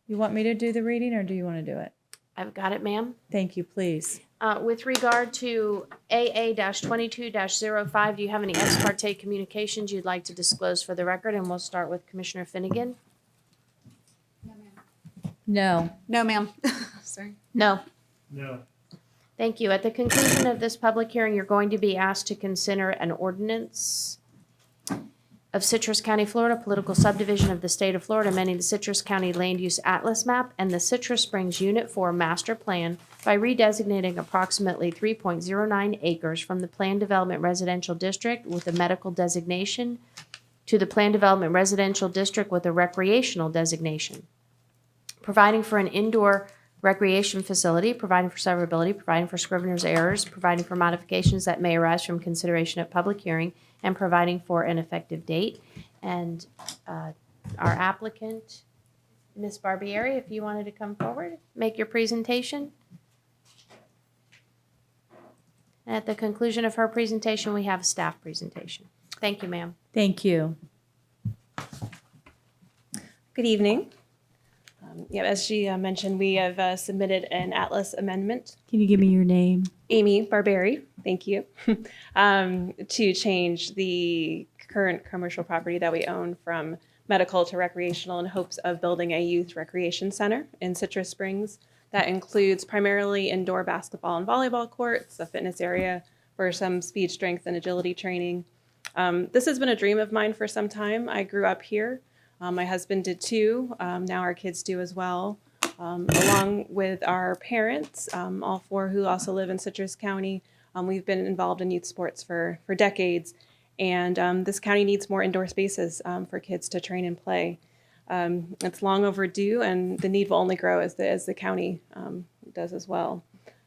you want me to do the reading or do you want to do it? I've got it, ma'am. Thank you, please. With regard to AA-22-05, do you have any ex parte communications you'd like to disclose for the record? And we'll start with Commissioner Finnegan. No. No, ma'am. Sorry. No. No. Thank you. At the conclusion of this public hearing, you're going to be asked to consider an ordinance of Citrus County, Florida, political subdivision of the state of Florida, amending the Citrus County Land Use Atlas Map and the Citrus Springs Unit 4 Master Plan by redesignating approximately 3.09 acres from the Planned Development Residential District with a medical designation to the Planned Development Residential District with a recreational designation, providing for an indoor recreation facility, providing for severability, providing for scrivener's errors, providing for modifications that may arise from consideration at public hearing, and providing for an effective date. And our applicant, Ms. Barbieri, if you wanted to come forward, make your presentation. At the conclusion of her presentation, we have a staff presentation. Thank you, ma'am. Thank you. Good evening. As she mentioned, we have submitted an Atlas amendment. Can you give me your name? Amy Barbieri, thank you, to change the current commercial property that we own from medical to recreational in hopes of building a youth recreation center in Citrus Springs that includes primarily indoor basketball and volleyball courts, a fitness area for some speed, strength, and agility training. This has been a dream of mine for some time. I grew up here. My husband did too. Now our kids do as well, along with our parents, all four who also live in Citrus County. We've been involved in youth sports for decades, and this county needs more indoor spaces for kids to train and play. It's long overdue, and the need will only grow as the county does as well.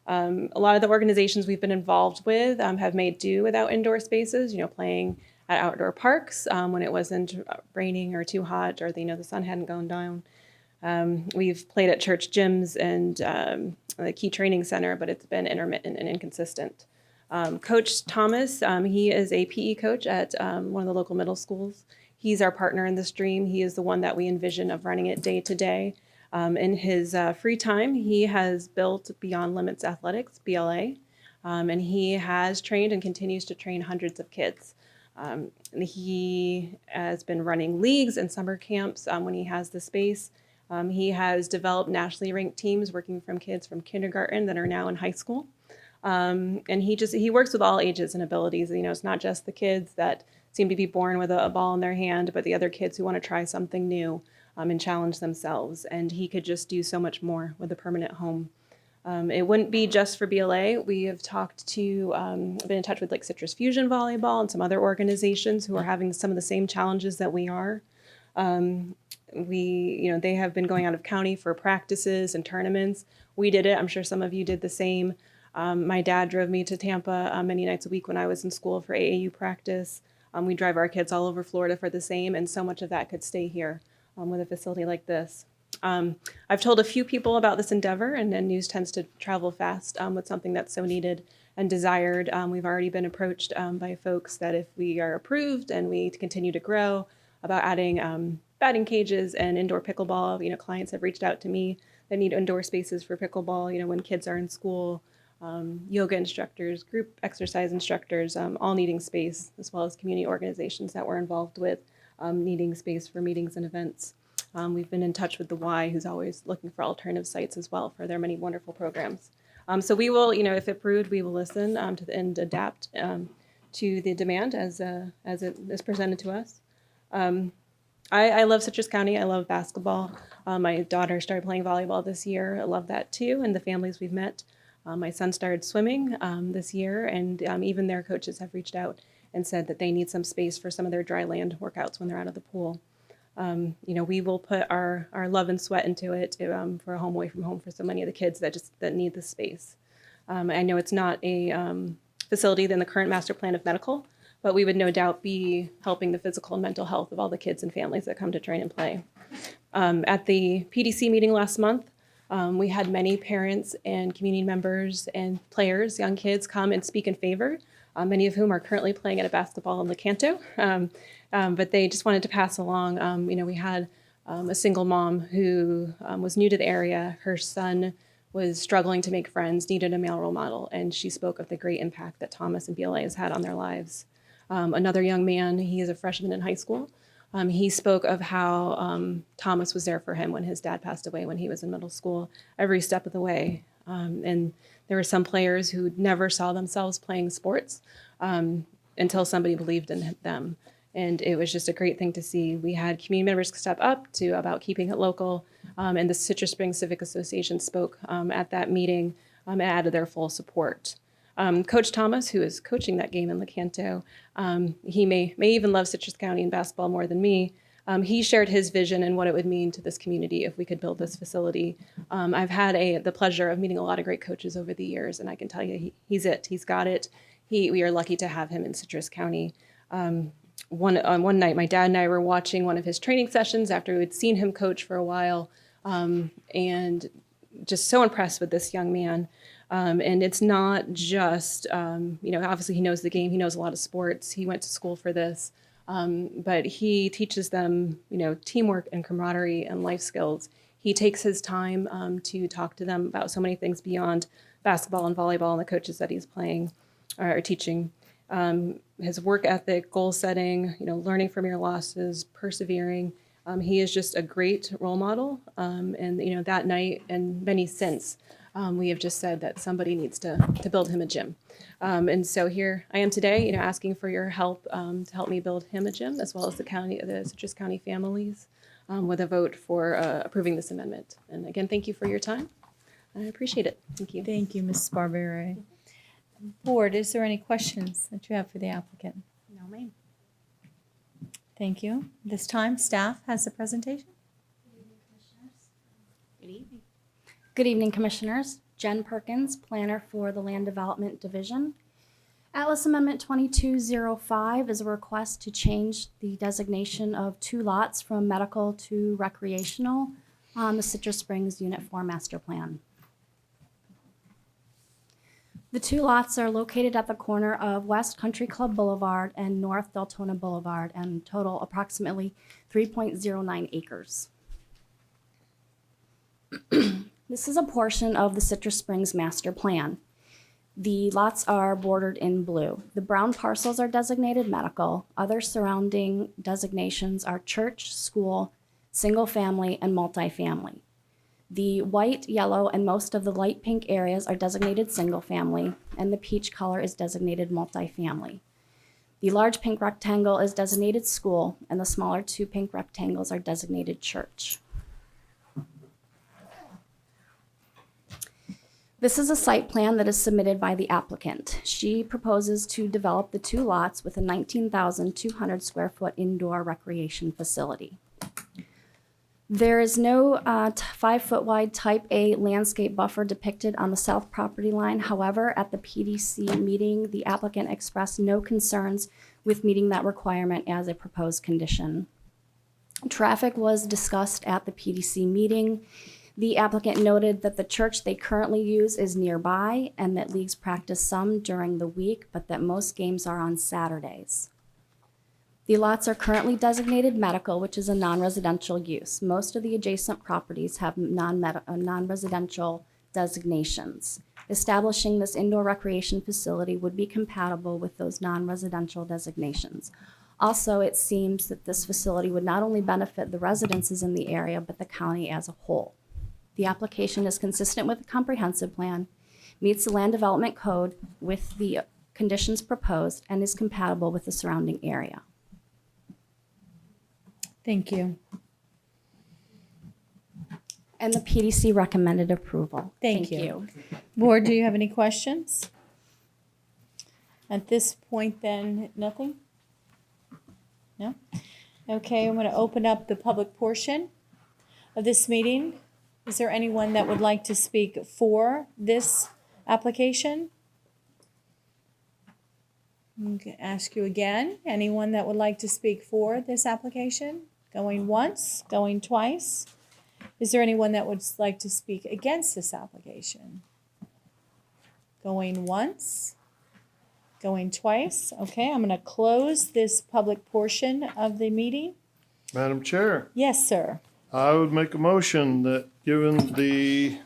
A lot of the organizations we've been involved with have made do without indoor spaces, playing at outdoor parks when it wasn't raining or too hot, or the sun hadn't gone down. We've played at church gyms and the Key Training Center, but it's been intermittent and inconsistent. Coach Thomas, he is a PE coach at one of the local middle schools. He's our partner in this dream. He is the one that we envision of running it day to day. In his free time, he has built Beyond Limits Athletics, BLA, and he has trained and continues to train hundreds of kids. And he has been running leagues and summer camps when he has the space. He has developed nationally ranked teams working from kids from kindergarten that are now in high school. And he works with all ages and abilities. It's not just the kids that seem to be born with a ball in their hand, but the other kids who want to try something new and challenge themselves. And he could just do so much more with a permanent home. It wouldn't be just for BLA. We have talked to, been in touch with like Citrus Fusion Volleyball and some other organizations who are having some of the same challenges that we are. They have been going out of county for practices and tournaments. We did it. I'm sure some of you did the same. My dad drove me to Tampa many nights a week when I was in school for AAU practice. We drive our kids all over Florida for the same, and so much of that could stay here with a facility like this. I've told a few people about this endeavor, and then news tends to travel fast with something that's so needed and desired. We've already been approached by folks that if we are approved and we continue to grow, about adding batting cages and indoor pickleball. Clients have reached out to me that need indoor spaces for pickleball, when kids are in school. Yoga instructors, group exercise instructors, all needing space, as well as community organizations that we're involved with needing space for meetings and events. We've been in touch with the Y, who's always looking for alternative sites as well for their many wonderful programs. So we will, if approved, we will listen and adapt to the demand as it is presented to us. I love Citrus County. I love basketball. My daughter started playing volleyball this year. I love that too, and the families we've met. My son started swimming this year, and even their coaches have reached out and said that they need some space for some of their dry land workouts when they're out of the pool. We will put our love and sweat into it for a home away from home for so many of the kids that need the space. I know it's not a facility in the current master plan of medical, but we would no doubt be helping the physical and mental health of all the kids and families that come to train and play. At the PDC meeting last month, we had many parents and community members and players, young kids, come and speak in favor, many of whom are currently playing at a basketball in Lecanto. But they just wanted to pass along. We had a single mom who was new to the area. Her son was struggling to make friends, needed a male role model, and she spoke of the great impact that Thomas and BLA has had on their lives. Another young man, he is a freshman in high school. He spoke of how Thomas was there for him when his dad passed away when he was in middle school, every step of the way. And there were some players who never saw themselves playing sports until somebody believed in them. And it was just a great thing to see. We had community members step up about keeping it local, and the Citrus Springs Civic Association spoke at that meeting and added their full support. Coach Thomas, who is coaching that game in Lecanto, he may even love Citrus County and basketball more than me. He shared his vision and what it would mean to this community if we could build this facility. I've had the pleasure of meeting a lot of great coaches over the years, and I can tell you he's it. He's got it. We are lucky to have him in Citrus County. One night, my dad and I were watching one of his training sessions after we had seen him coach for a while, and just so impressed with this young man. And it's not just, obviously he knows the game, he knows a lot of sports, he went to school for this, but he teaches them, teamwork and camaraderie and life skills. He takes his time to talk to them about so many things beyond basketball and volleyball and the coaches that he's playing or teaching. His work ethic, goal setting, learning from your losses, persevering. He is just a great role model. And that night and many since, we have just said that somebody needs to build him a gym. And so here I am today, asking for your help to help me build him a gym, as well as the Citrus County families, with a vote for approving this amendment. And again, thank you for your time. I appreciate it. Thank you. Thank you, Ms. Barbera. Board, is there any questions that you have for the applicant? No, ma'am. Thank you. This time, staff has the presentation. Good evening. Good evening, Commissioners. Jen Perkins, Planner for the Land Development Division. Atlas Amendment 2205 is a request to change the designation of 2 lots from medical to recreational on the Citrus Springs Unit 4 Master Plan. The 2 lots are located at the corner of West Country Club Boulevard and North Deltona Boulevard and total approximately 3.09 acres. This is a portion of the Citrus Springs Master Plan. The lots are bordered in blue. The brown parcels are designated medical. Other surrounding designations are church, school, single family, and multifamily. The white, yellow, and most of the light pink areas are designated single family, and the peach color is designated multifamily. The large pink rectangle is designated school, and the smaller 2 pink rectangles are designated church. This is a site plan that is submitted by the applicant. She proposes to develop the 2 lots with a 19,200 square foot indoor recreation facility. There is no 5-foot wide type A landscape buffer depicted on the south property line. However, at the PDC meeting, the applicant expressed no concerns with meeting that requirement as a proposed condition. Traffic was discussed at the PDC meeting. The applicant noted that the church they currently use is nearby and that leagues practice some during the week, but that most games are on Saturdays. The lots are currently designated medical, which is a non-residential use. Most of the adjacent properties have non-residential designations. Establishing this indoor recreation facility would be compatible with those non-residential designations. Also, it seems that this facility would not only benefit the residences in the area, but the county as a whole. The application is consistent with the comprehensive plan, meets the land development code with the conditions proposed, and is compatible with the surrounding area. Thank you. And the PDC recommended approval. Thank you. Board, do you have any questions? At this point then, nothing? No? Okay, I'm going to open up the public portion of this meeting. Is there anyone that would like to speak for this application? I'm going to ask you again. Anyone that would like to speak for this application? Going once, going twice. Is there anyone that would like to speak against this application? Going once, going twice. Okay, I'm going to close this public portion of the meeting. Madam Chair, Yes, sir. I would make a motion that given the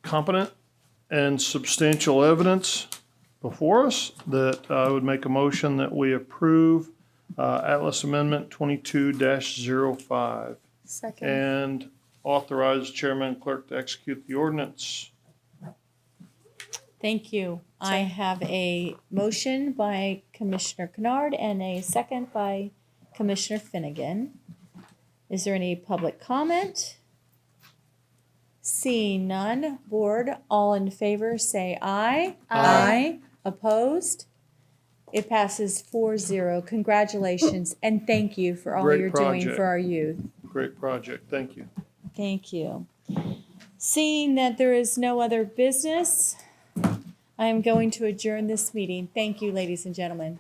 competent and substantial evidence before us, that I would make a motion that we approve Atlas Amendment 22-05 Second. and authorize chairman and clerk to execute the ordinance. Thank you. I have a motion by Commissioner Kennard and a second by Commissioner Finnegan. Is there any public comment? Seeing none, board, all in favor say aye. Aye. Opposed? It passes 4-0. Congratulations and thank you for all Great you're doing project. for our youth. Great project. Thank you. Thank you. Seeing that there is no other business, I am going to adjourn this meeting. Thank you, ladies and gentlemen.